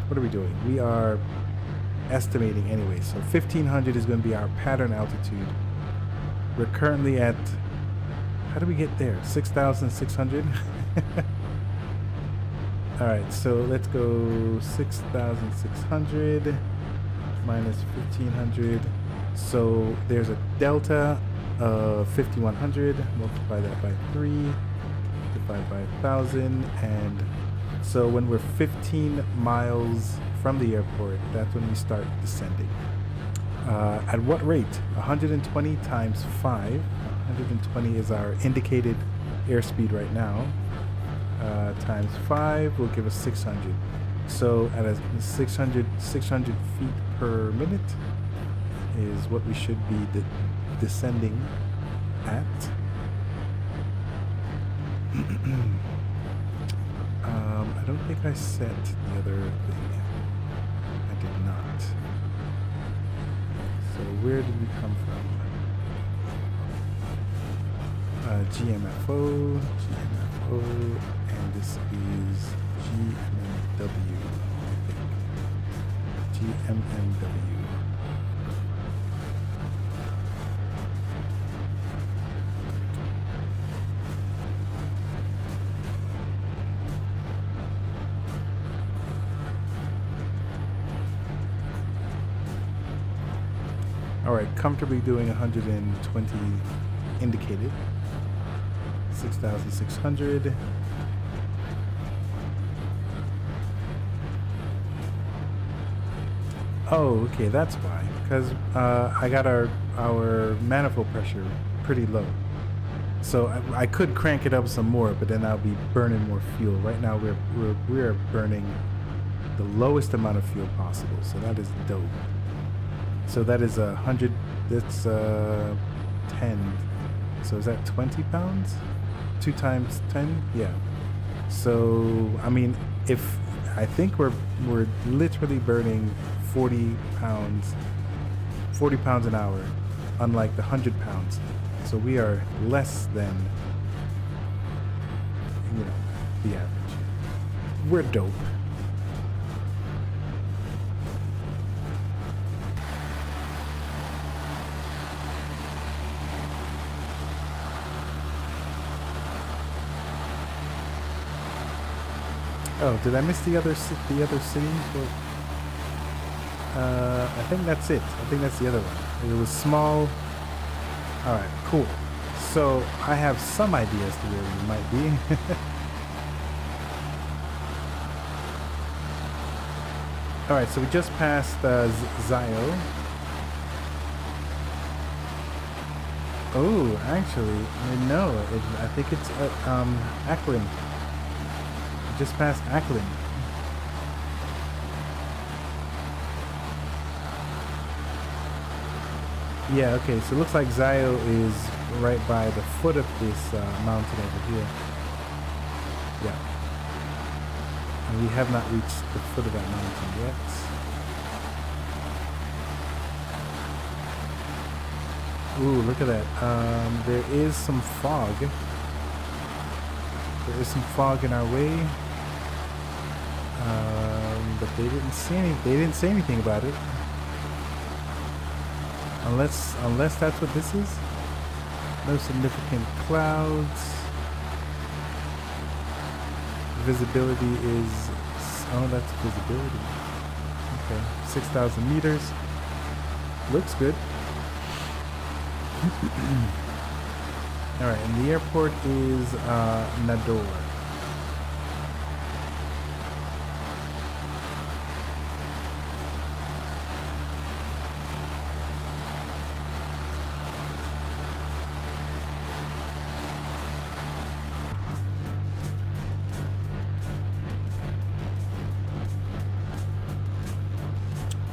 What are we doing? We are estimating anyway. So 1500 is going to be our pattern altitude. We're currently at. How do we get there? 6,600. All right. So let's go 6,600 minus 1,500. So there's a delta. 5,100, multiply that by 3, divide by 1,000, and so when we're 15 miles from the airport, that's when we start descending. At what rate? 120 times 5. 120 is our indicated airspeed right now. Times 5 will give us 600. So at a 600 feet per minute is what we should be descending at. I don't think I set the other thing. I did not. So where did we come from? GMFO, and this is GMMW, I think. GMMW. All right, comfortably doing 120 indicated. 6,600. Oh, okay, that's why. Because I got our manifold pressure pretty low. So I could crank it up some more, but then I'll be burning more fuel. Right now we're burning the lowest amount of fuel possible. So that is dope. So that is 100. That's 10. So is that 20 pounds? 2 times 10? Yeah. So I mean, if I think we're literally burning 40 pounds an hour, unlike the 100 pounds. So we are less than, you know, the average. We're dope. Oh, did I miss the other city? Well, I think that's it. I think that's the other one. It was small. All right, cool. So I have some idea as to where we might be. All right, so we just passed Zio. Oh, actually, no. I think it's Ackland. Just past Ackland. Yeah, okay, so it looks like Zio is right by the foot of this mountain over here. Yeah. And we have not reached the foot of that mountain yet. Ooh, look at that. There is some fog. There is some fog in our way. But they didn't say anything about it. Unless that's what this is. No significant clouds. Visibility is, oh, that's visibility. Okay, 6,000 meters. Looks good. All right, and the airport is Nador.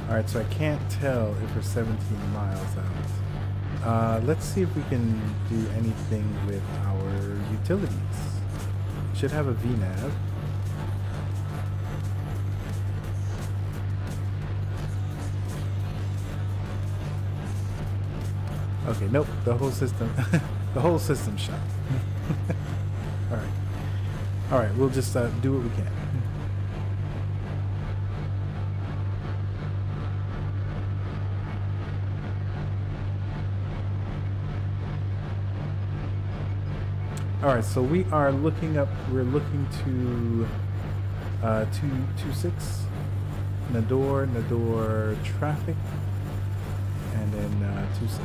Alright, so I can't tell if we're 17 miles out. Let's see if we can do anything with our utilities. Should have a VNAV. Okay, nope, the whole system, the whole system shot. Alright, we'll just do what we can. All right, so we are looking up. We're looking to 226 Nador traffic, and then 26.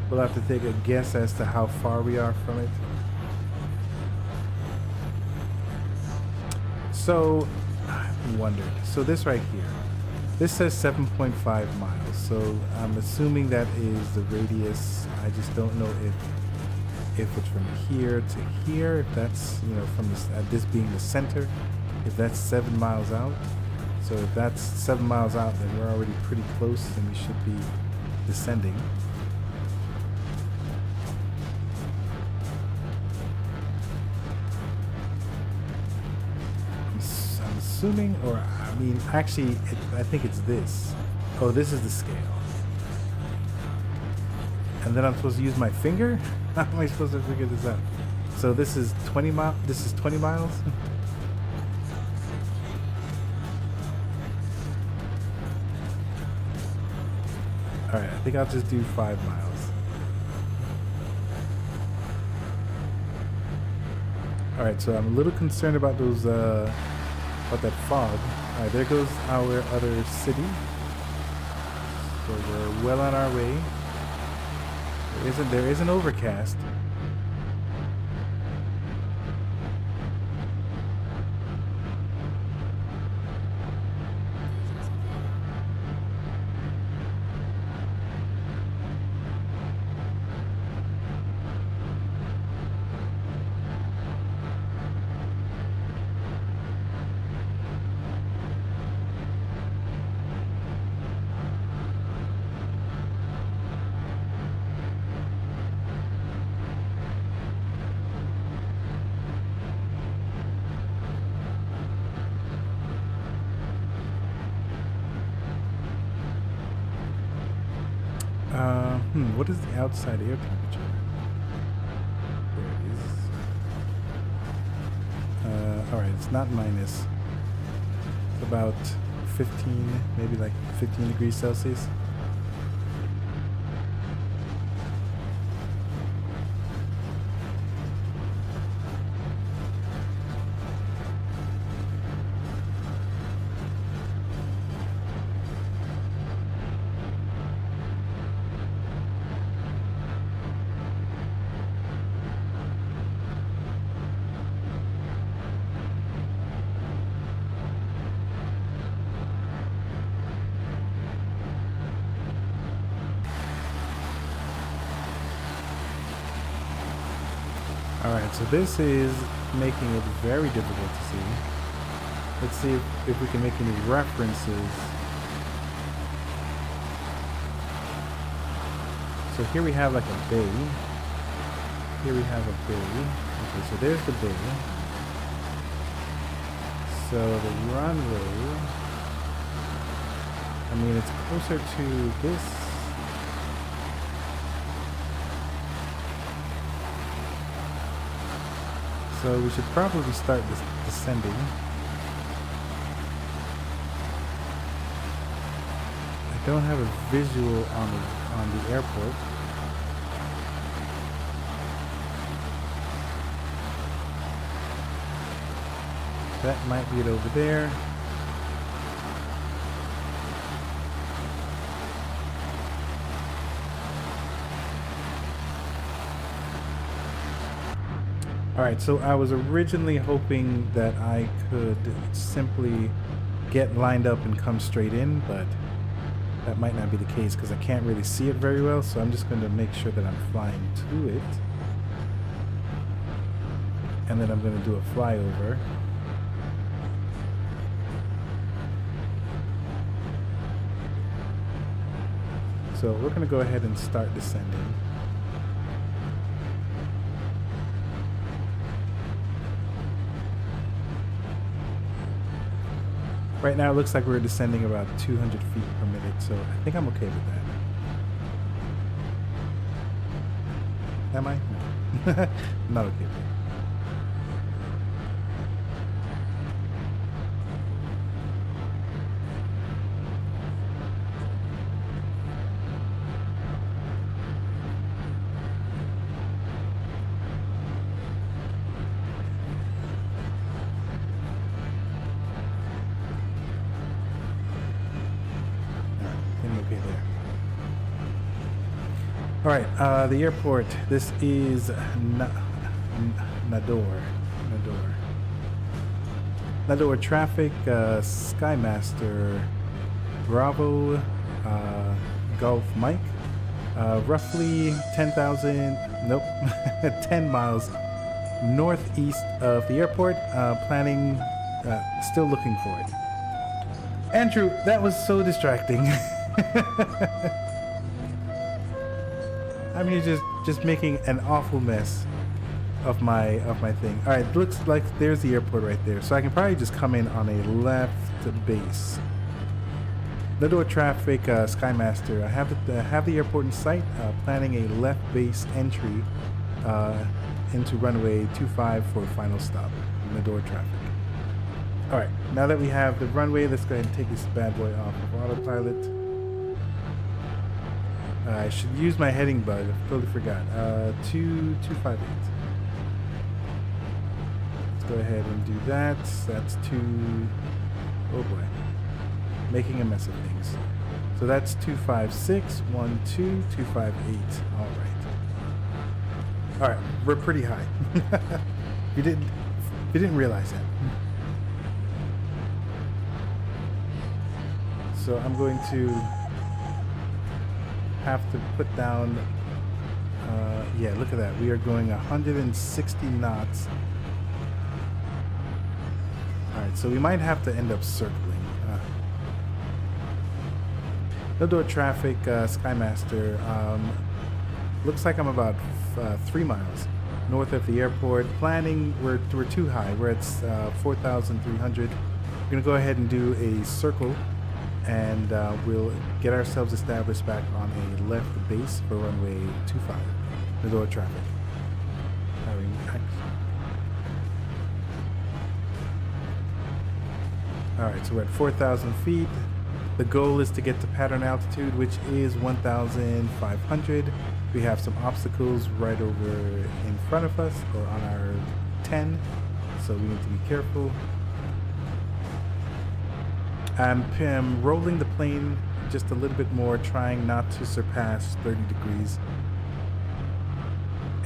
We'll have to take a guess as to how far we are from it. So I wondered. So this right here, this says 7.5 miles. So I'm assuming that is the radius. I just don't know if it's from here to here, if that's, you know, from this being the center, if that's 7 miles out. So if that's 7 miles out, then we're already pretty close and we should be descending. I'm assuming, or I mean, actually, I think it's this. Oh, this is the scale. And then I'm supposed to use my finger? How am I supposed to figure this out? So this is 20 miles. This is 20 miles. All right, I think I'll just do 5 miles. All right, so I'm a little concerned about those, about that fog. All right, there goes our other city. So we're well on our way. There is an overcast. What is the outside air temperature? There it is. All right, it's not minus. It's about 15, maybe like 15 degrees Celsius. Alright, so this is making it very difficult to see. Let's see if we can make any references. So here we have like a bay. Here we have a bay. Okay, so there's the bay. So the runway, I mean, it's closer to this. So we should probably start this descending. I don't have a visual on the airport. That might be it over there. Alright, so I was originally hoping that I could simply get lined up and come straight in, but that might not be the case because I can't really see it very well, so I'm just going to make sure that I'm flying to it. And then I'm going to do a flyover. So we're going to go ahead and start descending. Right now it looks like we're descending about 200 feet per minute, so I think I'm okay with that. Am I? No. I'm not okay with that. All right, the airport. This is Nador traffic, Skymaster, Bravo, Golf Mike, roughly 10,000, nope, 10 miles northeast of the airport, planning, still looking for it. Andrew, that was so distracting. I mean, just making an awful mess of my thing. All right, looks like there's the airport right there. So I can probably just come in on a left base. Nador traffic, Skymaster. I have the airport in sight. Planning a left base entry into runway 25 for final stop. Nador traffic. All right, now that we have the runway, let's go ahead and take this bad boy off of autopilot. I should use my heading bug. I totally forgot. 258. Let's go ahead and do that. That's 2. Oh boy, making a mess of things. So that's 256. 1, 2, 258. All right. All right, we're pretty high. You didn't realize that. So I'm going to have to put down, yeah, look at that. We are going 160 knots. All right, so we might have to end up circling. Nador traffic, Skymaster. Looks like I'm about 3 miles north of the airport. Planning, we're too high. We're at 4,300. We're gonna go ahead and do a circle and we'll get ourselves established back on a left base for runway 25. The door traffic. Alright, so we're at 4,000 feet. The goal is to get to pattern altitude, which is 1,500. We have some obstacles right over in front of us, or on our 10, so we need to be careful. I'm rolling the plane just a little bit more, trying not to surpass 30 degrees,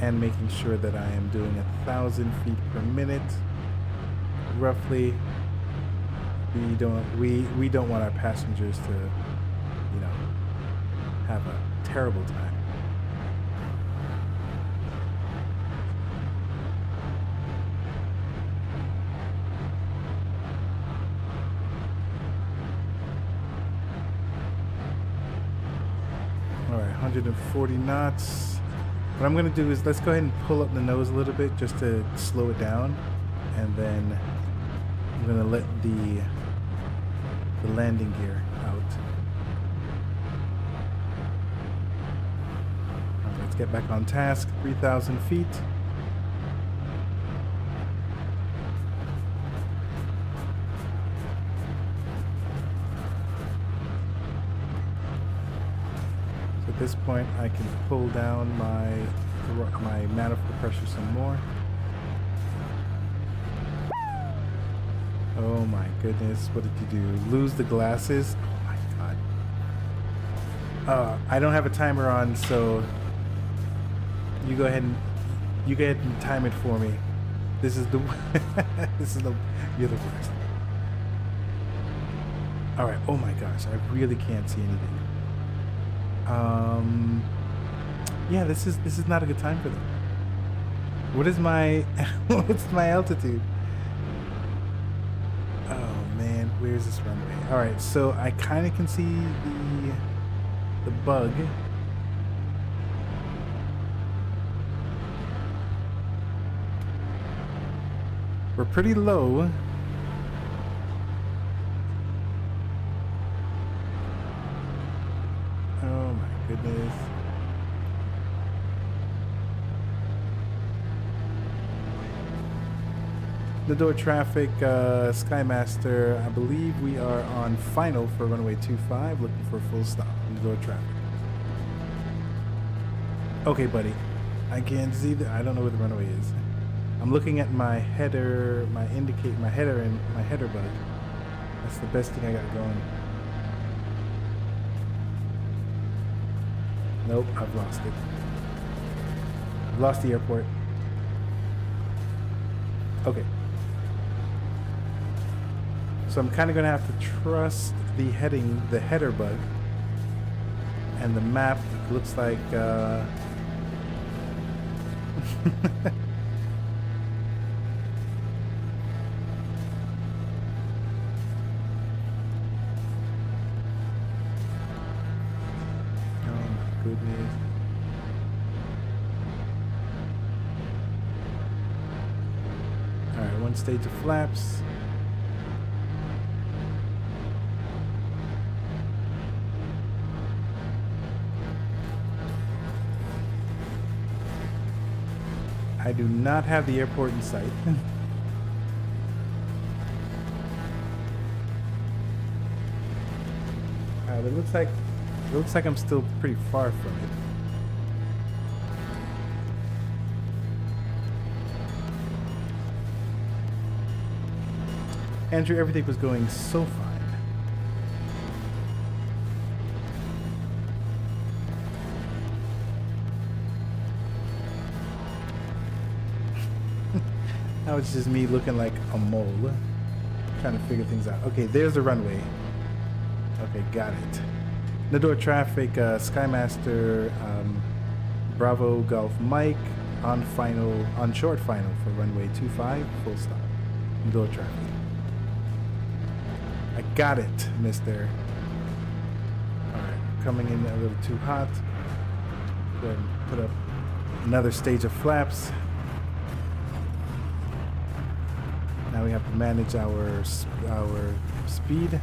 and making sure that I am doing 1,000 feet per minute, roughly. We don't want our passengers to, you know, have a terrible time. All right, 140 knots. What I'm gonna do is let's go ahead and pull up the nose a little bit just to slow it down, and then I'm gonna let the landing gear out. All right, let's get back on task. 3,000 feet. So at this point, I can pull down my manifold pressure some more. Oh my goodness, what did you do? Lose the glasses? Oh my god. I don't have a timer on, so you go ahead and time it for me. This is the you're the worst. Alright, oh my gosh, I really can't see anything. Yeah, this is not a good time for them. What is my what's my altitude? Where's this runway? All right, so I kind of can see the bug. We're pretty low. Oh my goodness. The door traffic, Skymaster, I believe we are on final for runway 25, looking for a full stop in the door traffic. Okay, buddy, I can't see I don't know where the runway is. I'm looking at my header, my header and my header bug. That's the best thing I got going. Nope, I've lost it. I've lost the airport. Okay. So I'm kind of going to have to trust the header bug, and the map looks like oh my goodness. All right, one stage of flaps. I do not have the airport in sight. It looks like I'm still pretty far from it. Andrew, everything was going so fine. Now it's just me looking like a mole, trying to figure things out. Okay, there's the runway. Okay, got it. Nador traffic, Skymaster, Bravo Golf Mike on short final for runway 25, full stop. Nador traffic. I got it, mister. Alright, coming in a little too hot. Go ahead and put up another stage of flaps. Now we have to manage our speed.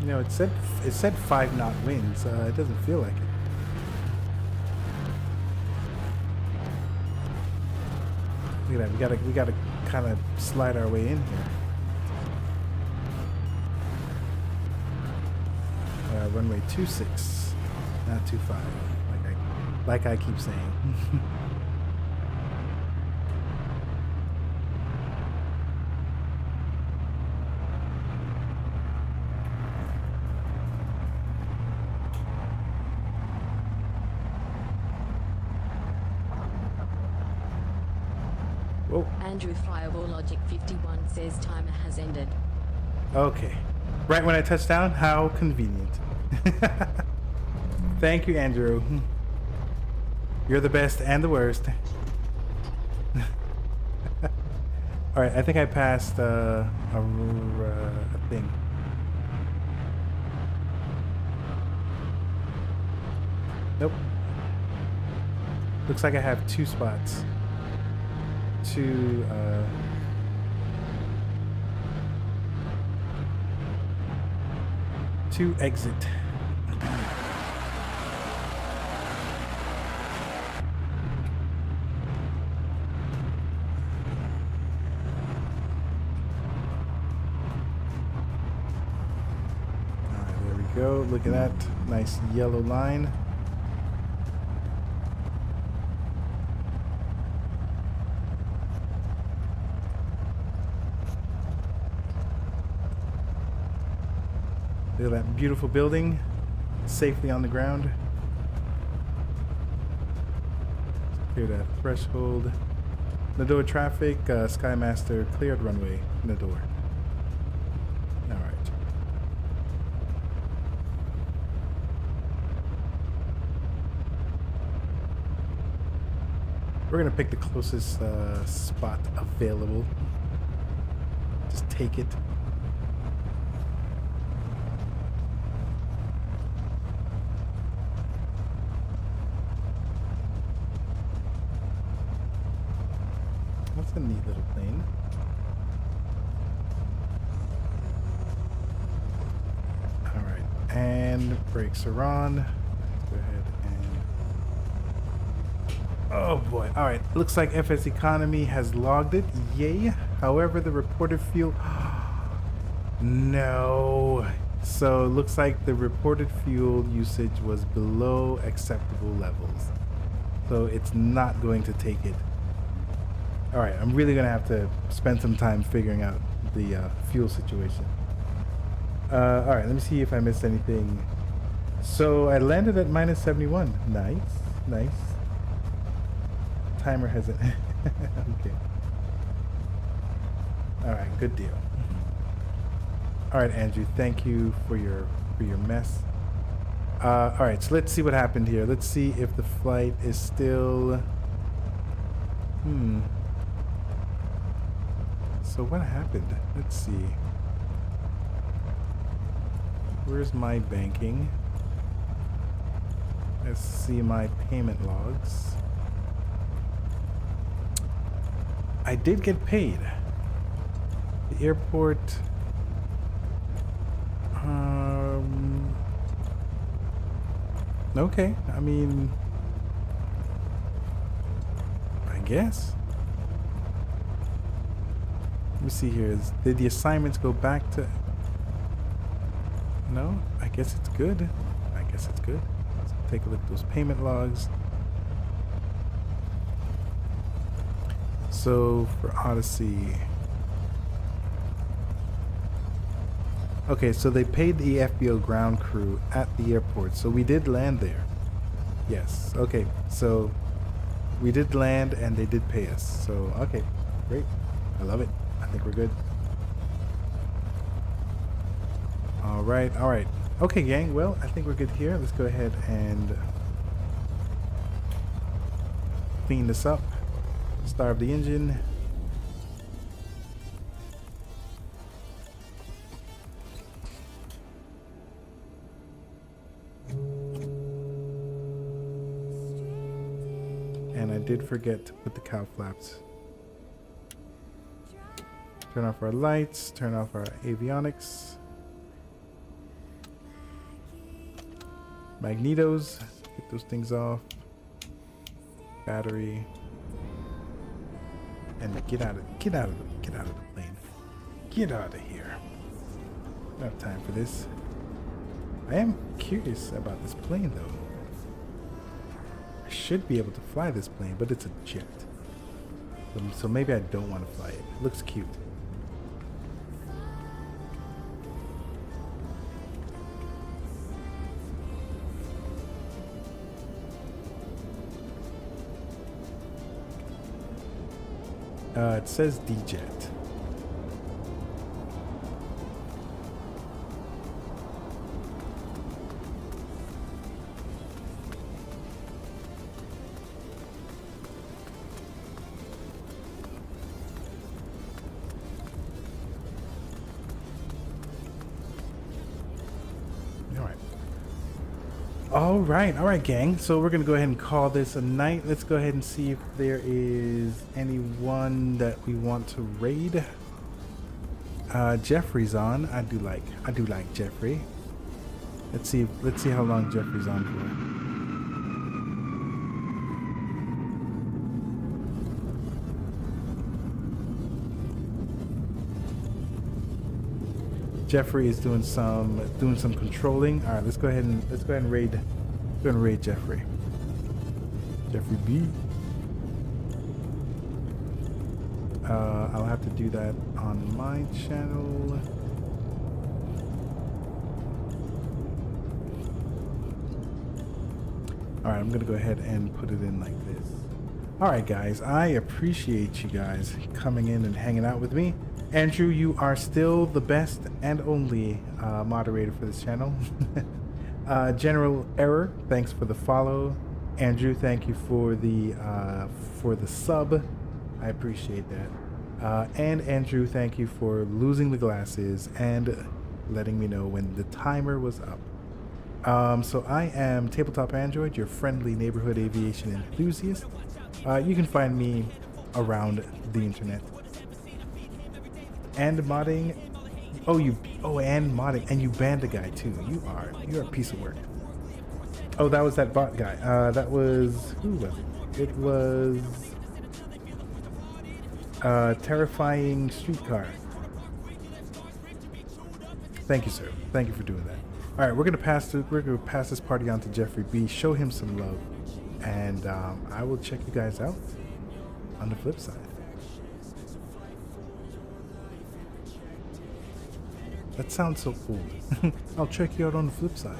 You know, it said 5 knot winds. It doesn't feel like it. Look at that. We gotta kind of slide our way in here. Runway 26, not 25, like I keep saying. Whoa. Andrew Fireball Logic 51 says timer has ended. Okay. Right when I touch down? How convenient. Thank you, Andrew. You're the best and the worst. Alright, I think I passed a thing. Nope. Looks like I have 2 spots. To exit. Alright, there we go. Look at that nice yellow line. Look at that beautiful building, safely on the ground. Clear that threshold. Nador traffic, Skymaster cleared runway, Nador. Alright. We're gonna pick the closest spot available. Just take it. That's a neat little plane. Alright, and brakes are on. Let's go ahead and... Oh boy, alright. Looks like FSEconomy has logged it. Yay. However, the reported fuel... No. So it looks like the reported fuel usage was below acceptable levels. So it's not going to take it. Alright, I'm really going to have to spend some time figuring out the fuel situation. Alright, let me see if I missed anything. So I landed at minus 71. Nice, nice. Timer hasn't... Okay. Alright, good deal. Alright, Andrew, thank you for your mess. Alright, so let's see what happened here. Let's see if the flight is still... So what happened? Let's see. Where's my banking? Let's see my payment logs. I did get paid. The airport... Okay, I mean... I guess. Let me see here. Did the assignments go back to... No? I guess it's good. I guess it's good. Let's take a look at those payment logs. So, for Odyssey... Okay, so they paid the FBO ground crew at the airport. So we did land there. Yes. Okay, so we did land and they did pay us. So, okay, great. I love it. I think we're good. All right, all right. Okay, gang. Well, I think we're good here. Let's go ahead and clean this up. Start the engine. And I did forget to put the cow flaps. Turn off our lights, turn off our avionics. Magnetos, get those things off. Battery. And get out of the plane. Get out of here. I don't have time for this. I am curious about this plane though. I should be able to fly this plane, but it's a jet. So maybe I don't want to fly it. It looks cute. It says D-Jet. All right, gang. So we're gonna go ahead and call this a night. Let's go ahead and see if there is anyone that we want to raid. Jeffrey's on. I do like Jeffrey. Let's see how long Jeffrey's on for. Jeffrey is doing some controlling. All right, let's go ahead and raid. We're gonna raid Jeffrey. Jeffrey B. I'll have to do that on my channel. All right, I'm gonna go ahead and put it in like this. All right, guys, I appreciate you guys coming in and hanging out with me. Andrew, you are still the best and only moderator for this channel. General Error, thanks for the follow. Andrew, thank you for the sub. I appreciate that. And Andrew, thank you for losing the glasses and letting me know when the timer was up. So I am Tabletop Android, your friendly neighborhood aviation enthusiast. You can find me around the internet. And modding. And modding. And you banned a guy too. You're a piece of work. Oh, that was that bot guy. That was, who was it? It was Terrifying Streetcar. Thank you, sir. Thank you for doing that. All right, we're gonna pass this party on to Jeffrey B. Show him some love, and I will check you guys out on the flip side. That sounds so cool. I'll check you out on the flip side.